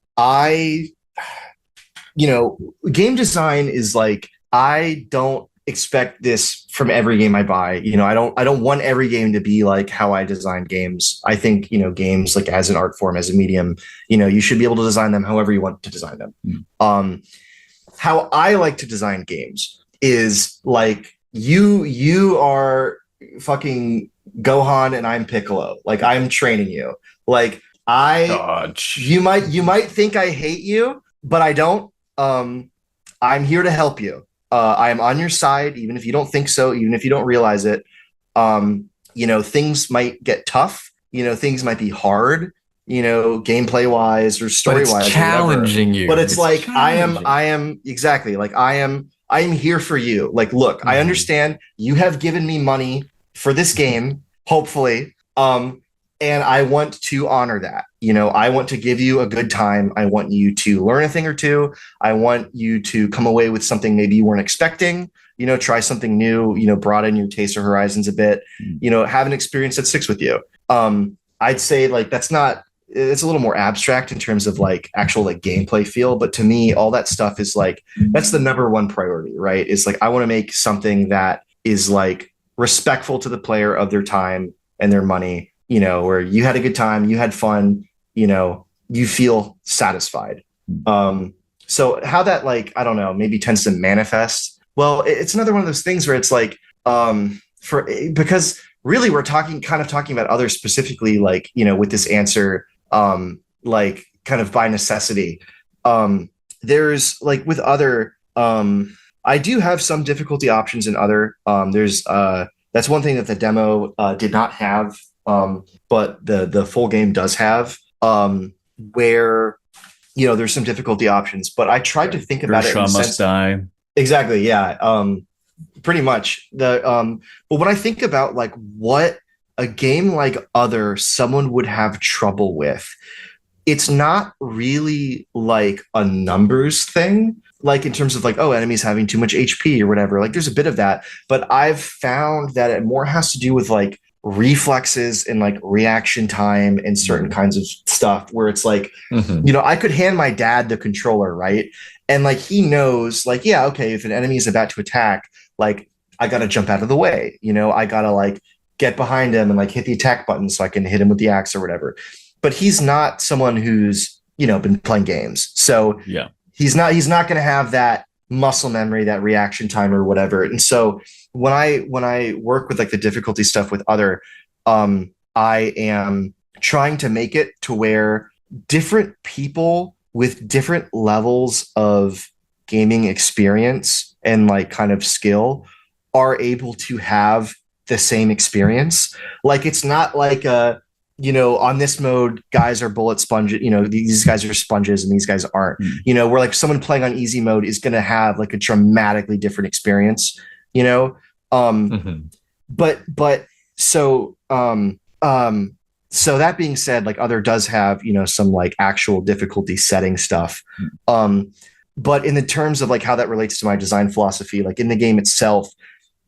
design is like, I don't expect this from every game I buy. I don't want every game to be like how I design games. I think, games like as an art form, as a medium, you should be able to design them however you want to design them. How I like to design games is like, you are fucking Gohan and I'm Piccolo. Like I'm training you. Like you might think I hate you, but I don't. I'm here to help you. I am on your side, even if you don't think so, even if you don't realize it. things might get tough, things might be hard, gameplay wise or story wise, but it's challenging you. But it's like, I am exactly like, I'm here for you. Like, look, I understand you have given me money for this game, hopefully. And I want to honor that. I want to give you a good time. I want you to learn a thing or two. I want you to come away with something maybe you weren't expecting, try something new, broaden your taste or horizons a bit, have an experience that sticks with you. I'd say like, it's a little more abstract in terms of like actual like gameplay feel. But to me, all that stuff is like, that's the number one priority, right? It's like, I want to make something that is like respectful to the player of their time and their money, where you had a good time, you had fun, you feel satisfied. So how that like, I don't know, maybe tends to manifest. Well, it's another one of those things where it's like, because really we're talking about others specifically, like, with this answer, like kind of by necessity. There's like with other, I do have some difficulty options in other, that's one thing that the demo did not have, but the full game does have, where there's some difficulty options. But I tried to think about it. Must die. Exactly. Yeah. Pretty much. But when I think about like what a game like Other someone would have trouble with, it's not really like a numbers thing, like in terms of like, oh, enemies having too much HP or whatever. Like there's a bit of that, but I've found that it more has to do with like reflexes and like reaction time and certain kinds of stuff where it's like, I could hand my dad the controller, right? And like, he knows like, yeah, okay, if an enemy is about to attack, like I got to jump out of the way, I got to like get behind him and like hit the attack button so I can hit him with the axe or whatever. But he's not someone who's, been playing games. So yeah, he's not going to have that muscle memory, that reaction time or whatever. And so when I work with like the difficulty stuff with Other, I am trying to make it to where different people with different levels of gaming experience and like kind of skill are able to have the same experience. Like, it's not like on this mode, guys are bullet sponges, these guys are sponges and these guys aren't, where like someone playing on easy mode is going to have like a dramatically different experience, but so that being said, like Other does have, some like actual difficulty setting stuff. But in the terms of like how that relates to my design philosophy, like in the game itself,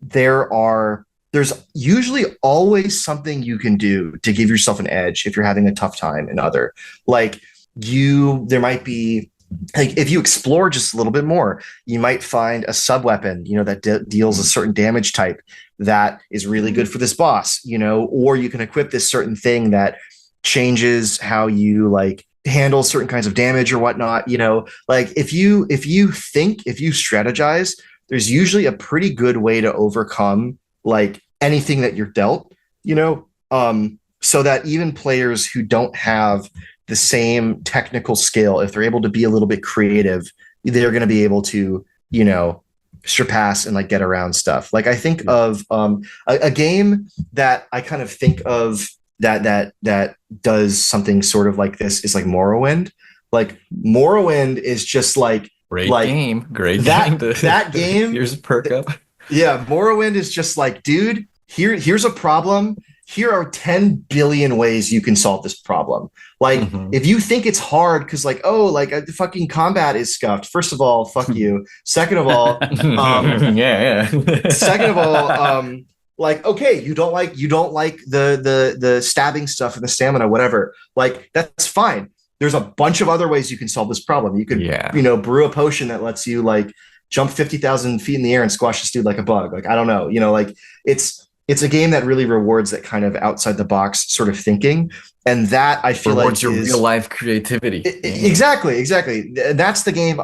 there's usually always something you can do to give yourself an edge if you're having a tough time in Other. Like there might be, like, if you explore just a little bit more, you might find a sub weapon, that deals a certain damage type that is really good for this boss, or you can equip this certain thing that changes how you like handle certain kinds of damage or whatnot. Like if you strategize, there's usually a pretty good way to overcome like anything that you're dealt, so that even players who don't have the same technical skill, if they're able to be a little bit creative, they're going to be able to, surpass and like get around stuff. Like I think of a game that I kind of think of that does something sort of like this is like Morrowind. Like Morrowind is just like great game. That game. Here's a perk up. Yeah, Morrowind is just like, dude, here's a problem. Here are 10 billion ways you can solve this problem. Like, if you think it's hard because like, oh, like the fucking combat is scuffed. First of all, fuck you. Second of all, second of all, like, okay, you don't like the stabbing stuff and the stamina, whatever. Like, that's fine. There's a bunch of other ways you can solve this problem. You could, brew a potion that lets you like jump 50,000 feet in the air and squash this dude like a bug. Like, I don't know, like it's a game that really rewards that kind of outside the box sort of thinking. And that I feel rewards like your real life creativity. Exactly. That's the game.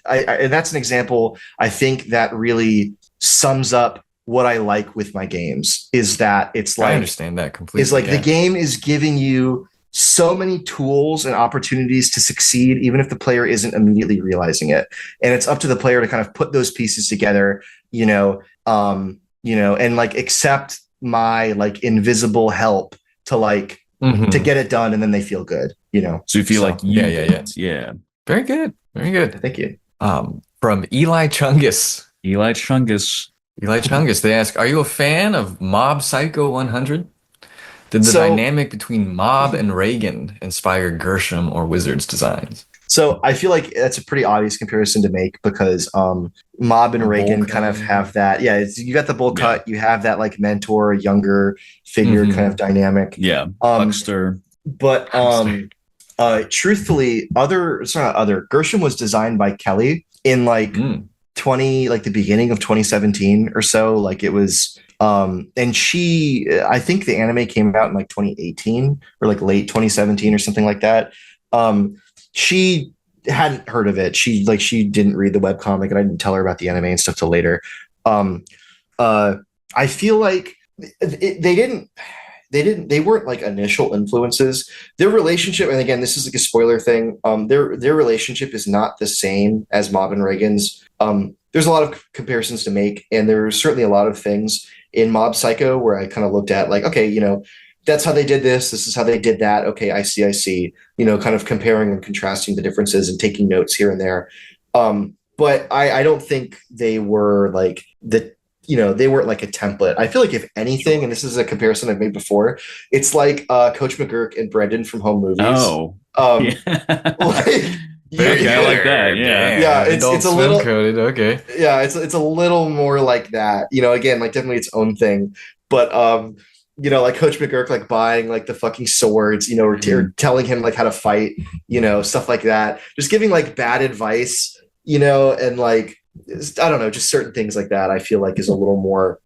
That's an example, I think, that really sums up what I like with my games, is that it's like, I understand that completely. Is like the game is giving you so many tools and opportunities to succeed, even if the player isn't immediately realizing it. And it's up to the player to kind of put those pieces together, and like accept my like invisible help to like to get it done, and then they feel good, you know. So you feel like you yeah. Very good. Very good. Thank you. From Eli Chungus. Eli Chungus, They ask, are you a fan of Mob Psycho 100? Did the dynamic between Mob and Reagan inspire Gershom or Wizard's designs? So I feel like that's a pretty obvious comparison to make because Mob and Reagan kind of have that. Yeah, you got the bowl cut. You have that like mentor, younger figure kind of dynamic. Yeah, Huckster. But truthfully, Gershom was designed by Kelly in like the beginning of 2017 or so. Like it was, and I think the anime came out in like 2018 or like late 2017 or something like that. She hadn't heard of it. She didn't read the webcomic, and I didn't tell her about the anime and stuff till later. I feel like they weren't like initial influences. Their relationship, and again, this is like a spoiler thing. Their relationship is not the same as Mob and Reagan's. There's a lot of comparisons to make, and there's certainly a lot of things in Mob Psycho where I kind of looked at like, okay, you know, that's how they did this. This is how they did that. Okay, I see. You know, kind of comparing and contrasting the differences and taking notes here and there. But I don't think they were like they weren't like a template. I feel like if anything, and this is a comparison I've made before, it's like Coach McGurk and Brendan from Home Movies. Oh, Like, I like that. Yeah, it's a little coded. Okay. Yeah, it's a little more like that. You know, again, like definitely its own thing. But you know, like Coach McGurk, like buying like the fucking swords, you know, or telling him like how to fight, you know, stuff like that. Just giving like bad advice, you know, and like I don't know, just certain things like that. I feel like is a little more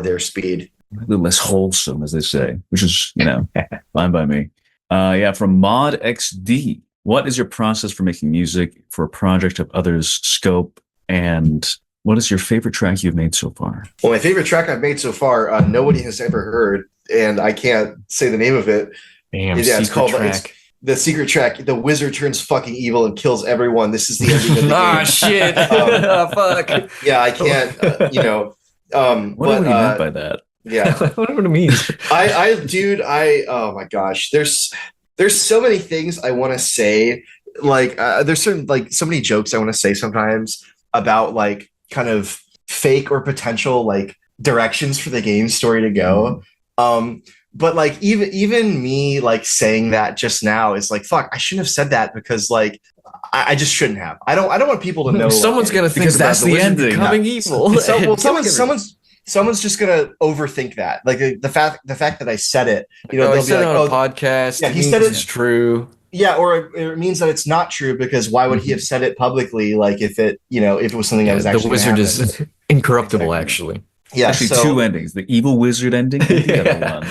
their speed. A little less wholesome, as they say, which is, you know, fine by me. From Mod XD. What is your process for making music for a project of others' scope? And what is your favorite track you've made so far? Well, my favorite track I've made so far, nobody has ever heard, and I can't say the name of it. Damn, it's called the secret track. The wizard turns fucking evil and kills everyone. This is the ending of the game. Shit. Fuck. Yeah, I can't, you know. What do you meant by that? Yeah. Whatever it means. Oh my gosh. There's so many things I want to say. Like, there's certain, like, so many jokes I want to say sometimes about, like, kind of fake or potential, like, directions for the game story to go. But, like, even me, like, saying that just now is like, fuck, I shouldn't have said that because, like, I just shouldn't have. I don't want people to know. Someone's going to think because that's the ending. Becoming evil. Someone's just gonna overthink that. Like the fact that I said it, you know, they'll be like, "Oh, podcast." Yeah, he said it's true. Yeah, or it means that it's not true because why would he have said it publicly? Like if it was something that was actually the wizard is incorruptible, actually. Yeah, actually two endings: the evil wizard ending and the other one.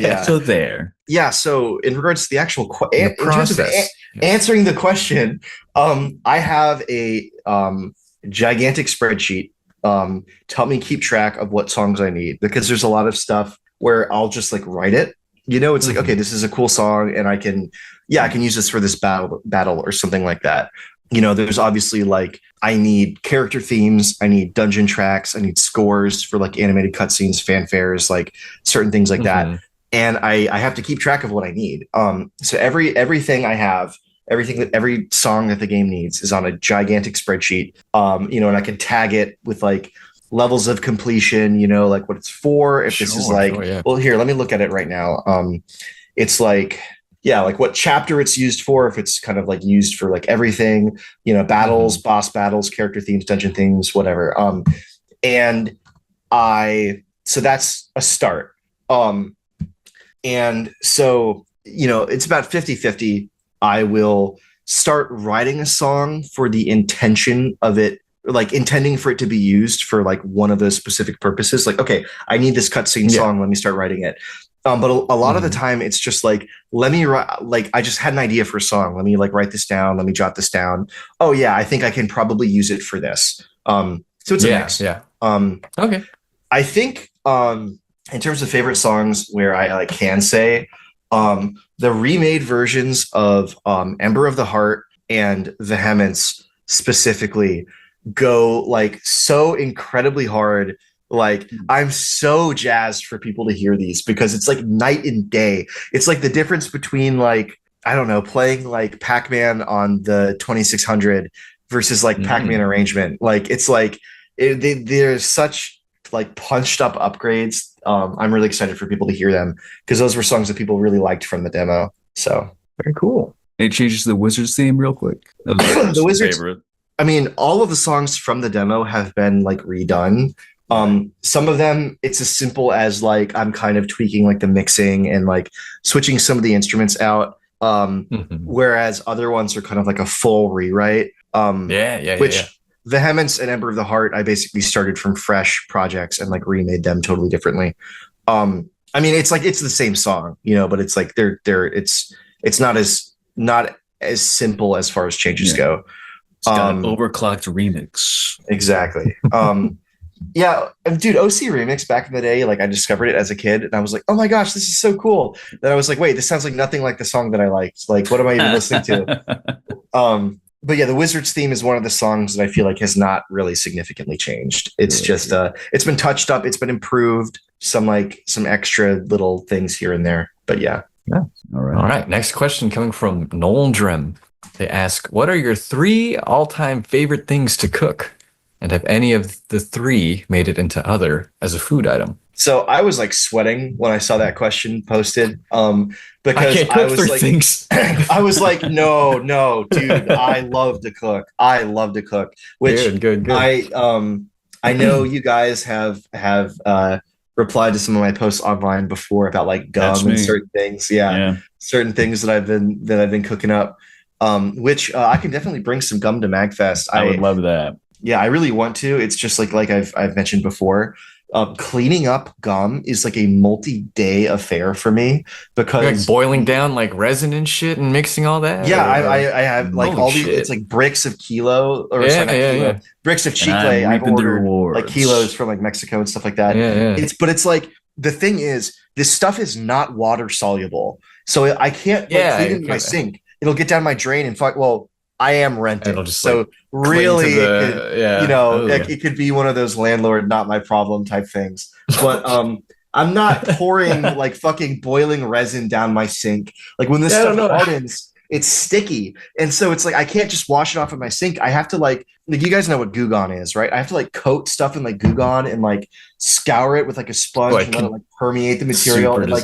Yeah. So there. Yeah. So in regards to the actual in terms of answering the question, I have a gigantic spreadsheet to help me keep track of what songs I need, because there's a lot of stuff where I'll just like write it. You know, it's like, okay, this is a cool song and I can use this for this battle or something like that. You know, there's obviously like, I need character themes, I need dungeon tracks, I need scores for like animated cutscenes, fanfares, like certain things like that. And I have to keep track of what I need. So everything I have, every song that the game needs is on a gigantic spreadsheet. You know, and I can tag it with like levels of completion, you know, like what it's for. If this is like, well, here, let me look at it right now. It's like, yeah, like what chapter it's used for, if it's kind of like used for like everything, you know, battles, boss battles, character themes, dungeon themes, whatever. So that's a start. And so, you know, it's about 50-50. I will start writing a song for the intention of it, like intending for it to be used for like one of those specific purposes. Like, okay, I need this cutscene song. Let me start writing it. But a lot of the time it's just like, let me write, like, I just had an idea for a song. Let me like write this down. Let me jot this down. Oh yeah, I think I can probably use it for this. So it's a mix. Yeah. Okay. I think, in terms of favorite songs where I like can say, the remade versions of Ember of the Heart and Vehemence specifically go like so incredibly hard Like, I'm so jazzed for people to hear these because it's like night and day. It's like the difference between like, I don't know, playing like Pac-Man on the 2600 versus like Pac-Man arrangement. Like, it's like there's such like punched up upgrades. I'm really excited for people to hear them because those were songs that people really liked from the demo. So very cool. It changes the Wizards theme real quick. The Wizards favorite. I mean, all of the songs from the demo have been like redone. Some of them, it's as simple as like I'm kind of tweaking like the mixing and like switching some of the instruments out. Whereas other ones are kind of like a full rewrite. Which Vehemence and Ember of the Heart, I basically started from fresh projects and like remade them totally differently. I mean, it's like it's the same song, you know, but it's like it's not as simple as far as changes go. It's got an overclocked remix. Exactly. Yeah, dude, OC Remix back in the day, like I discovered it as a kid and I was like, oh my gosh, this is so cool. Then I was like, wait, this sounds like nothing like the song that I liked. Like, what am I even listening to? But yeah, the Wizards theme is one of the songs that I feel like has not really significantly changed. It's just it's been touched up, it's been improved, some extra little things here and there. But yeah. All right. Next question coming from Noldrim. They ask, what are your 3 all-time favorite things to cook? And have any of the 3 made it into other as a food item? So I was like sweating when I saw that question posted. Because I can't cook 3 things. I was like, no, dude, I love to cook. Which good. I know you guys have replied to some of my posts online before about like gum and certain things. Yeah. Certain things that I've been cooking up. Which I can definitely bring some gum to MagFest. I would love that. Yeah, I really want to. It's just like I've mentioned before. Cleaning up gum is like a multi-day affair for me because like boiling down like resin and shit and mixing all that. Yeah, I have like all these. It's like bricks of kilo or bricks of chicle. I've ordered like kilos from like Mexico and stuff like that. It's like the thing is this stuff is not water soluble, so I can't clean it in my sink. It'll get down my drain and fuck. Well, I am renting, so really, it could be one of those landlord, not my problem type things. But I'm not pouring like fucking boiling resin down my sink. Like when this stuff hardens, it's sticky, and so it's like I can't just wash it off of my sink. I have to like you guys know what Goo Gone is, right? I have to like coat stuff in like Goo Gone and like scour it with like a sponge and let it like permeate the material. And, like,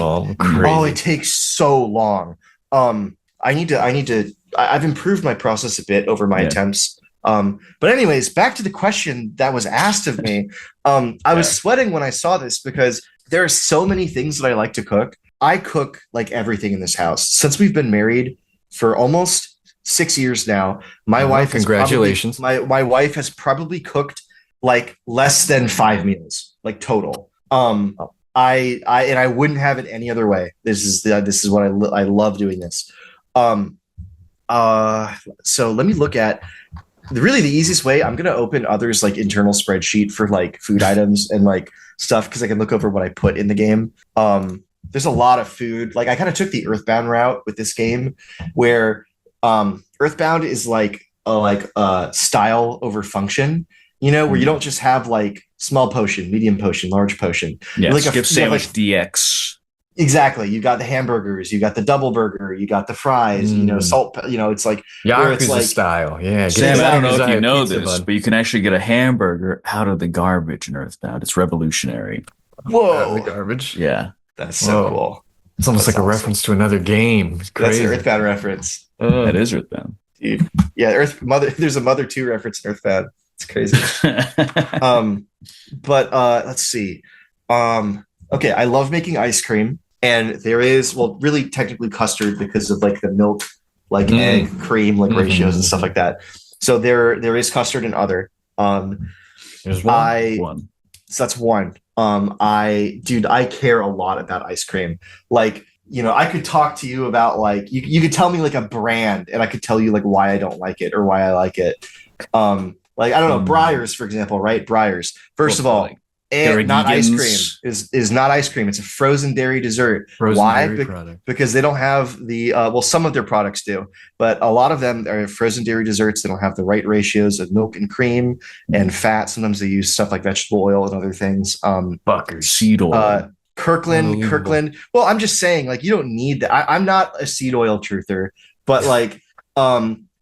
it takes so long. I need to. I've improved my process a bit over my attempts. But anyways, back to the question that was asked of me. I was sweating when I saw this because there are so many things that I like to cook. I cook like everything in this house. Since we've been married for almost 6 years now, my wife congratulations. My wife has probably cooked like less than 5 meals, like total. I wouldn't have it any other way. This is what I love doing this. So let me look at really the easiest way. I'm going to open others like internal spreadsheet for like food items and like stuff. Cause I can look over what I put in the game. There's a lot of food. Like I kind of took the Earthbound route with this game where, Earthbound is like style over function, you know, where you don't just have like small potion, medium potion, large potion. Yeah. Like skip sandwich DX. Exactly. You got the hamburgers, you got the double burger, you got the fries, you know, salt, you know, it's like Yakuza like, style. Yeah. Sam, I don't know if you know this, but you can actually get a hamburger out of the garbage in Earthbound. It's revolutionary. Whoa. Out of the garbage. Yeah. That's so cool. It's almost like a reference to another game. It's crazy. That's an Earthbound reference. That is Earthbound. Dude. Yeah, there's a Mother 2 reference in Earthbound. It's crazy. But let's see. Okay, I love making ice cream. And there is, well, really technically custard because of like the milk, like egg, cream, like ratios and stuff like that. So there is custard and other. There's one. So that's one. I care a lot about ice cream. Like, you know, I could talk to you about like, you could tell me like a brand and I could tell you like why I don't like it or why I like it. Like, I don't know, Breyers, for example, right? Breyers. First of all, And not ice cream Carrageen's. is not ice cream. It's a frozen dairy dessert. Frozen Why? dairy product. Because they don't have the well, some of their products do, but a lot of them are frozen dairy desserts. They don't have the right ratios of milk and cream and fat. Sometimes they use stuff like vegetable oil and other things. Fuckers. Seed oil. Kirkland. Well, I'm just saying, like, you don't need that. I'm not a seed oil truther, but like,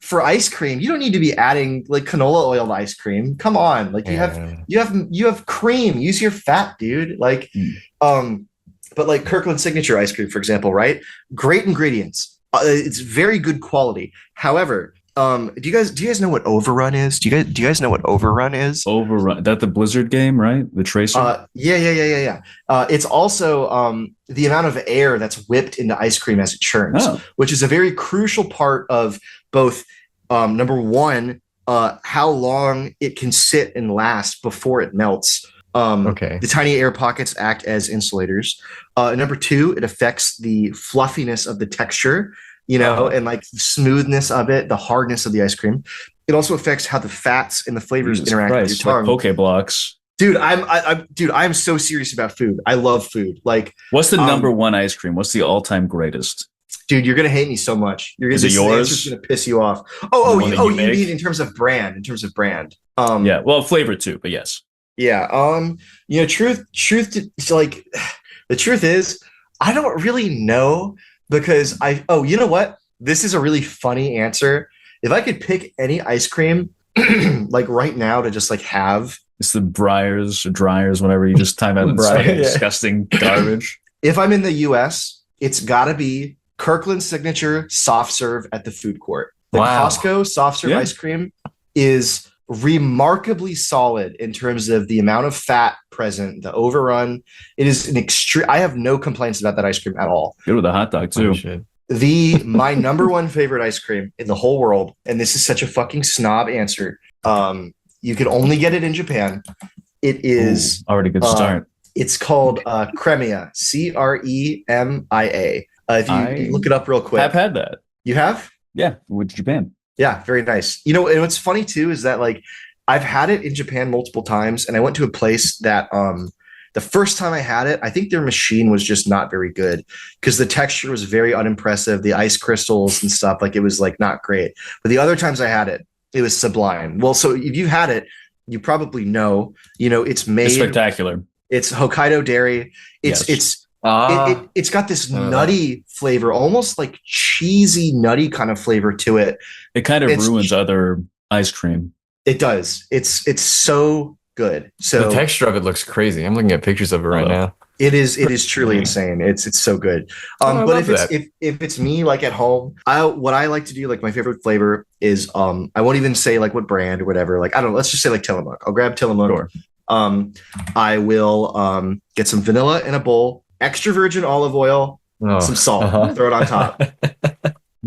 for ice cream, you don't need to be adding like canola oil to ice cream. Come on, like you have cream. Use your fat, dude. Like, but like Kirkland Signature ice cream, for example, right? Great ingredients. It's very good quality. However, do you guys know what Overrun is? Do you guys know what Overrun is? Overrun. That the Blizzard game, right? The Tracer. Yeah. It's also the amount of air that's whipped into ice cream as it churns, which is a very crucial part of both. Number one, how long it can sit and last before it melts. The tiny air pockets act as insulators. Number two, it affects the fluffiness of the texture, and like the smoothness of it, the hardness of the ice cream. It also affects how the fats and the flavors interact with your tongue. Like poke blocks. Dude, I'm so serious about food. I love food. Like, what's the number one ice cream? What's the all-time greatest? Dude, you're gonna hate me so much. Is it yours? This is gonna piss you off. You mean in terms of brand? Yeah, well, flavor too, but yes. Yeah. Truth. Like, the truth is, I don't really know because you know what? This is a really funny answer. If I could pick any ice cream, like right now, to just like have, it's the Breyers or Dryers, whatever you just time out. Disgusting garbage. If I'm in the U.S., it's gotta be Kirkland Signature soft serve at the food court. The Costco soft serve ice cream is remarkably solid in terms of the amount of fat present, the Overrun. It is an extreme. I have no complaints about that ice cream at all. Good with a hot dog too. My number one favorite ice cream in the whole world, and this is such a fucking snob answer. You can only get it in Japan. It is already good start. It's called Cremia, Cremia. If you look it up real quick. I've had that. You have? Yeah, with Japan. Yeah, very nice. And what's funny too is that like I've had it in Japan multiple times, and I went to a place that the first time I had it, I think their machine was just not very good because the texture was very unimpressive. The ice crystals and stuff, like it was like not great. But the other times I had it, it was sublime. Well, so if you had it, you probably know, it's made. It's spectacular. It's Hokkaido dairy. It's got this nutty flavor, almost like cheesy, nutty kind of flavor to it. It kind of ruins other ice cream. It does. It's so good. So the texture of it looks crazy. I'm looking at pictures of it right now. It is truly insane. It's so good. But if it's me, like at home, what I like to do, like my favorite flavor is I won't even say like what brand or whatever. Like I don't know. Let's just say like Tillamook. I'll grab Tillamook. Sure. I will get some vanilla in a bowl. Extra virgin olive oil, some salt, throw it on top.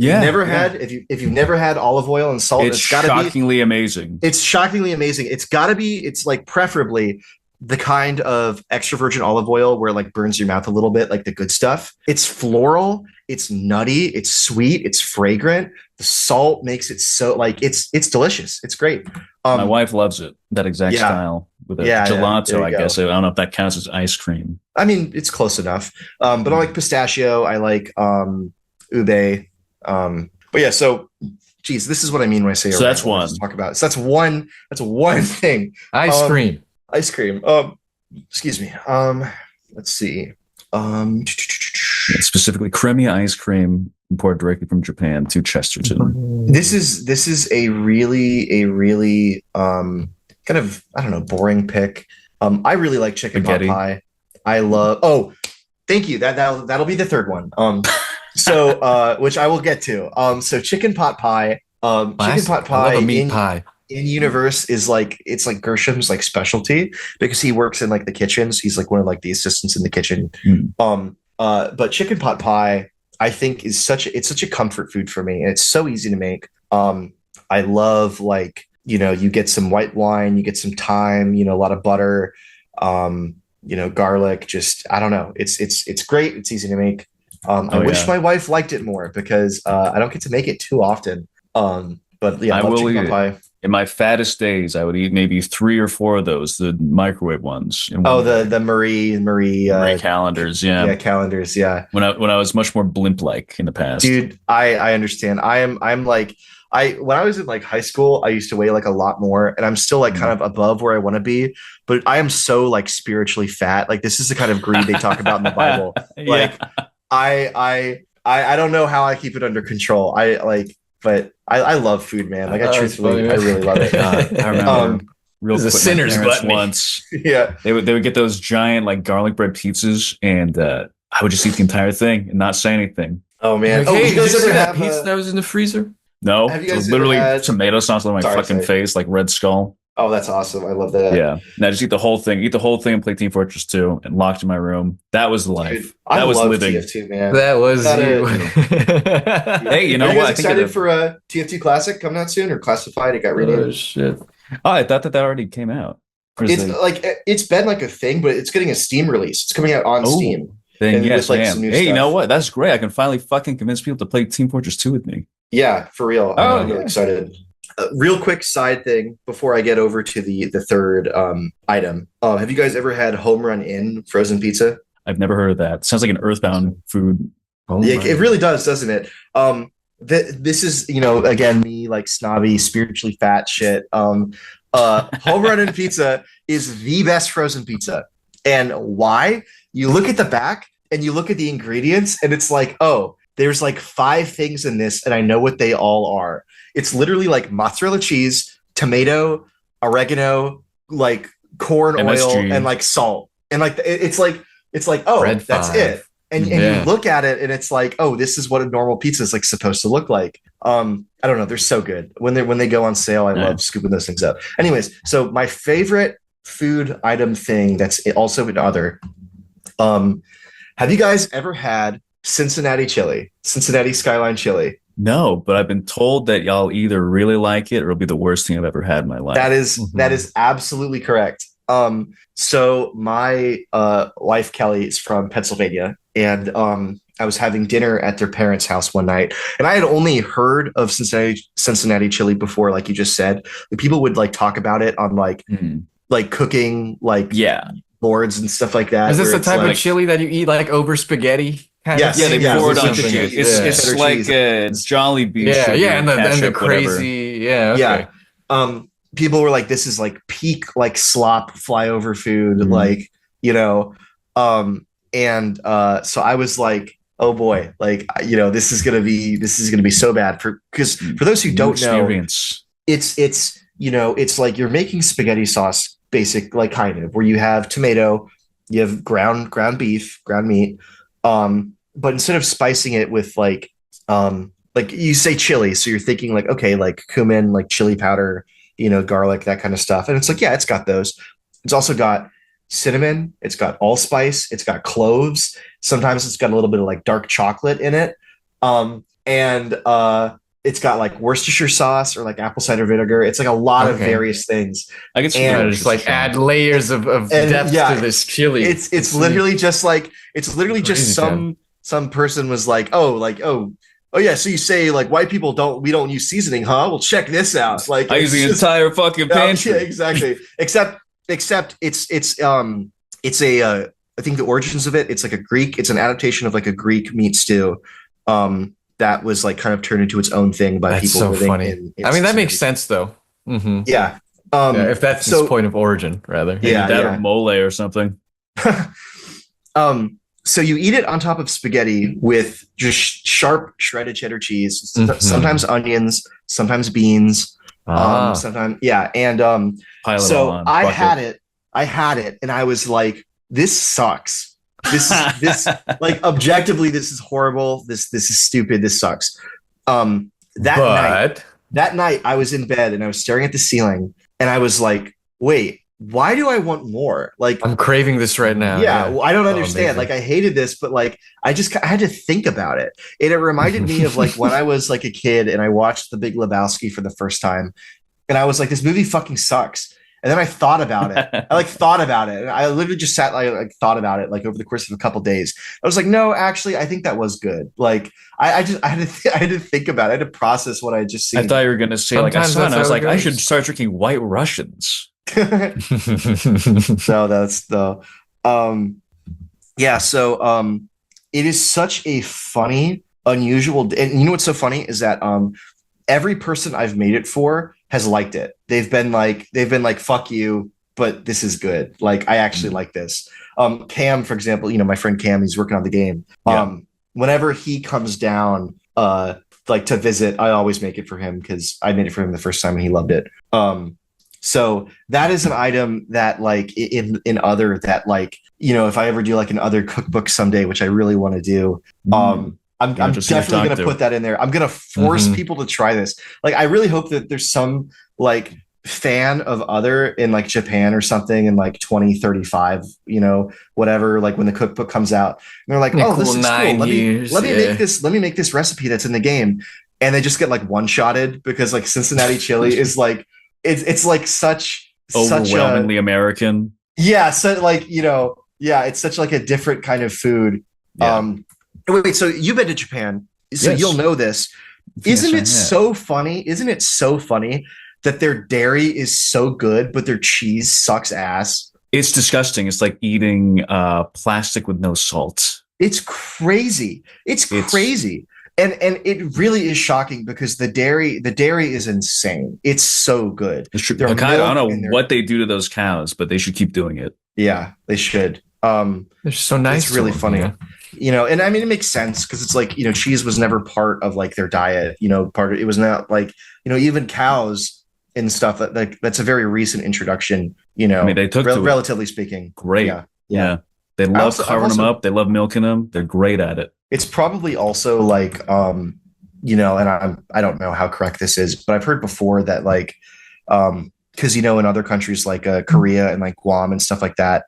If you've never had olive oil and salt, it's shockingly amazing. It's shockingly amazing. It's like preferably the kind of extra virgin olive oil where it like burns your mouth a little bit, like the good stuff. It's floral, it's nutty, it's sweet, it's fragrant. The salt makes it so like it's delicious. It's great. My wife loves it. That exact style with a gelato. I guess I don't know if that counts as ice cream. I mean, it's close enough. But I like pistachio. I like ube. But yeah, so geez, this is what I mean when I say. So that's one. Talk about. So that's one. That's one thing. Ice cream. Ice cream. Excuse me. Let's see. Specifically, Cremia ice cream imported directly from Japan to Chesterton. This is a really kind of, I don't know, boring pick. I really like chicken pot pie. I love. Oh, thank you. That'll be the third one. Which I will get to. So chicken pot pie. Chicken pot pie. I love a meat pie. In universe is like, it's like Gersham's like specialty because he works in like the kitchens. He's like one of like the assistants in the kitchen. But chicken pot pie, I think is such a comfort food for me. And it's so easy to make. I love like, you get some white wine, you get some thyme, a lot of butter, garlic, just, I don't know. It's great. It's easy to make. I wish my wife liked it more because I don't get to make it too often. But yeah, I love chicken pot pie. In my fattest days, I would eat maybe 3 or 4 of those, the microwave ones. Oh, the Marie calendars, yeah, calendars, yeah. When I was much more blimp-like in the past. Dude, I understand. I'm like when I was in like high school, I used to weigh like a lot more, and I'm still like kind of above where I want to be, but I am so like spiritually fat. Like this is the kind of greed they talk about in the Bible. Like I don't know how I keep it under control. But I love food, man. Like I really love it. I remember real quick, a sinner's gluttony once. Yeah, they would get those giant like garlic bread pizzas, and I would just eat the entire thing and not say anything. Oh man! Like, hey, did you ever have pizza that was in the freezer? No, it was literally tomato sauce on my fucking face, like Red Skull. Oh, that's awesome! I love that. Yeah, now just eat the whole thing, and play Team Fortress 2, and locked in my room. That was the life. Dude, that was living. TF2, man. That was you. Hey, you know what? Are you guys excited for a TF2 Classic coming out soon, or Classified? It got renamed. Oh shit! Oh, I thought that already came out. It's been like a thing, but it's getting a Steam release. It's coming out on Steam. Then yes, with, like, some new stuff. You know what? That's great. I can finally fucking convince people to play Team Fortress 2 with me. Yeah, for real. I'm really excited. Real quick side thing before I get over to the third item. Have you guys ever had Home Run Inn frozen pizza? I've never heard of that. Sounds like an Earthbound food. It really does, doesn't it? This is, again, me like snobby, spiritually fat shit. Home Run Inn pizza is the best frozen pizza. And why? You look at the back and you look at the ingredients and it's like, oh, there's like 5 things in this and I know what they all are. It's literally like mozzarella cheese, tomato, oregano, like corn MSG. Oil, and like salt. And like it's like oh, Red that's 5. It. And you look at it and it's like, oh, this is what a normal pizza is like supposed to look like. I don't know, they're so good. When they go on sale, I love scooping those things up. Anyways, so my favorite food item thing that's also in other. Have you guys ever had Cincinnati Skyline chili? No, but I've been told that y'all either really like it or it'll be the worst thing I've ever had in my life. That is absolutely correct. So my wife Kelly is from Pennsylvania, and I was having dinner at their parents' house one night, and I had only heard of Cincinnati chili before, like you just said. People would like talk about it on like cooking boards and stuff like that. Is this the type of chili that you eat like over spaghetti? Yes, they pour it on spaghetti. It's like a Jolly Beef. And the crazy, whatever. People were like, "This is like peak like slop flyover food," so I was like, "Oh boy, like this is gonna be so bad." Because for those who don't know, it's like you're making spaghetti sauce, basic like kind of where you have tomato, you have ground beef, ground meat. But instead of spicing it with like you say chili, so you're thinking like, okay, like cumin, like chili powder, garlic, that kind of stuff. And it's like, yeah, it's got those. It's also got cinnamon. It's got allspice. It's got cloves. Sometimes it's got a little bit of like dark chocolate in it. It's got like Worcestershire sauce or like apple cider vinegar. It's like a lot of various things. I can just like add layers of depth to this chili. It's literally just like some person was like, oh yeah, so you say like white people we don't use seasoning, huh? Well, check this out. Like I use the entire fucking pantry. Yeah, exactly. Except it's a I think the origins of it, it's an adaptation of like a Greek meat stew. That was like kind of turned into its own thing by people. So funny. I mean, that makes sense though. Mm-hmm. Yeah. If that's his point of origin, rather. Or mole or something. So you eat it on top of spaghetti with just sharp shredded cheddar cheese, sometimes onions, sometimes beans, sometimes and so I had it, and I was like, this sucks. This like objectively, this is horrible. This is stupid. This sucks. That night I was in bed and I was staring at the ceiling and I was like, wait, why do I want more? Like I'm craving this right now. Yeah. Well, I don't understand. Like I hated this, but like I had to think about it. And it reminded me of like when I was like a kid and I watched The Big Lebowski for the first time. And I was like, this movie fucking sucks. And then I thought about it. I like thought about it. And I literally just sat like thought about it like over the course of a couple days. I was like, no, actually, I think that was good. Like I had to think about it. I had to process what I had just seen. I thought you were gonna say like I Sometimes saw it and I that's was how like, it I goes. should start drinking White Russians. So that's the yeah. So it is such a funny, unusual, and you know what's so funny is that every person I've made it for has liked it. They've been like, fuck you, but this is good. Like, I actually like this. Cam, for example, my friend Cam, he's working on the game. Whenever he comes down, like to visit, I always make it for him because I made it for him the first time and he loved it. So that is an item that like in other that like, if I ever do like an other cookbook someday, which I really want to do, I'm definitely going to put that in there. I'm going to force people to try this. Like, I really hope that there's some like fan of other in like Japan or something in like 2035, whatever, like when the cookbook comes out and they're like, oh, this is cool. Let me make this recipe that's in the game. And they just get like one-shotted because like Cincinnati chili is like, it's like such overwhelmingly American. Yeah. So like, it's such like a different kind of food. Yeah. Wait, so you've been to Japan, so Yes. You'll know this. Isn't it so funny? Isn't it so funny that their dairy is so good, but their cheese sucks ass? It's disgusting. It's like eating plastic with no salt. It's crazy. It's crazy. And it really is shocking because the dairy is insane. It's so good. I don't know what they do to those cows, but they should keep doing it. Yeah, they should. They're so nice. It's really funny. Yeah. And I mean, it makes sense because it's like, cheese was never part of like their diet, it was not like, even cows and stuff that's a very recent introduction, I mean, they took relatively speaking. Great. Yeah. They love carving them up. They love milking them. They're great at it. It's probably also like, and I don't know how correct this is, but I've heard before that like, cause in other countries like Korea and like Guam and stuff like that,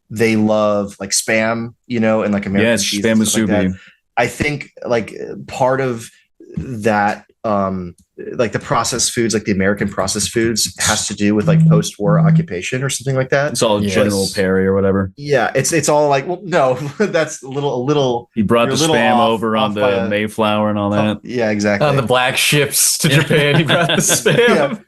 they love like Spam, and like American cheese. Spam musubi. Like I think like part of that, like the processed foods, like the American processed foods, has to do with like post-war occupation or something like that. It's all General Perry or whatever. Yeah, it's all like, well, no, that's a little. He brought the Spam over on the Mayflower and all that. Yeah, exactly. On the black ships to Japan, he brought the Spam.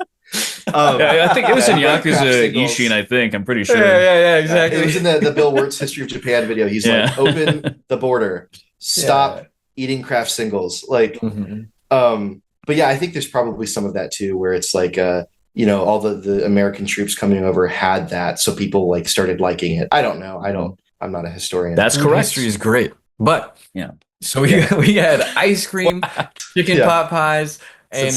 I think it was in Yakuza Ishin, I think. I'm pretty sure. Yeah, exactly. It was in the Bill Wirtz History of Japan video. He's like, open the border, stop eating craft singles. Like, but yeah, I think there's probably some of that too, where it's like, all the American troops coming over had that. So people like started liking it. I don't know. I'm not a historian. That's correct. History is great. But yeah. So we had ice cream, chicken pot pies, and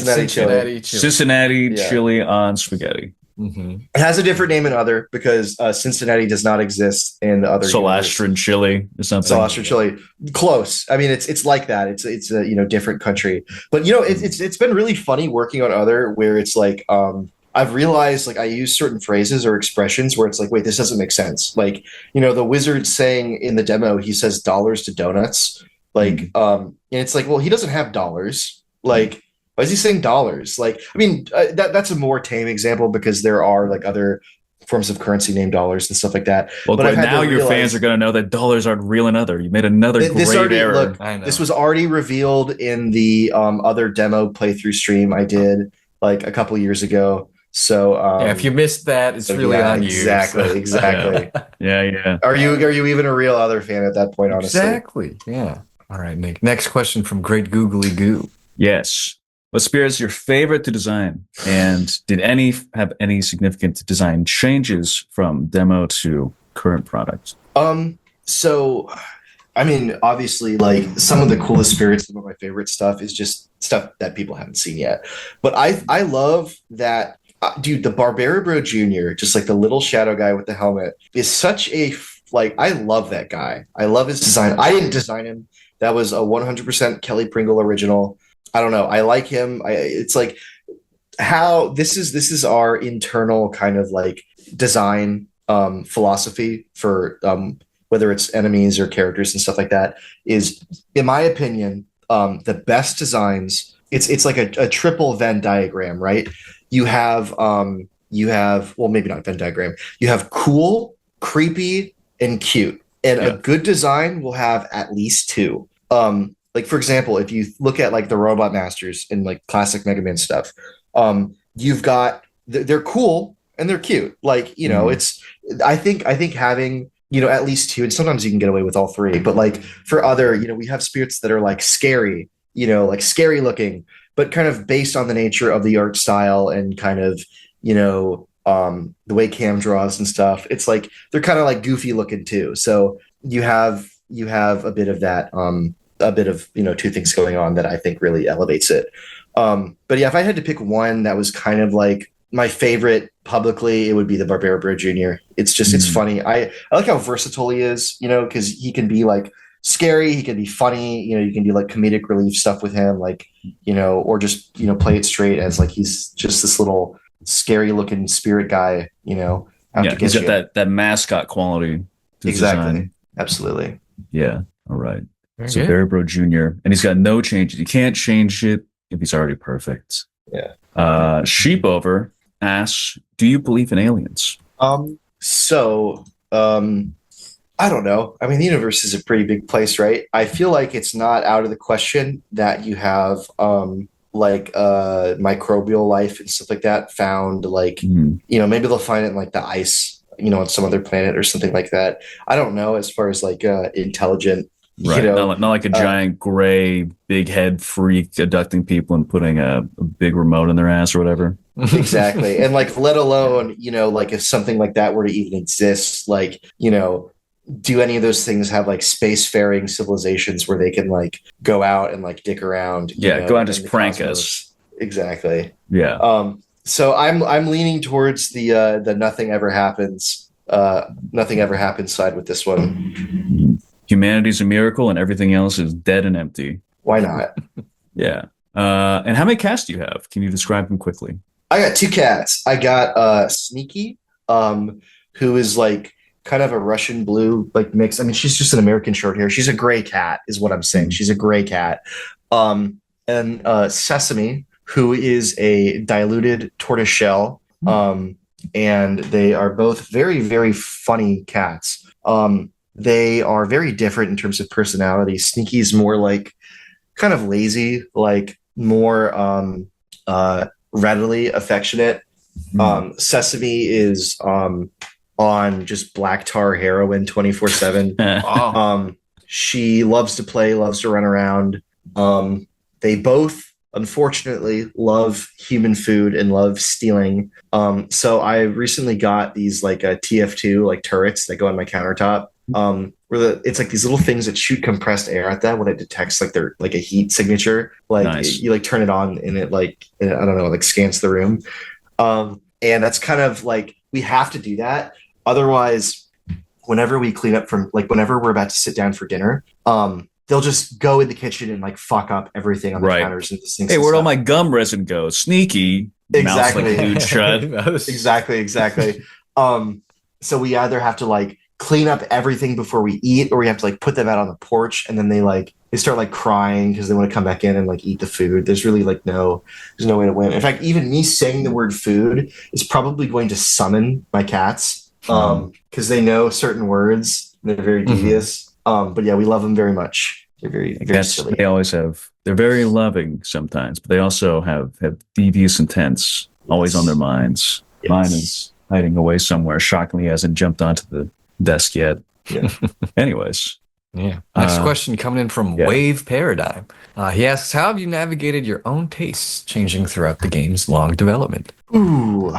Cincinnati chili on spaghetti. It has a different name in other because Cincinnati does not exist in the other. Solastran chili or something. Solastran chili, close. I mean, it's like that. It's a different country, but it's been really funny working on other where it's like I've realized like I use certain phrases or expressions where it's like, wait, this doesn't make sense. Like the wizard saying in the demo, he says dollars to donuts. Like and it's like, well, he doesn't have dollars. Like. Why is he saying dollars? Like, I mean, that's a more tame example because there are like other forms of currency named dollars and stuff like that. Well, but now your fans are going to know that dollars aren't real in other. You made another great error. Look, this was already revealed in the other demo playthrough stream I did like a couple years ago. So if you missed that, it's really on you. Exactly. Yeah. Are you even a real other fan at that point? Honestly, exactly. Yeah. All right, Nick. Next question from Great Googly Goo. Yes. What spear is your favorite to design? And did any have any significant design changes from demo to current product? So, I mean, obviously, like some of the coolest spirits, some of my favorite stuff is just stuff that people haven't seen yet. But I love that, dude, the Barbera Bro Jr., just like the little shadow guy with the helmet, is such a, like, I love that guy. I love his design. I didn't design him. That was a 100% Kelly Pringle original. I don't know. I like him. It's like how this is our internal kind of like design philosophy for whether it's enemies or characters and stuff like that is, in my opinion, the best designs. It's like a triple Venn diagram, right? you have well, maybe not Venn diagram. You have cool, creepy, and cute. And a good design will have at least two. Like for example, if you look at like the Robot Masters and like classic Mega Man stuff, you've got they're cool and they're cute. Like, you know, it's I think having, you know, at least two, and sometimes you can get away with all three, but like for other, you know, we have spirits that are like scary, you know, like scary looking, but kind of based on the nature of the art style and kind of, you know, the way Cam draws and stuff. It's like they're kind of like goofy looking too. So you have a bit of that, a bit of, you know, two things going on that I think really elevates it. But yeah, if I had to pick one that was kind of like my favorite publicly, it would be the Barbaro Bro Jr. It's just, it's funny. I like how versatile he is, you know, because he can be like scary, he can be funny, you know, you can do like comedic relief stuff with him, like, you know, or just, you know, play it straight as like he's just this little scary looking spirit guy, you know. Yeah, he's got that mascot quality. Exactly. Design. Absolutely. Yeah. All right. So Barry Bro Jr. and he's got no changes. You can't change it if he's already perfect. Yeah. Sheepover asks, do you believe in aliens? I don't know. I mean, the universe is a pretty big place, right? I feel like it's not out of the question that you have microbial life and stuff like that found, like, you know, maybe they'll find it in like the ice, you know, on some other planet or something like that. I don't know, as far as like intelligent, right? You know, not like a giant gray big head freak abducting people and putting a big remote in their ass or whatever. Exactly. And like, let alone, you know, like if something like that were to even exist, like, you know, do any of those things have like spacefaring civilizations where they can like go out and like dick around? Yeah, go out and just prank us. Exactly. Yeah. So I'm leaning towards the nothing ever happens side with this one. Humanity's a miracle and everything else is dead and empty. Why not? Yeah. And how many cats do you have? Can you describe them quickly? I got two cats. I got Sneaky, who is like kind of a Russian blue like mix. I mean, she's just an American short hair. She's a gray cat, is what I'm saying. She's a gray cat. And Sesame, who is a diluted tortoiseshell. And they are both very, very funny cats. They are very different in terms of personality. Sneaky's more like kind of lazy, like more readily affectionate. Sesame is on just black tar heroin 24/7. She loves to play, loves to run around. They both, unfortunately, love human food and love stealing. So I recently got these like TF2 like turrets that go on my countertop. Where it's like these little things that shoot compressed air at them when it detects like they're like a heat signature. Like nice. You like turn it on and it like, I don't know, like scans the room. And that's kind of like, we have to do that. Otherwise, whenever we clean up from like whenever we're about to sit down for dinner, they'll just go in the kitchen and like fuck up everything on the counters and things. Hey, and where'd all stuff. my gum resin go? Sneaky. Exactly. Mouse like glued shut. Exactly. So we either have to like clean up everything before we eat, or we have to like put them out on the porch, and then they start like crying because they want to come back in and like eat the food. There's really like there's no way to win. In fact, even me saying the word food is probably going to summon my cats because they know certain words. They're very devious. But yeah, we love them very much. They're very, very silly. They're very loving sometimes, but they also have devious intents always on their minds. Yes. Mine is hiding away somewhere. Shockingly, hasn't jumped onto the desk yet. Yeah. Anyways. Yeah. Next question coming in from Wave Paradigm. He asks, how have you navigated your own tastes changing throughout the game's long development? Ooh,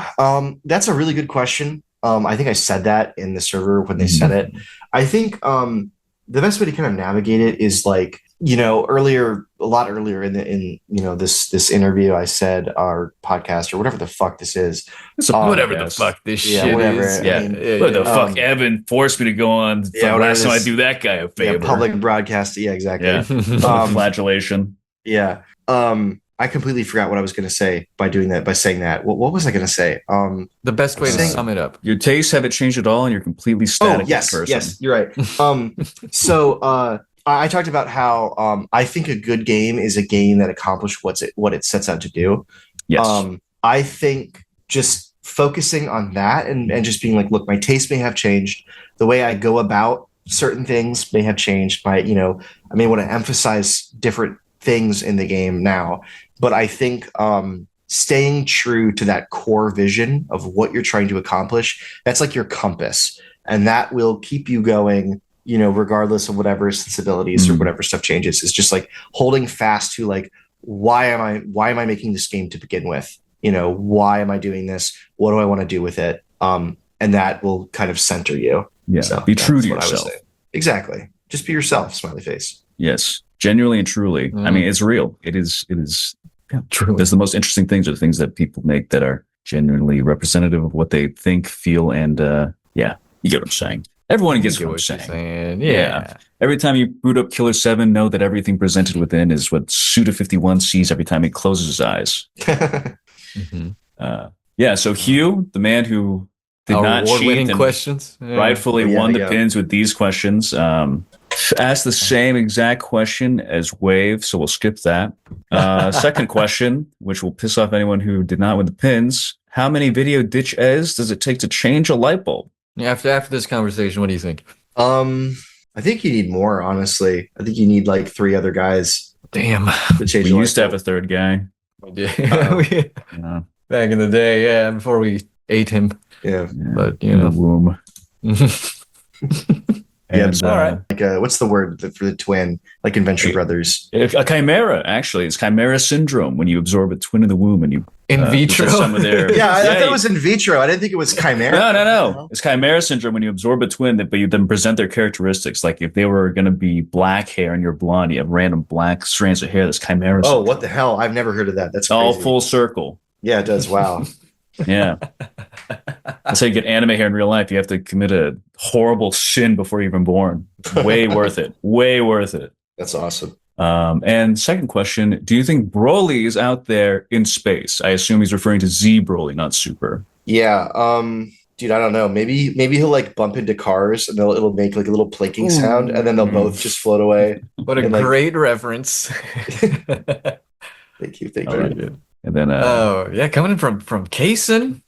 that's a really good question. I think I said that in the server when they said it. I think the best way to kind of navigate it is like, you know, a lot earlier in you know, this interview, I said our podcast or whatever the fuck this is. Whatever the fuck this shit is. Yeah. What the fuck? Evan forced me to go on. Last time I do that guy a favor. Yeah, public broadcast. Yeah, exactly. Yeah. Flagellation. Yeah. I completely forgot what I was going to say by saying that. What was I going to say? The best way to sum it up. Your tastes haven't changed at all, and you're completely static. Yes, you're right. So I talked about how I think a good game is a game that accomplishes what it sets out to do. Yes. I think just focusing on that and just being like, look, my taste may have changed. The way I go about certain things may have changed. I may want to emphasize different things in the game now. But I think staying true to that core vision of what you're trying to accomplish, that's like your compass. And that will keep you going, regardless of whatever sensibilities or whatever stuff changes. It's just like holding fast to like, why am I making this game to begin with? Why am I doing this? What do I want to do with it? And that will kind of center you. Yeah. So be true to yourself. Exactly. Just be yourself, smiley face. Yes. Genuinely and truly. I mean, it's real. It is. Yeah, true. There's the most interesting things are the things that people make that are genuinely representative of what they think, feel, and yeah, you get what I'm saying. Everyone gets what I'm saying. Yeah. Every time you boot up Killer 7, know that everything presented within is what Suda51 sees every time he closes his eyes. Yeah, so Hugh, the man who did not cheat and questions. rightfully won the pins with these questions, asked the same exact question as Wave, so we'll skip that. Second question, which will piss off anyone who did not win the pins. How many video ditches does it take to change a light bulb? Yeah, after this conversation, what do you think? I think you need more, honestly. I think you need like 3 other guys. Damn. To change we used to have a third guy. We did. Back in the day, before we ate him. Yeah. But, the womb. And, all right. Like what's the word for the twin? Like in Venture Brothers. A chimera, actually. It's chimera syndrome when you absorb a twin in the womb and you in vitro. Some of their, I thought it was in vitro. I didn't think it was chimera. No. It's chimera syndrome when you absorb a twin, but you then present their characteristics. Like if they were going to be black hair and you're blonde, you have random black strands of hair. That's chimera syndrome. Oh, what the hell? I've never heard of that. That's crazy. All full circle. Yeah, it does. Wow. Yeah. That's how you get anime hair in real life. You have to commit a horrible sin before you're even born. Way worth it. Way worth it. That's awesome. And second question, do you think Broly is out there in space? I assume he's referring to Z Broly, not Super. Yeah. Dude, I don't know. Maybe he'll like bump into cars and it'll make like a little plinking sound and then they'll both just float away. What a great reference. Thank you. Right. And then coming in from Kaysen,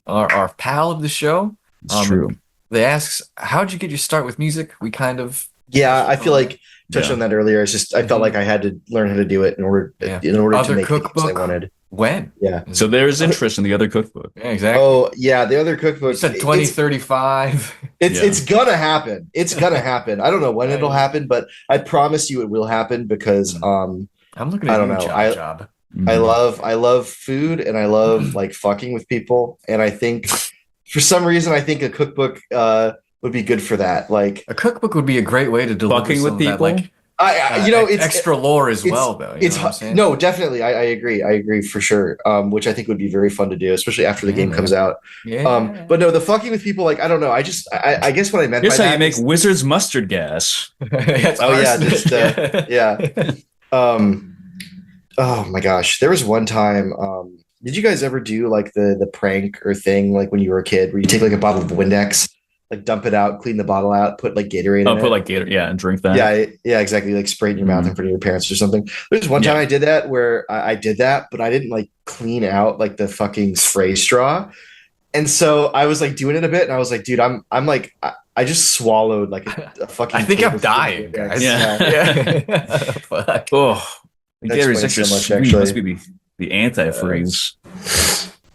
our pal of the show. It's true. They ask, how'd you get your start with music? We kind of I feel like touched on that earlier. It's just I felt like I had to learn how to do it in order to make the games I wanted. When? Yeah. So there's interest in the other cookbook. Yeah, exactly. Oh yeah, the other cookbook. You said 2035. It's gonna happen. It's gonna happen. I don't know when it'll happen, but I promise you it will happen because I'm looking at job. I love food and I love like fucking with people. And I think for some reason, I think a cookbook would be good for that. Like a cookbook would be a great way to deliver fucking with people. That, like, it's extra lore as well, though. No, definitely. I agree. I agree for sure. Which I think would be very fun to do, especially after the game comes out. Yeah. But no, the fucking with people, like, I don't know. I guess what I meant Here's by how that you make wizard's mustard gas. Oh my gosh. There was one time, did you guys ever do like the prank or thing like when you were a kid where you take like a bottle of Windex, like dump it out, clean the bottle out, put like Gatorade in it? Put like Gatorade, and drink that. Yeah, exactly. Like spray it in your mouth in front of your parents or something. There's one time I did that where I did that, but I didn't like clean out like the fucking spray straw. And so I was like doing it a bit and I was like, dude, I'm like, I just swallowed like a fucking. I think I'm dying, guys. Yeah. Fuck. Oh. Gatorade's extra so much, sweet. actually. Must be the antifreeze.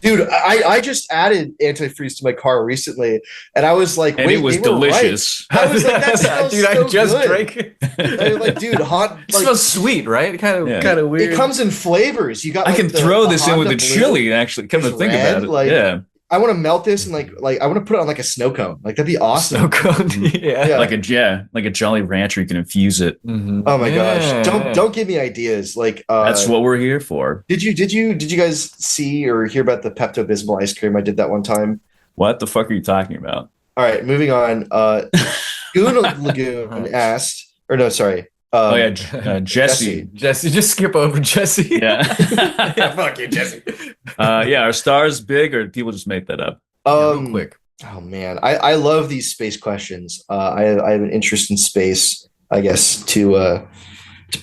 Dude, I just added antifreeze to my car recently, and I was like, and wait, it was delicious. Right. I was like, that smells dude, so I just good. drank it. I was like, dude, hot. It smells sweet, right? Kind of weird. It comes in flavors. You got. I like, can throw this in with the Honda chili. Actually, come to think about it, like, I want to melt this and like I want to put it on like a snow cone. Like that'd be awesome. Snow cone, yeah. Like a Jolly Rancher. You can infuse it. Mm-hmm. Oh my gosh! Don't give me ideas. Like that's what we're here for. Did you guys see or hear about the Pepto Bismol ice cream? I did that one time. What the fuck are you talking about? All right, moving on. Goon Lagoon asked, or no, sorry. Jesse. Jesse, just skip over Jesse. Yeah. Yeah, fuck you, Jesse. Are stars big or people just make that up? Real quick. Oh man, I love these space questions. I have an interest in space, I guess, to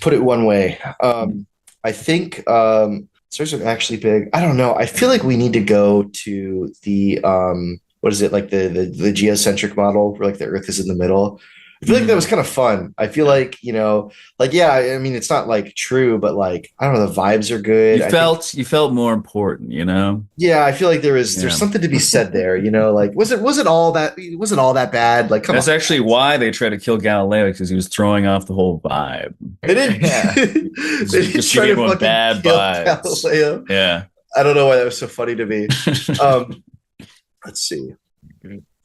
put it one way. I think Stars are actually big. I don't know. I feel like we need to go to the what is it, like the geocentric model where like the Earth is in the middle. I feel like that was kind of fun. I feel like, like, yeah, I mean, it's not like true, but like, I don't know, the vibes are good. You felt more important, you know? Yeah, I feel like there's something to be said there, like wasn't all that bad. Like, come That's on. actually why they tried to kill Galileo, because he was throwing off the whole vibe. They didn't, Yeah. they didn't Just try to giving everyone fucking bad kill vibes. Galileo. Yeah. I don't know why that was so funny to me. Let's see.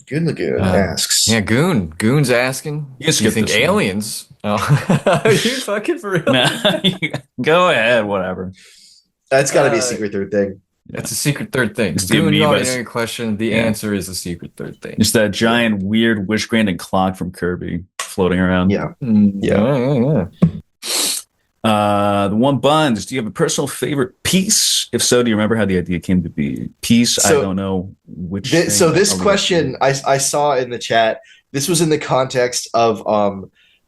Goon Lagoon asks. Yeah, Goon's asking. You Do you think this one. aliens? Oh, are you fucking for real? Nah, go ahead, whatever. That's got to be a secret third thing. It's a secret third thing. It's the Goon, you already amoebas. know your question. The answer is a secret third thing. It's that giant, weird wish-granting clock from Kirby floating around. Yeah. Yeah. The one buns. Do you have a personal favorite piece? If so, do you remember how the idea came to be? Piece. I don't know which. This question I saw in the chat. This was in the context of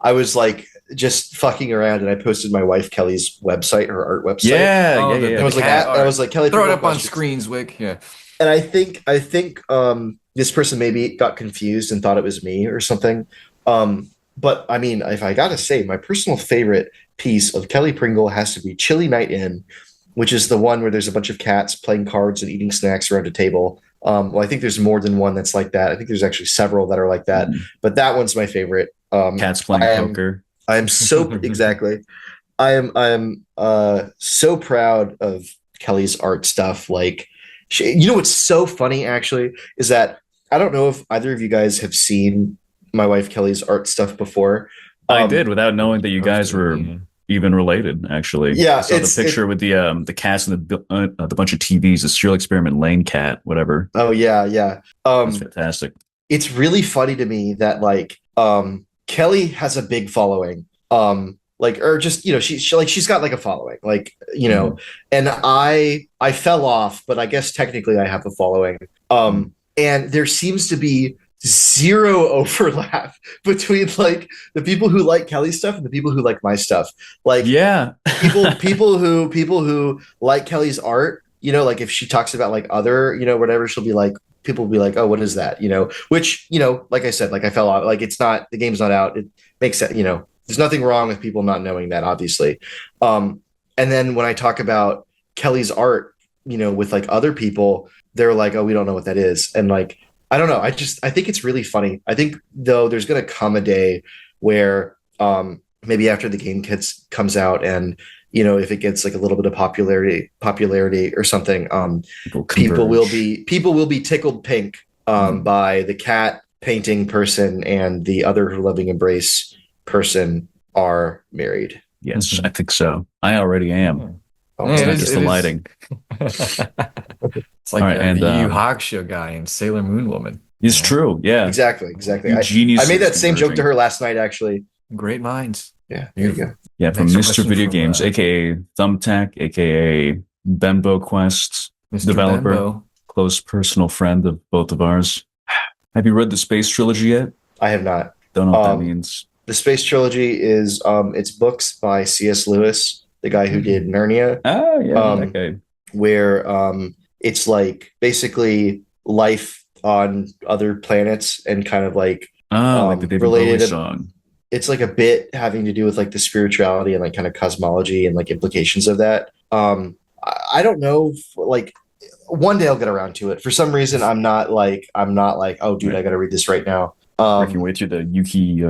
I was like just fucking around and I posted my wife Kelly's website, her art website. Yeah. I was like, Kelly, throw it up on screens, Wick. Yeah. And I think this person maybe got confused and thought it was me or something. But I mean, if I gotta say, my personal favorite piece of Kelly Pringle has to be Chilly Night In, which is the one where there's a bunch of cats playing cards and eating snacks around a table. Well, I think there's more than one that's like that. I think there's actually several that are like that, but that one's my favorite. Cats playing poker. I am so exactly. I am so proud of Kelly's art stuff. Like, what's so funny actually is that I don't know if either of you guys have seen my wife Kelly's art stuff before. I did, without knowing that you guys were even related. Actually, yeah. I saw the picture with the cats and the bunch of TVs. The Serial Experiment Lane cat, whatever. Oh yeah. That's fantastic. It's really funny to me that like Kelly has a big following. Or just she's got like a following, and I fell off, but I guess technically I have a following. And there seems to be zero overlap between like the people who like Kelly's stuff and the people who like my stuff. Like, yeah, people who like Kelly's art, like if she talks about like other, whatever, she'll be like, people will be like, oh, what is that? Which, like I said, like I fell off, like it's not, the game's not out. It makes sense, there's nothing wrong with people not knowing that, obviously. And then when I talk about Kelly's art, with like other people, they're like, oh, we don't know what that is. And like, I don't know. I think it's really funny. I think though there's going to come a day where maybe after the game comes out and, if it gets like a little bit of popularity or something, people will be tickled pink by the cat painting person and the other Her Loving Embrace person are married. Yes, I think so. I already am. Oh, it's not just the lighting. It's like the Yu Hakusho guy and Sailor Moon Woman. It's true. Yeah, exactly. I made that same joke to her last night, actually. Great minds. Yeah, there you go. Yeah, from Mr. Video Games, aka Thumbtack, aka Bembo Quest, Mr. developer, Bembo. close personal friend of both of ours. Have you read the Space Trilogy yet? I have not. Don't know what that means. The Space Trilogy is it's books by C.S. Lewis, the guy who did Narnia. Oh yeah, okay. Where it's like basically life on other planets and kind of like like the David related Bowie song. It's like a bit having to do with like the spirituality and like kind of cosmology and like implications of that. I don't know, like one day I'll get around to it. For some reason, I'm not like, oh dude, I got to read this right now. Working way through the Yuki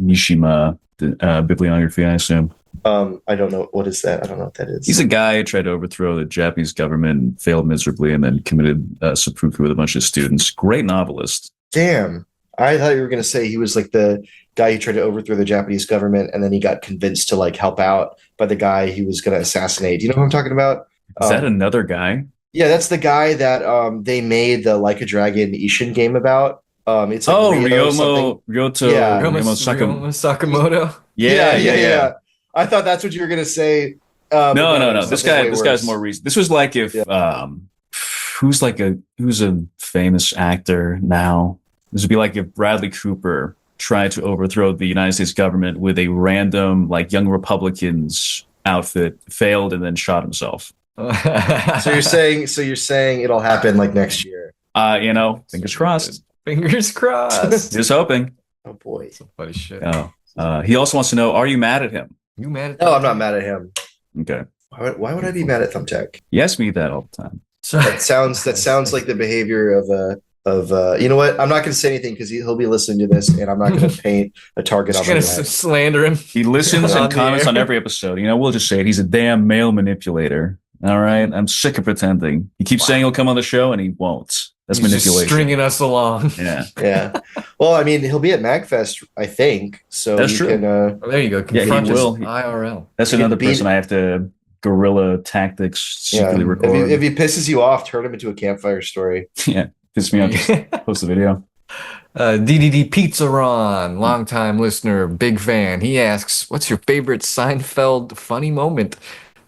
Mishima bibliography, I assume. I don't know. What is that? I don't know what that is. He's a guy who tried to overthrow the Japanese government, failed miserably, and then committed seppuku with a bunch of students. Great novelist. Damn. I thought you were going to say he was like the guy who tried to overthrow the Japanese government, and then he got convinced to like help out by the guy he was going to assassinate. Do you know who I'm talking about? Is that another guy? Yeah, that's the guy that they made the Like a Dragon Ishin game about. It's like Ryoto Sakamoto. Yeah. I thought that's what you were going to say. No. This guy's more recent. This was like if who's a famous actor now? This would be like if Bradley Cooper tried to overthrow the United States government with a random like Young Republicans outfit, failed, and then shot himself. So you're saying it'll happen like next year. Fingers crossed. Fingers crossed. Just hoping. Oh boy. Some funny shit. He also wants to know, are you mad at him? You mad at No, I'm not mad at him. Okay. Why would I be mad at Thumbtack? He asks me that all the time. That sounds like the behavior of you know what? I'm not going to say anything because he'll be listening to this, and I'm not going to paint a target on my gonna back. slander him. He listens On and the comments air. on every episode. We'll just say it. He's a damn male manipulator. All right. I'm sick of pretending. He keeps saying he'll come on the show and he won't. That's He's just manipulation. stringing us along. Yeah. Yeah. Well, I mean, he'll be at MagFest, I think. So That's you true. can. Oh, there you go. Confront he us will. IRL. That's You can another beat- person I have to guerrilla tactics secretly Yeah. record. If he pisses you off, turn him into a campfire story. Yeah. Piss me off. Just post the video. DDD Pizza Ron, longtime listener, big fan. He asks, "What's your favorite Seinfeld funny moment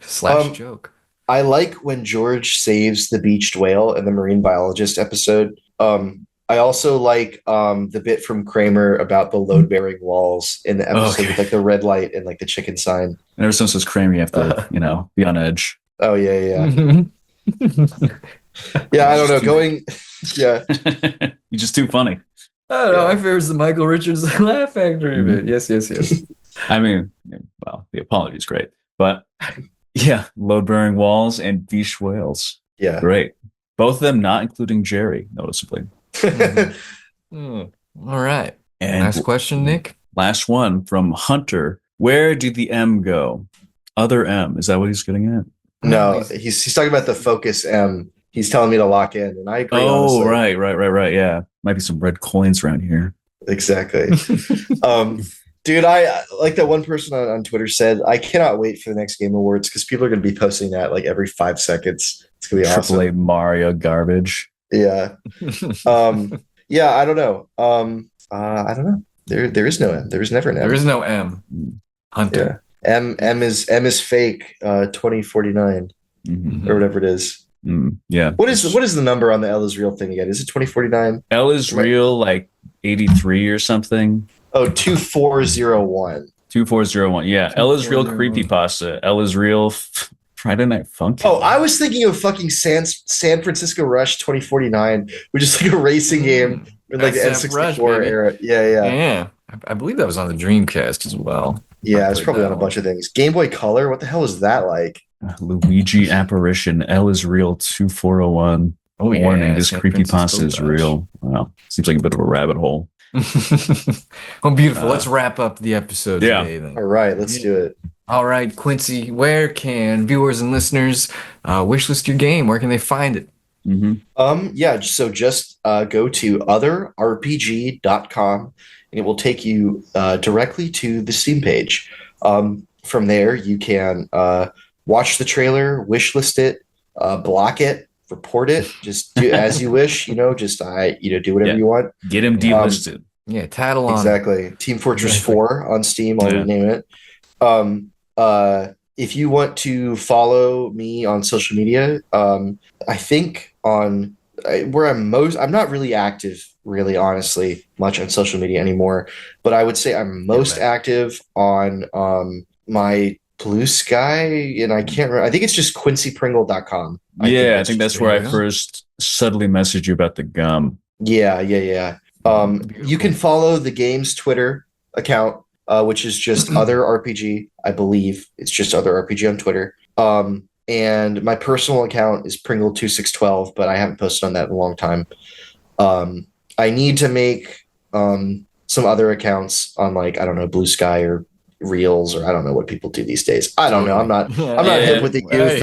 / joke?" I like when George saves the beached whale in the marine biologist episode. I also like the bit from Kramer about the load-bearing walls in the episode with like the red light and like the chicken sign. And ever since it's Kramer, you have to, be on edge. Oh yeah. Yeah, I don't know. Yeah. You're just too funny. I don't know. My favorite is the Michael Richards Laugh Factory bit. Yes. I mean, well, the apology is great, but yeah, load-bearing walls and beached whales. Yeah. Great. Both of them not including Jerry, noticeably. All right. And Last question, Nick. last one from Hunter. Where did the M go? Other M. Is that what he's getting at? No, he's talking about the Focus M. He's telling me to lock in, and I agree. Oh, honestly. right. Yeah. Might be some red coins around here. Exactly. Dude, I like that one person on Twitter said, I cannot wait for the next Game Awards because people are going to be posting that like every 5 seconds. It's going to be awesome. AAA Mario garbage. Yeah. Yeah, I don't know. I don't know. There is no M. There is never an M. There is no M. Hunter. Yeah. M is fake. 2049 or whatever it is. Yeah. What is the number on the L is real thing again? Is it 2049? L is real, like 83 or something. Oh, 2401. 2401. Yeah. L is real creepypasta. L is real Friday Night Funkin'. Oh, I was thinking of fucking San Francisco Rush 2049, which is like a racing game in like the SF Rush, N64 baby. era. Yeah. Yeah. I believe that was on the Dreamcast as well. Yeah, it's probably on a bunch of things. Game Boy Color, what the hell is that like? Luigi Apparition. L is real 2401. Oh, yeah. Warning, this San creepypasta Francisco is Rush. real. Wow. Seems like a bit of a rabbit hole. Well, beautiful. Let's wrap up the episode today then. All right, let's do it. All right, Quincy, where can viewers and listeners wishlist your game? Where can they find it? Yeah, so just go to otherrpg.com and it will take you directly to the Steam page. From there, you can watch the trailer, wishlist it, block it, report it, just do as you wish, do whatever you want. Get him delisted. Yeah, tattle on. Exactly. Team Fortress 4 on Steam, I'll rename it. If you want to follow me on social media, I think I'm not really active, really honestly, much on social media anymore, but I would say I'm most active on my Blue Sky, and I can't remember. I think it's just quincypringle.com. I think that's where I first subtly messaged you about the gum. Yeah. You can follow the game's Twitter account, which is just Other RPG. I believe it's just Other RPG on Twitter. And my personal account is Pringle2612, but I haven't posted on that in a long time. I need to make some other accounts on Blue Sky or Reels, or I don't know what people do these days. I don't know. I'm not hip with the youth.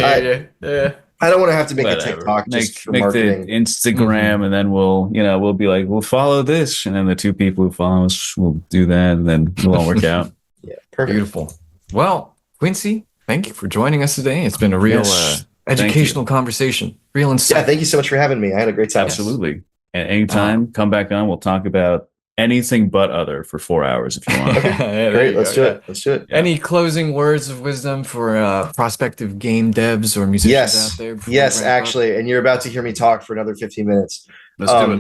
I don't want to have to make a TikTok just for marketing. The Instagram, and then we'll be like, we'll follow this, and then the two people who follow us will do that, and then it'll all work out. Yeah, perfect. Beautiful. Well, Quincy, thank you for joining us today. It's been a real educational conversation. Real insight. Yeah, thank you so much for having me. I had a great time. Absolutely. And anytime, come back on. We'll talk about anything but other for 4 hours if you want. Great. Let's do it. Yeah. Any closing words of wisdom for prospective game devs or musicians out there? Yes, actually. And you're about to hear me talk for another 15 minutes. Let's do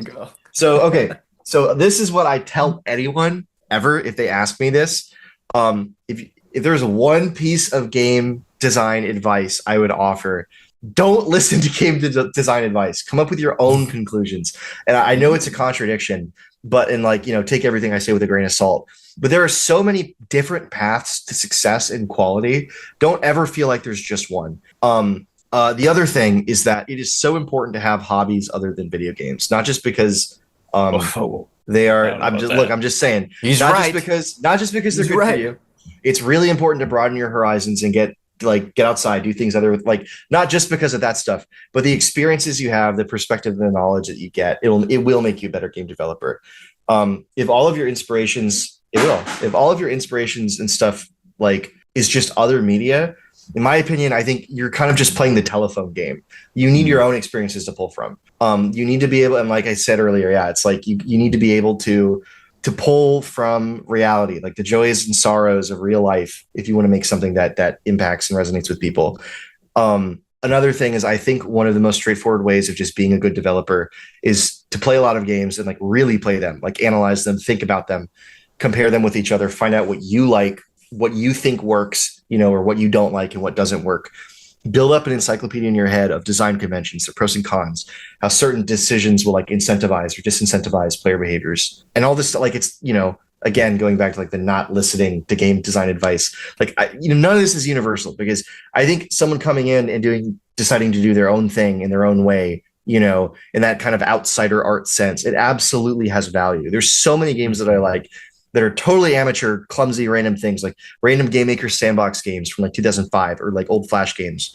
it. So this is what I tell anyone ever if they ask me this. If there's one piece of game design advice I would offer, don't listen to game design advice. Come up with your own conclusions. And I know it's a contradiction, but take everything I say with a grain of salt. But there are so many different paths to success and quality. Don't ever feel like there's just one. The other thing is that it is so important to have hobbies other than video games, not just because they are. I'm just saying. He's not right. Not just because they're good for you. It's really important to broaden your horizons and get outside, do things other, not just because of that stuff, but the experiences you have, the perspective, the knowledge that you get, it will make you a better game developer. If all of your inspirations and stuff is just other media, in my opinion, I think you're kind of just playing the telephone game. You need your own experiences to pull from. You need to be able, and like I said earlier, it's like you need to be able to pull from reality, like the joys and sorrows of real life, if you want to make something that impacts and resonates with people. Another thing is, I think one of the most straightforward ways of just being a good developer is to play a lot of games and really play them, analyze them, think about them, compare them with each other, find out what you like, what you think works, or what you don't like and what doesn't work. Build up an encyclopedia in your head of design conventions, the pros and cons, how certain decisions will incentivize or disincentivize player behaviors, and all this. It's again, going back to the not listening to game design advice. None of this is universal, because I think someone coming in and deciding to do their own thing in their own way, in that kind of outsider art sense, it absolutely has value. There's so many games that I like that are totally amateur, clumsy, random things, like random Game Maker sandbox games from 2005 or old Flash games.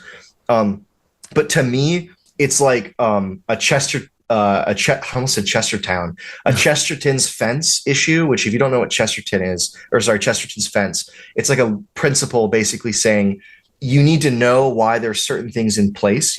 But to me, it's I almost said Chestertown, a Chesterton's fence issue, which if you don't know what Chesterton's fence, it's a principle basically saying you need to know why there's certain things in place.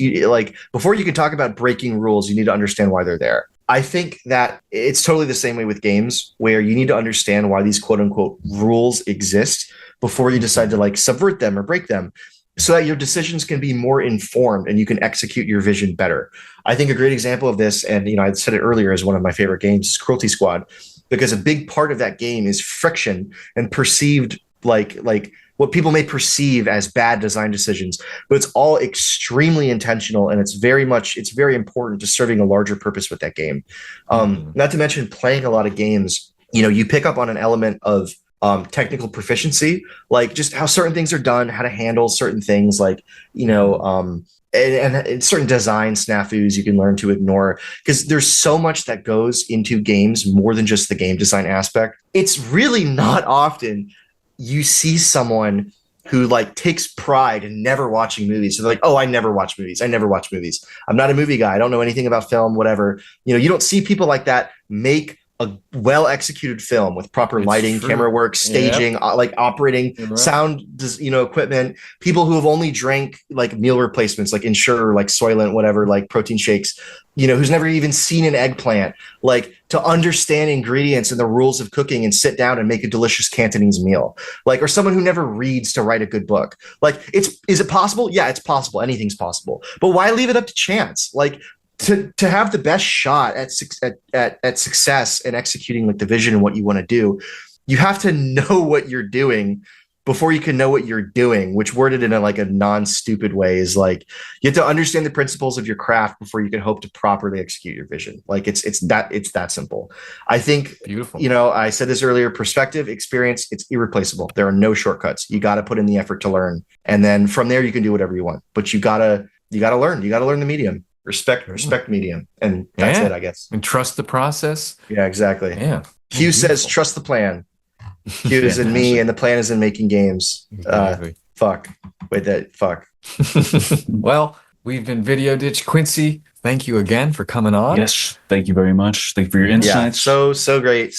Before you can talk about breaking rules, you need to understand why they're there. I think that it's totally the same way with games, where you need to understand why these quote unquote rules exist before you decide to subvert them or break them, so that your decisions can be more informed and you can execute your vision better. I think a great example of this, and I said it earlier, is one of my favorite games, is Cruelty Squad, because a big part of that game is friction and perceived what people may perceive as bad design decisions, but it's all extremely intentional, and it's very important to serving a larger purpose with that game. Not to mention playing a lot of games, you pick up on an element of technical proficiency, just how certain things are done, how to handle certain things, and certain design snafus you can learn to ignore, because there's so much that goes into games more than just the game design aspect. It's really not often you see someone who takes pride in never watching movies. So they're I never watch movies. I'm not a movie guy. I don't know anything about film, whatever. You don't see people like that make a well-executed film with proper lighting, camera work, staging, operating, sound, equipment. People who have only drank meal replacements, Ensure, Soylent, whatever, protein shakes, who's never even seen an eggplant, to understand ingredients and the rules of cooking and sit down and make a delicious Cantonese meal, or someone who never reads to write a good book. Is it possible? Yeah, it's possible. Anything's possible. But why leave it up to chance? To have the best shot at success and executing the vision and what you want to do, you have to know what you're doing before you can know what you're doing, which, worded in a non-stupid way, is you have to understand the principles of your craft before you can hope to properly execute your vision. It's that simple. I think, beautiful. I said this earlier, perspective, experience, it's irreplaceable. There are no shortcuts. You got to put in the effort to learn. And then from there you can do whatever you want, but you gotta learn. You gotta learn the medium. Respect medium. And that's it, I guess. And trust the process. Yeah, exactly. Yeah. Hugh says, trust the plan. Hugh is in me, and the plan is in making games. Exactly. Fuck. Well, we've been Video Ditch. Quincy, thank you again for coming on. Yes, thank you very much. Thank you for your insights. Yeah, so great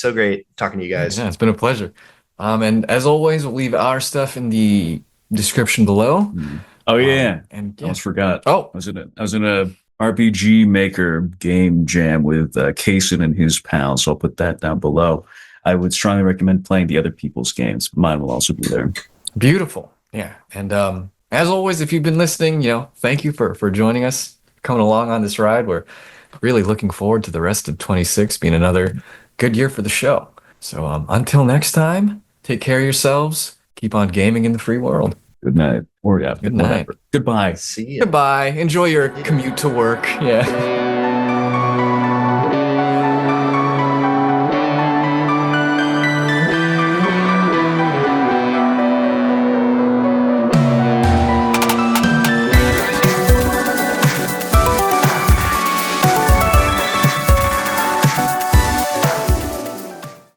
talking to you guys. Yeah, it's been a pleasure. And as always, we'll leave our stuff in the description below. Oh yeah, and I almost forgot. Oh, I was in a RPG Maker game jam with Kaysen and his pals. So I'll put that down below. I would strongly recommend playing the other people's games. Mine will also be there. Beautiful. Yeah. And as always, if you've been listening, thank you for joining us, coming along on this ride. We're really looking forward to the rest of 26 being another good year for the show. So until next time, take care of yourselves. Keep on gaming in the free world. Good night. Or yeah. Good night. Goodbye. See ya. Goodbye. Enjoy your commute to work. Yeah.